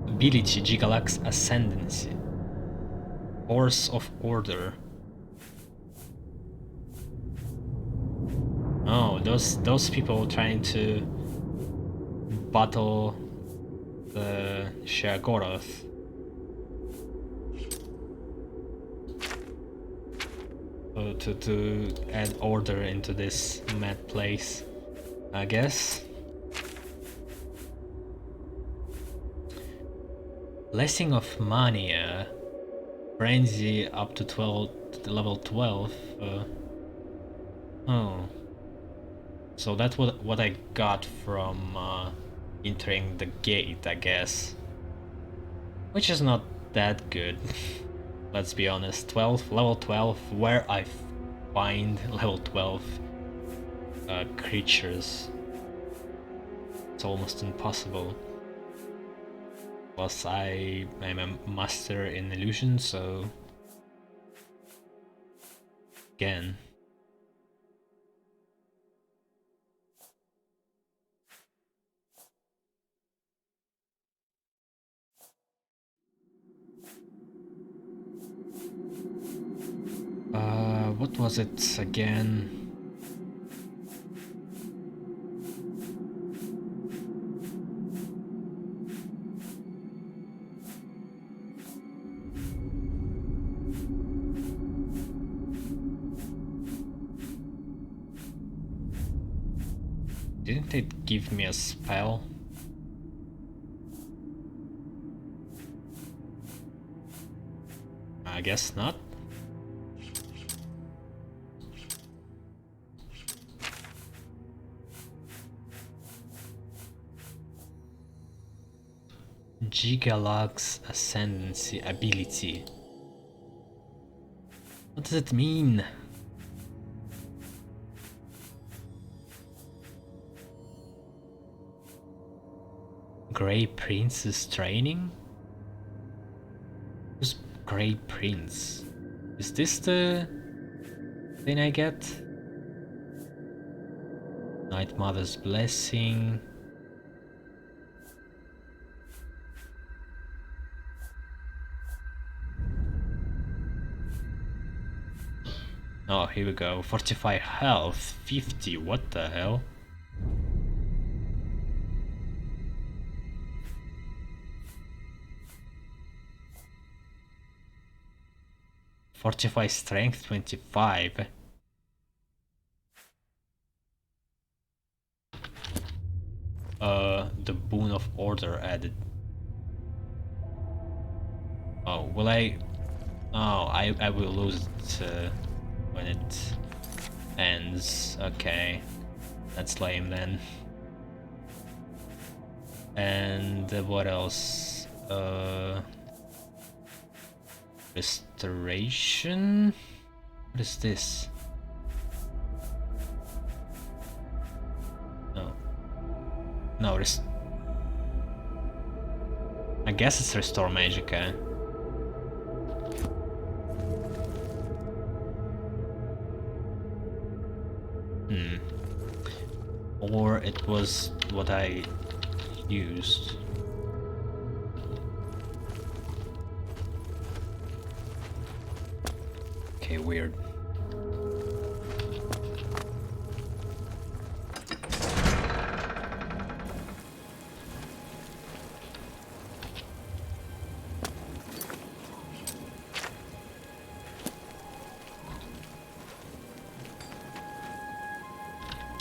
Ability, Gigalag's ascendancy. Force of Order. Oh, those people trying to battle the Sheogorath. To add order into this mad place, I guess. Blessing of Mania. Frenzy up to level 12. Oh. So that's what I got from entering the gate, I guess. Which is not that good. Let's be honest. Level 12, where I find level 12 creatures. It's almost impossible. Plus I'm a master in illusion, so again. What was it again? Didn't it give me a spell? I guess not. Gigalog's Ascendancy ability. What does it mean? Grey Prince's training? Who's Grey Prince? Is this the thing I get? Night Mother's Blessing. Oh, here we go. Fortify health, 50. What the hell? Fortify strength, 25. The boon of order added. Oh, will I? Oh, I will lose it when it ends. Okay, that's lame then. And what else? Restoration? What is this? No. No, I guess it's Restore Magica. Or it was what I used. Okay, weird.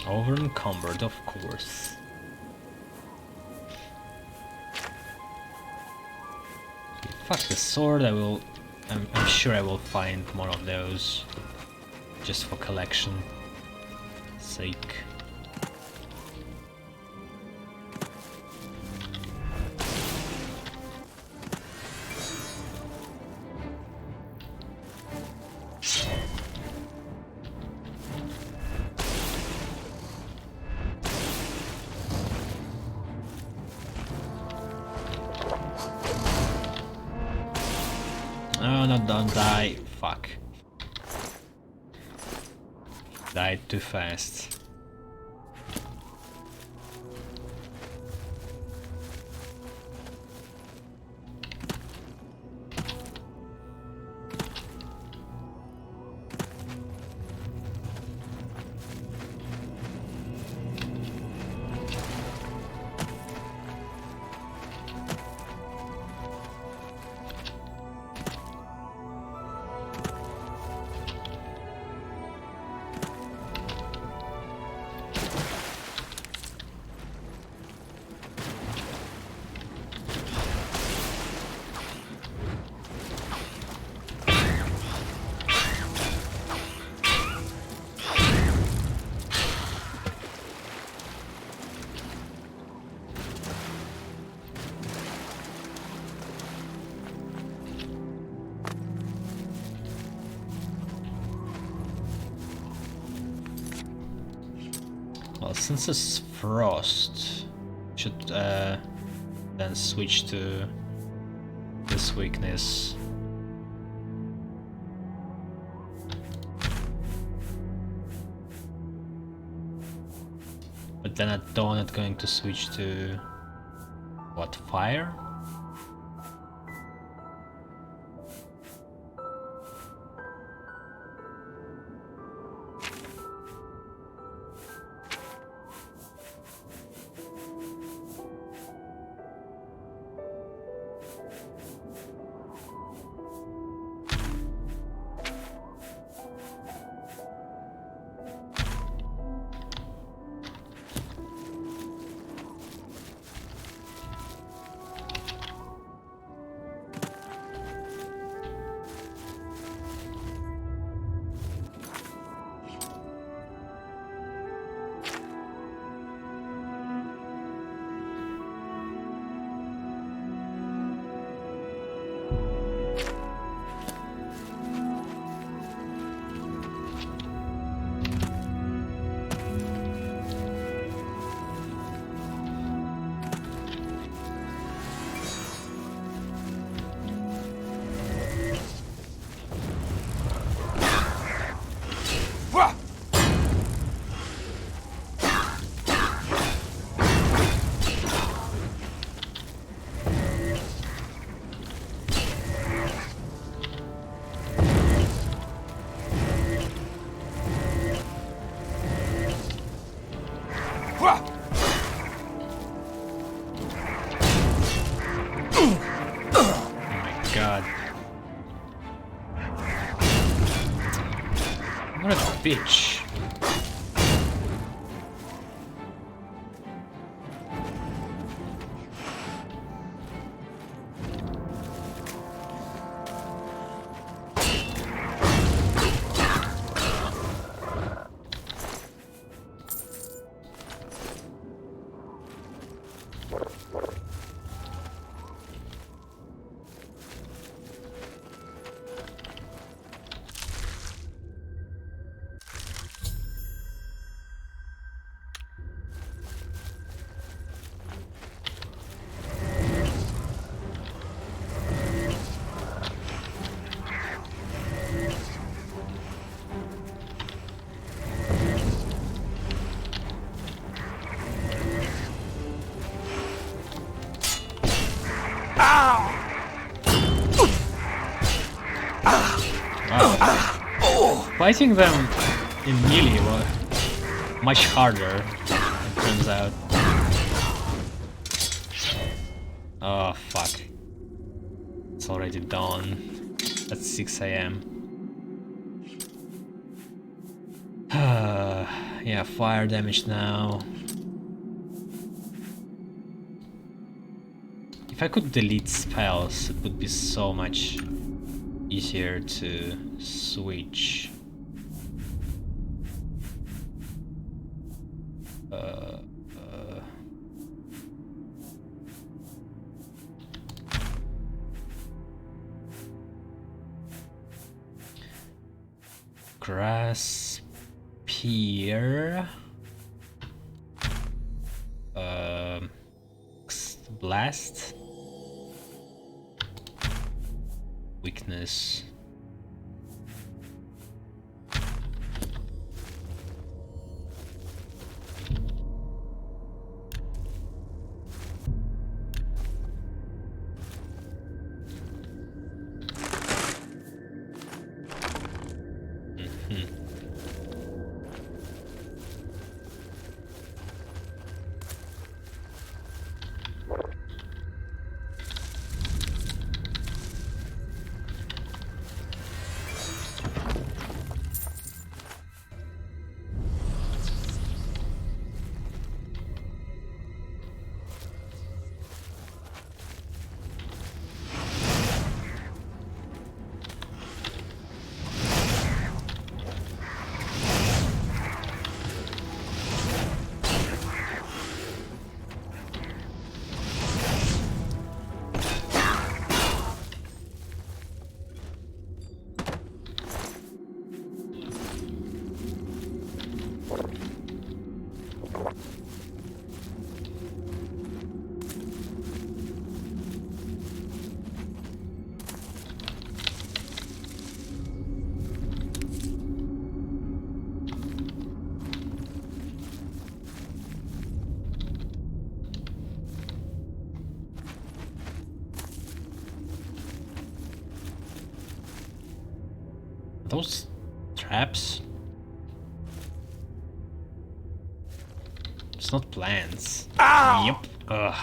Over encumbered, of course. Fuck the sword, I'm sure I will find more of those. Just for collection sake. Oh no, don't die. Fuck. Died too fast. Well, since it's frost, Should then switch to this weakness. But then at dawn it's going to switch to what, fire? What a bitch. Fighting them in melee was much harder, it turns out. Oh fuck. It's already dawn. At 6 AM. Yeah, fire damage now. If I could delete spells, it would be so much easier to switch. Grass Pier. Blast. Weakness. Those traps? It's not plants. Ow! Yep. Ugh.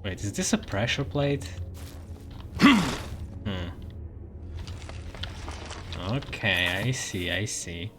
Wait, is this a pressure plate? Okay, I see, I see.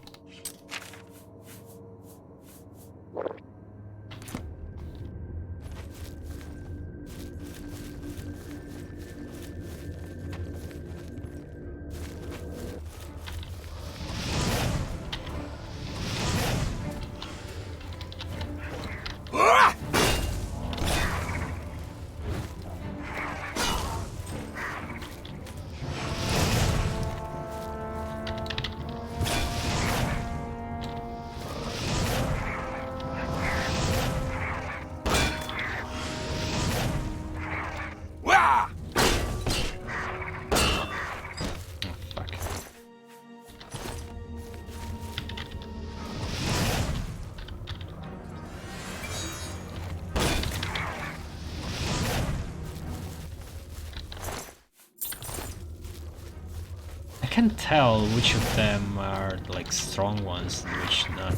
I can't tell which of them are like strong ones and which not.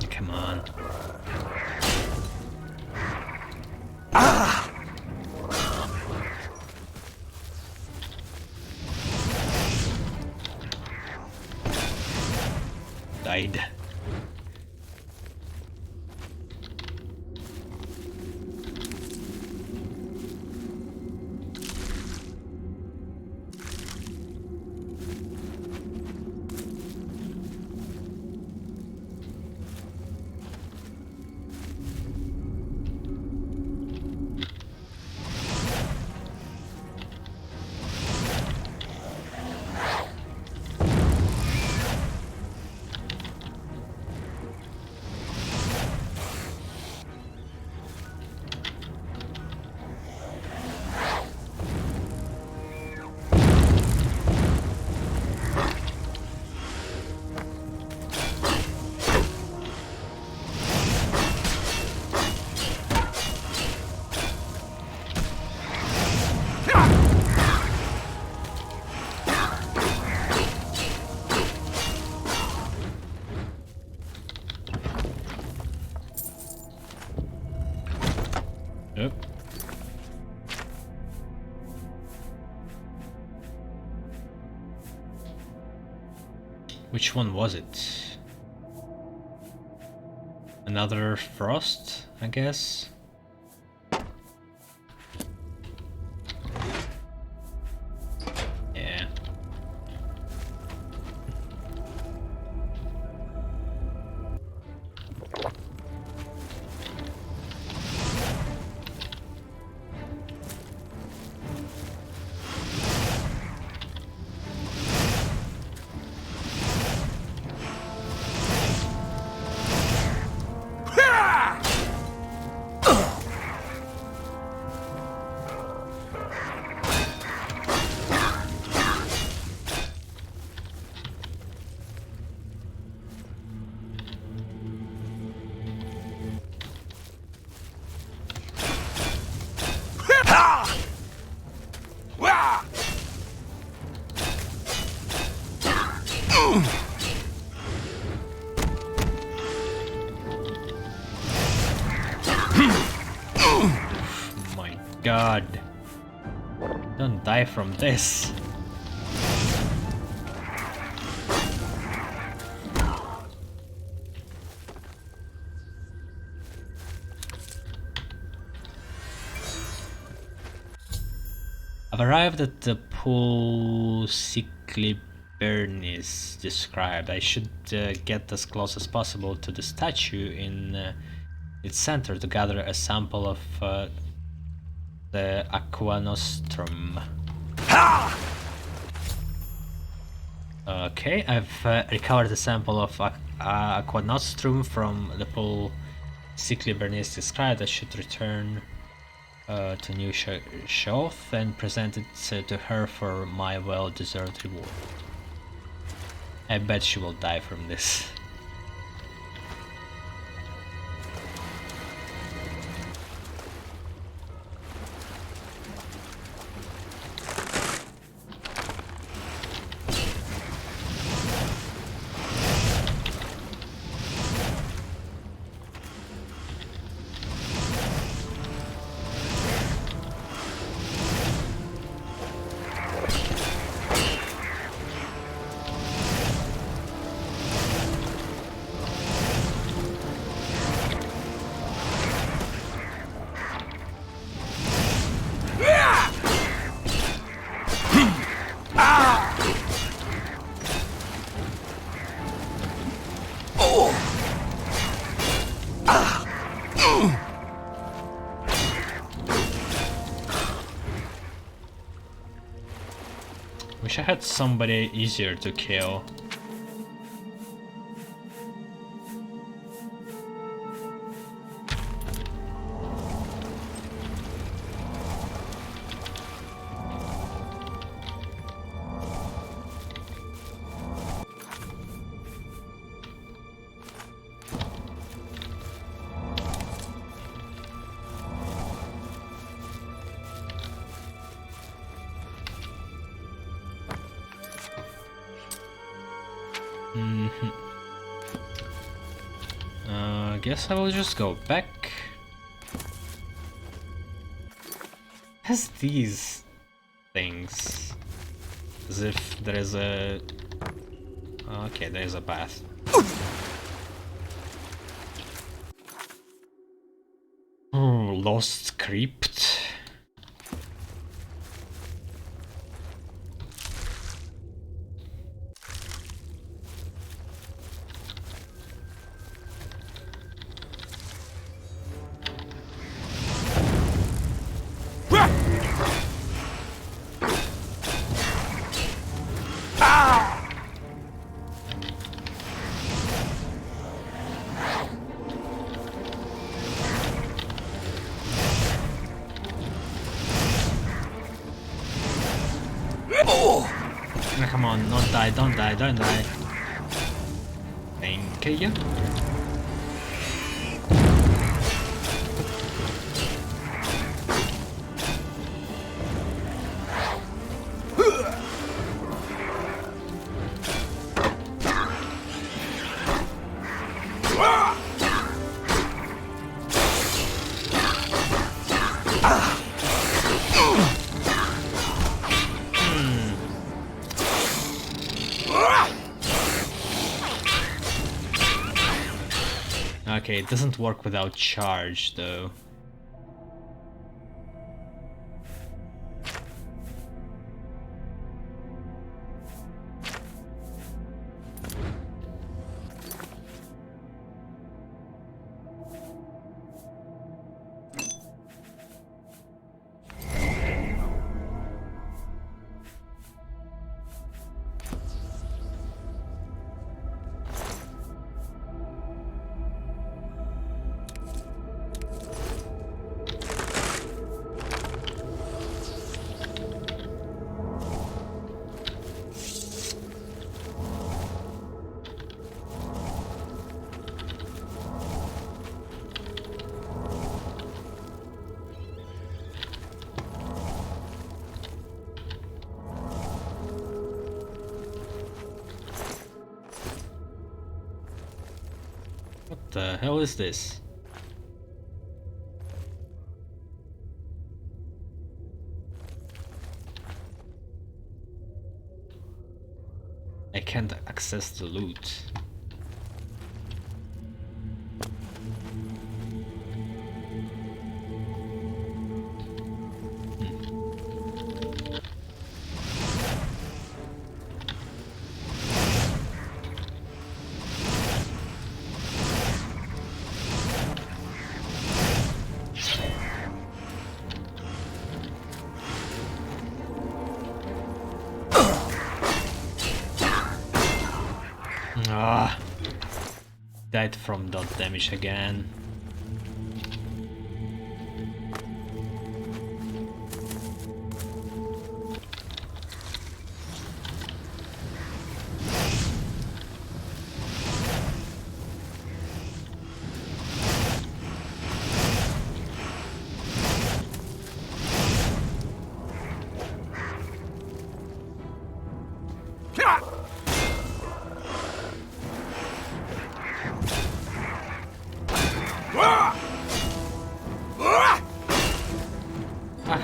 Come on. Ah! Died. Yep. Which one was it? Another frost, I guess? Yeah. God, don't die from this. I've arrived at the pool Cyclibernis described. I should get as close as possible to the statue in its center to gather a sample of the Aqua Nostrum. Okay, I've recovered a sample of Aqua Nostrum from the pool Cyclibernis described. I should return to New Shoth and present it to her for my well-deserved reward. I bet she will die from this. Wish I had somebody easier to kill. Guess I will just go back. Has these things, as if there is a... Okay, there is a path. Oh, lost crypt. Come on, don't die, don't die, don't die. Thank you. Okay, it doesn't work without charge, though. What the hell is this? I can't access the loot. Ah, died from dot damage again.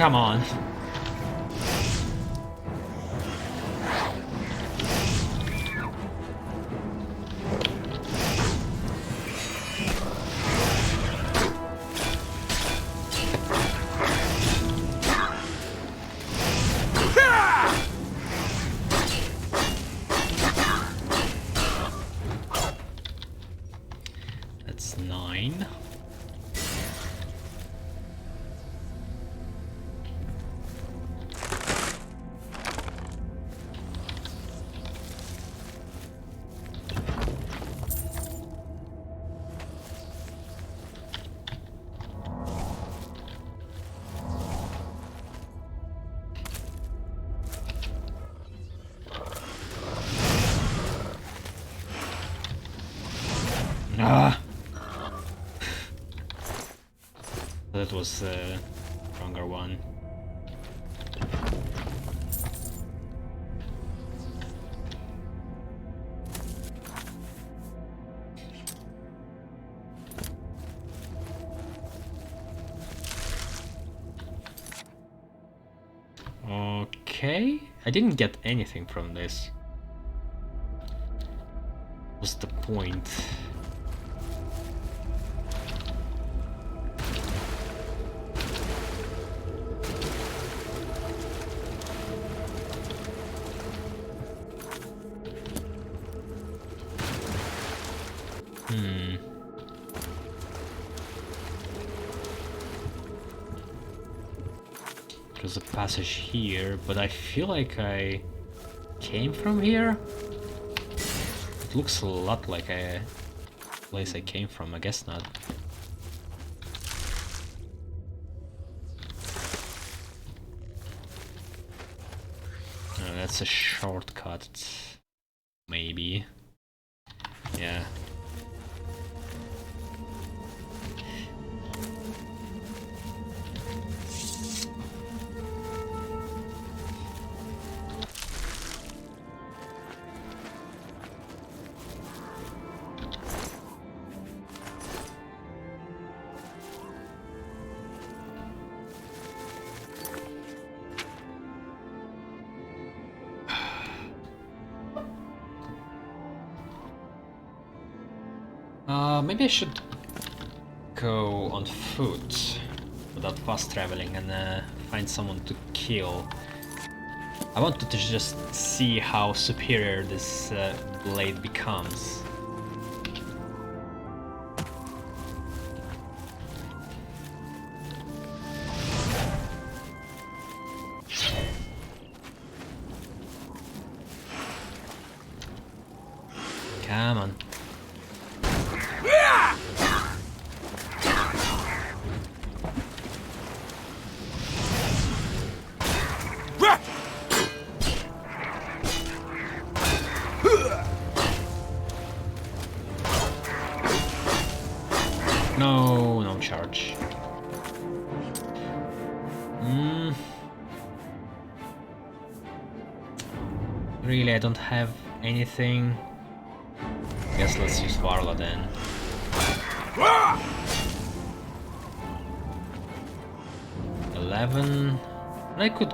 come on. That's 9. Ah! That was a stronger one. Okay, I didn't get anything from this. What's the point? There's a passage here, but I feel like I came from here. It looks a lot like a place I came from. I guess not. That's a shortcut, maybe. Yeah. Maybe I should go on foot without fast traveling and find someone to kill. I wanted to just see how superior this blade becomes. Come on. No charge. Really, I don't have anything. Guess let's use Varla then. 11. I could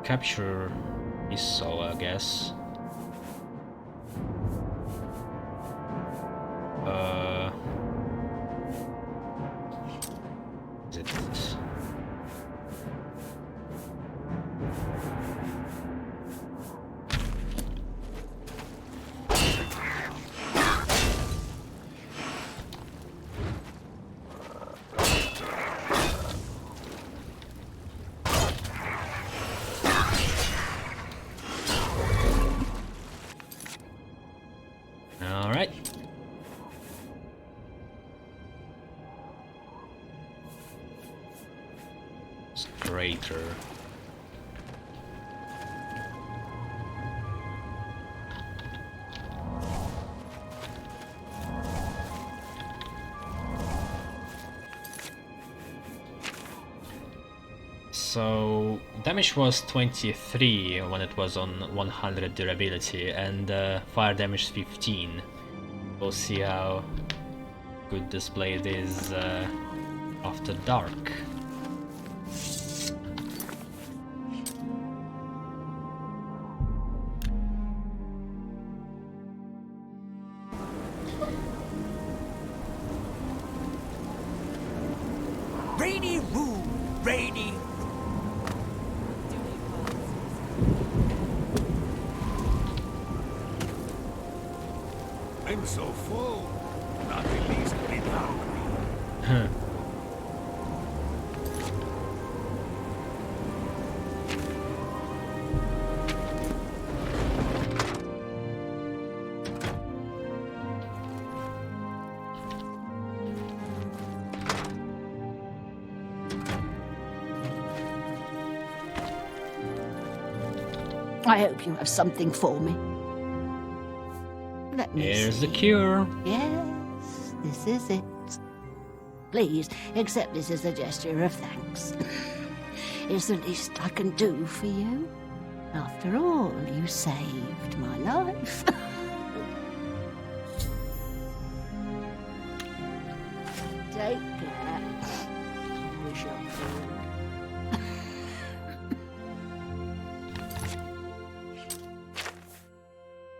capture his soul, I guess. Is it this? All right. Crater. So damage was 23 when it was on 100 durability, and fire damage 15. We'll see how good this blade is after dark. Rainy room, rainy. I'm so full, not the least bit hungry. I hope you have something for me. Let me Here's the see. cure. Yes, this is it. Please accept this as a gesture of thanks. It's the least I can do for you. After all, you saved my life. Take care. Wish I could.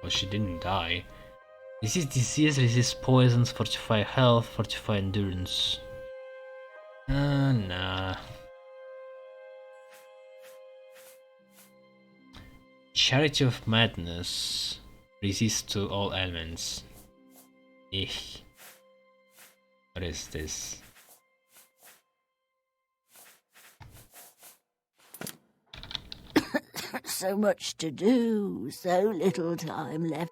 Oh, she didn't die. Resist disease, resist poisons, fortify health, fortify endurance. Nah. Charity of Madness. Resist to all elements. Ich. What is this? So much to do, so little time left.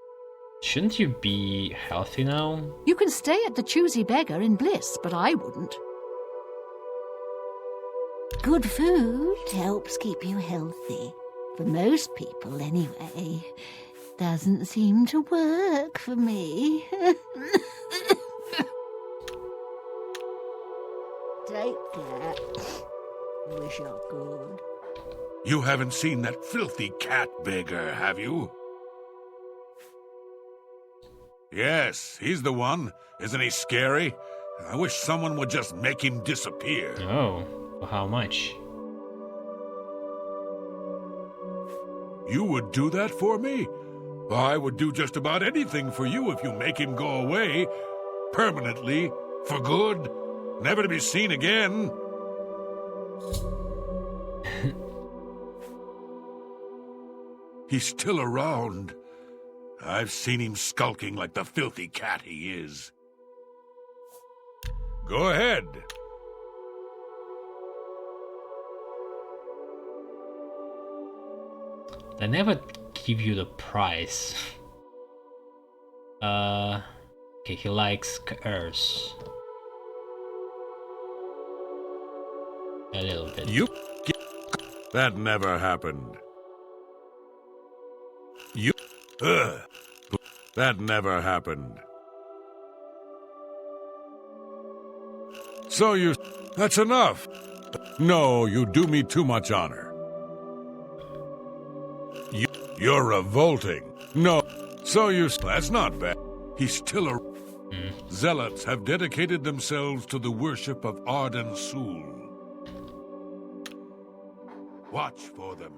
Shouldn't you be healthy now? You can stay at the Choosy Beggar in bliss, but I wouldn't. Good food helps keep you healthy. For most people, anyway. Doesn't seem to work for me. Take care. Wish I could. You haven't seen that filthy cat beggar, have you? Yes, he's the one. Isn't he scary? I wish someone would just make him disappear. Oh, well, how much? You would do that for me? I would do just about anything for you if you make him go away. Permanently. For good. Never to be seen again. He's still around. I've seen him skulking like the filthy cat he is. Go ahead. They never give you the price. Okay, he likes curse. A little bit. You... That never happened. You... That never happened. So you... That's enough. No, you do me too much honor. You're revolting. No. So you... That's not bad. He's still a... Zealots have dedicated themselves to the worship of Arden Sul. Watch for them.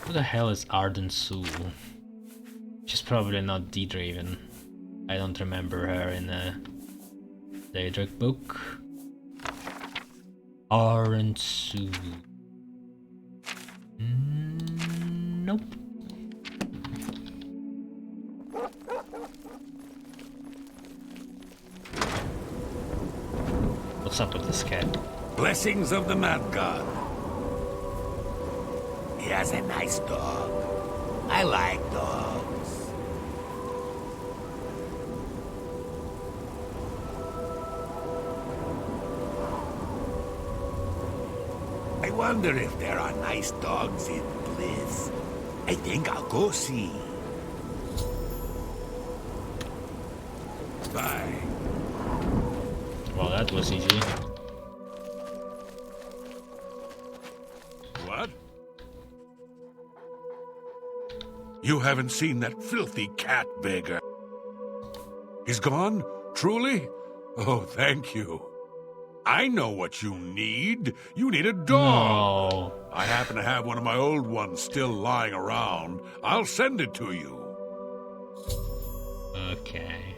Who the hell is Arden Sul? She's probably not Deidre even. I don't remember her in the Daedric book. Arden Sul. Nope. What's up with this cat? Blessings of the Mad God. He has a nice dog. I like dogs. I wonder if there are nice dogs in Bliss. I think I'll go see. Bye. Well, that was easy. What? You haven't seen that filthy cat beggar. He's gone? Truly? Oh, thank you. I know what you need. You need a dog. No. I happen to have one of my old ones still lying around. I'll send it to you. Okay.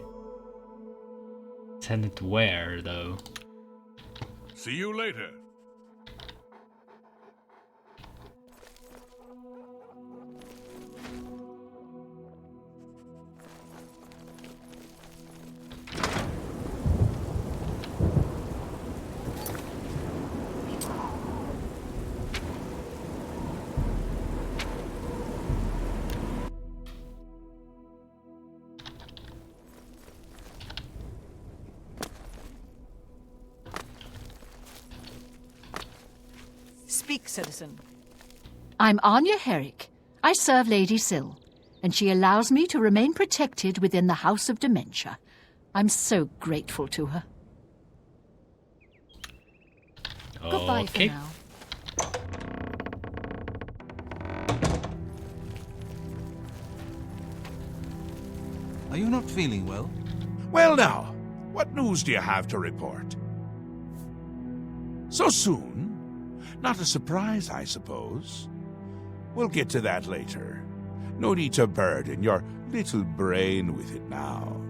Send it where, though? See you later. Speak, citizen. I'm Anya Herrick. I serve Lady Syl, and she allows me to remain protected within the House of Dementia. I'm so grateful to her. Goodbye for now. Are you not feeling well? Well now, what news do you have to report? So soon? Not a surprise, I suppose. We'll get to that later. No need to burden your little brain with it now.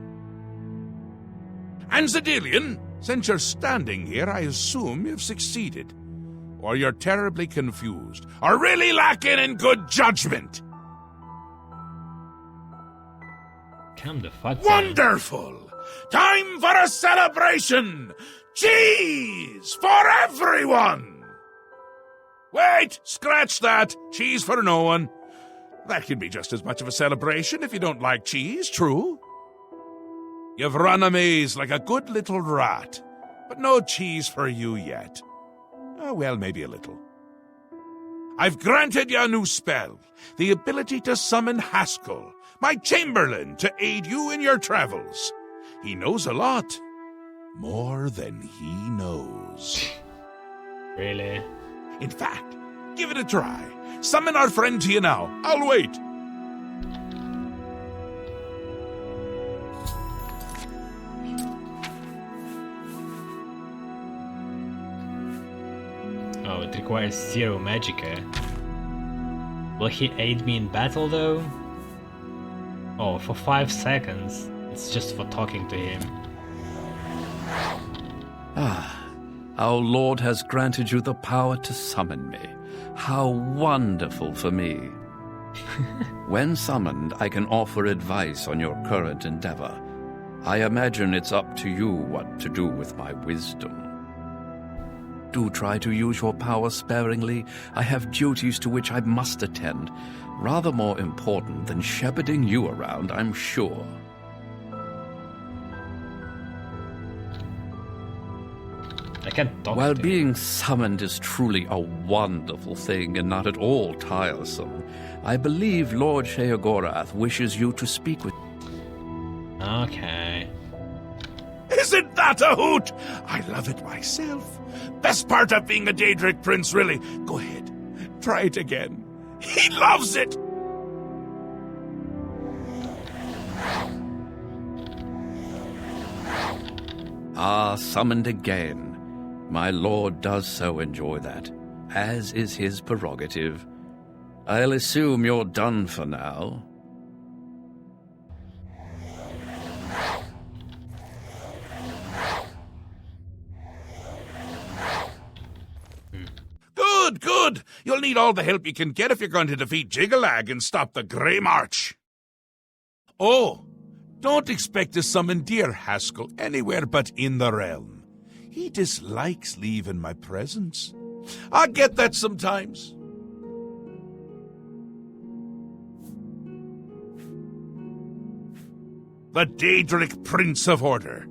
And Zedilian, since you're standing here, I assume you've succeeded. Or you're terribly confused, or really lacking in good judgment. Calm the fuck down. Wonderful! Time for a celebration! Cheese for everyone! Wait! Scratch that! Cheese for no one. That can be just as much of a celebration if you don't like cheese, true? You've run a maze like a good little rat, but no cheese for you yet. Oh, well, maybe a little. I've granted you a new spell, the ability to summon Haskell, my Chamberlain, to aid you in your travels. He knows a lot. More than he knows. Really? In fact, give it a try. Summon our friend to you now. I'll wait. Oh, it requires 0 magicka. Will he aid me in battle though? Oh, for 5 seconds. It's just for talking to him. Our Lord has granted you the power to summon me. How wonderful for me. When summoned, I can offer advice on your current endeavor. I imagine it's up to you what to do with my wisdom. Do try to use your power sparingly. I have duties to which I must attend. Rather more important than shepherding you around, I'm sure. I can't talk While to being him. summoned is truly a wonderful thing and not at all tiresome, I believe Lord Sheogorath wishes you to speak with... Okay. Isn't that a hoot? I love it myself. Best part of being a Daedric prince, really. Go ahead. Try it again. He loves it! Ah, summoned again. My lord does so enjoy that, as is his prerogative. I'll assume you're done for now. Good, good. You'll need all the help you can get if you're going to defeat Jiggalag and stop the Grey March. Oh, don't expect to summon dear Haskell anywhere but in the realm. He dislikes leaving my presence. I get that sometimes. The Daedric Prince of Order.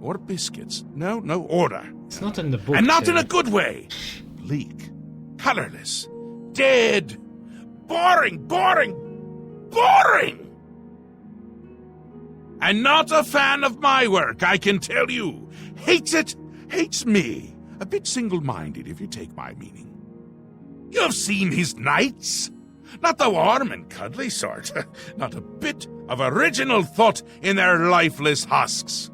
Or biscuits. No, order. It's not in the book. And not too. in a good way. Bleak. Colorless. Dead. Boring. And not a fan of my work, I can tell you. Hates it. Hates me. A bit single-minded, if you take my meaning. You've seen his knights. Not the warm and cuddly sort. Not a bit of original thought in their lifeless husks.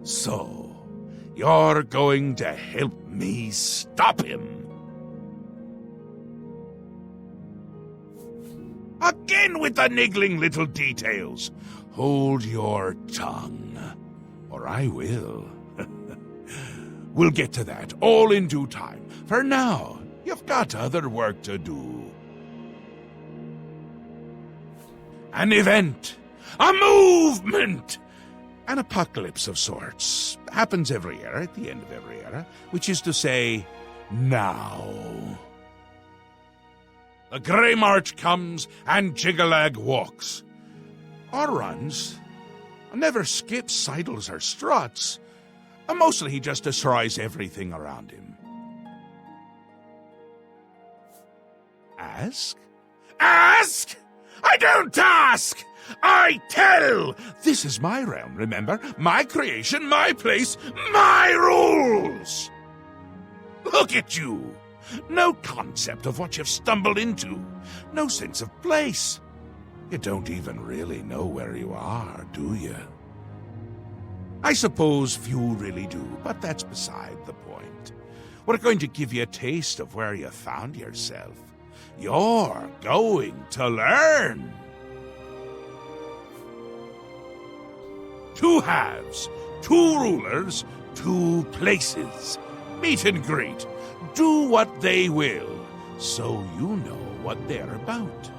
So, you're going to help me stop him. Again with the niggling little details. Hold your tongue, or I will. We'll get to that, all in due time. For now, you've got other work to do. An event, a movement, an apocalypse of sorts. Happens every era, at the end of every era, which is to say, now. The Grey March comes and Jiggalag walks. Or runs. Never skips, sidles, or struts. Mostly he just destroys everything around him. Ask? Ask? I don't ask! I tell! This is my realm, remember? My creation, my place, my rules! Look at you! No concept of what you've stumbled into. No sense of place. You don't even really know where you are, do you? I suppose few really do, but that's beside the point. We're going to give you a taste of where you found yourself. You're going to learn. 2 halves, 2 rulers, 2 places. Meet and greet. Do what they will, so you know what they're about.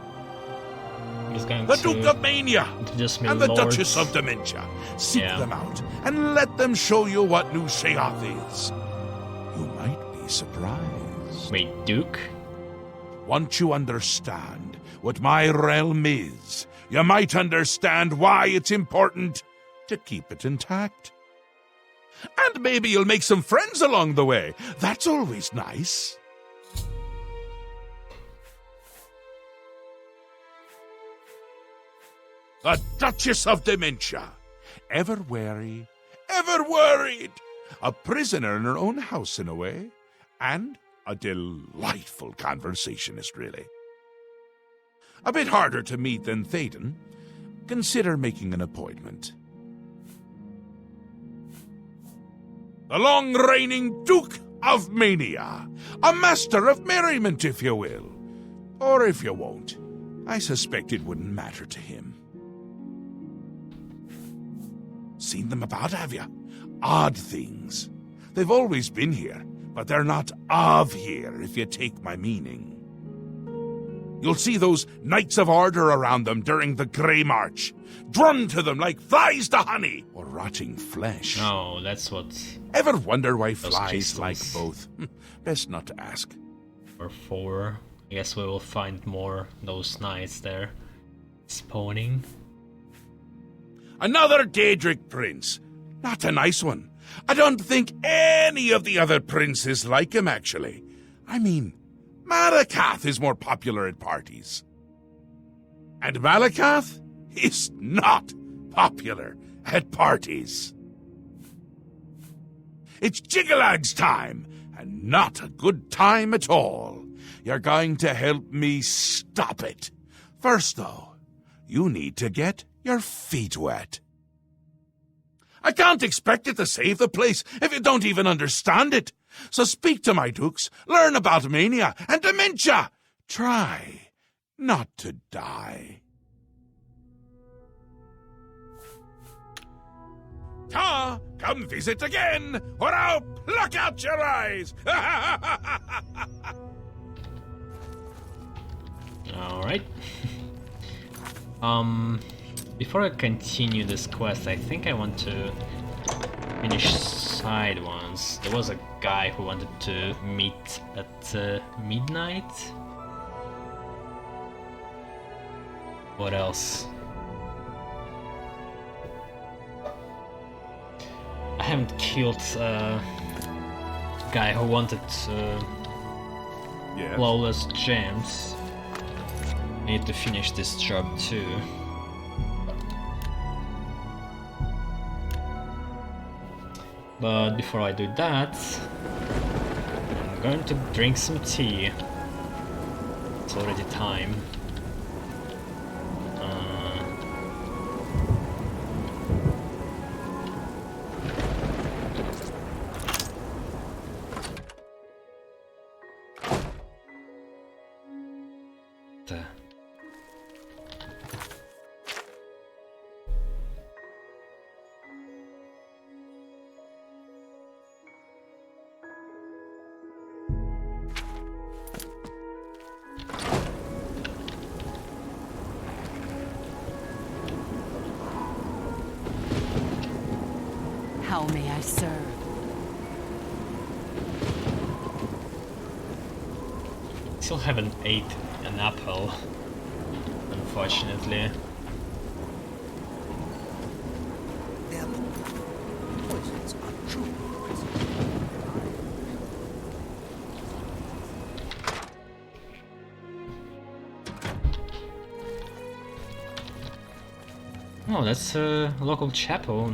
He's going the to Duke of Mania introduce me and the lords. Duchess of Dementia. Seek them out and let them show you what New Sheoth is. You might be surprised. Wait, Duke? Once you understand what my realm is, you might understand why it's important to keep it intact. And maybe you'll make some friends along the way. That's always nice. The Duchess of Dementia. Ever wary, ever worried. A prisoner in her own house in a way. And a delightful conversationist, really. A bit harder to meet than Théoden. Consider making an appointment. The long-reigning Duke of Mania. A master of merriment, if you will. Or if you won't, I suspect it wouldn't matter to him. Seen them about, have you? Odd things. They've always been here, but they're not of here, if you take my meaning. You'll see those Knights of Order around them during the Grey March, drawn to them like flies to honey, or rotting flesh. Oh, that's what... Ever wonder why those flies crystals. like both? Best not to ask. Or 4. I guess we will find more those knights there spawning. Another Daedric prince. Not a nice one. I don't think any of the other princes like him, actually. I mean, Malakath is more popular at parties. And Malakath is not popular at parties. It's Jiggalag's time, and not a good time at all. You're going to help me stop it. First, though, you need to get your feet wet. I can't expect it to save the place if you don't even understand it. So speak to my dukes, learn about mania and dementia. Try not to die. Ta, come visit again, or I'll pluck out your eyes. Alright. Before I continue this quest, I think I want to finish side ones. There was a guy who wanted to meet at midnight. What else? I haven't killed a guy who wanted flawless gems. I need to finish this job too. But before I do that, I'm going to drink some tea. It's already time. serve. Still haven't ate an apple, unfortunately. Poisons are true. Oh, that's a local chapel.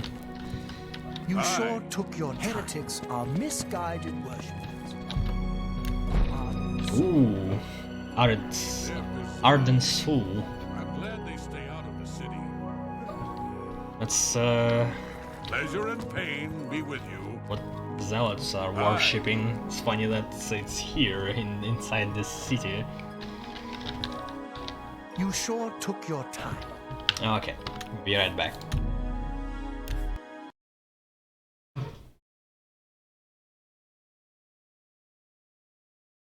You sure took your heretics are misguided worshippers. Ooh, Ardent Soul. I'm glad they stay out of the city. That's Pleasure and pain be with you. what zealots are worshipping. It's funny that it's here inside this city. You sure took your time. Okay, be right back.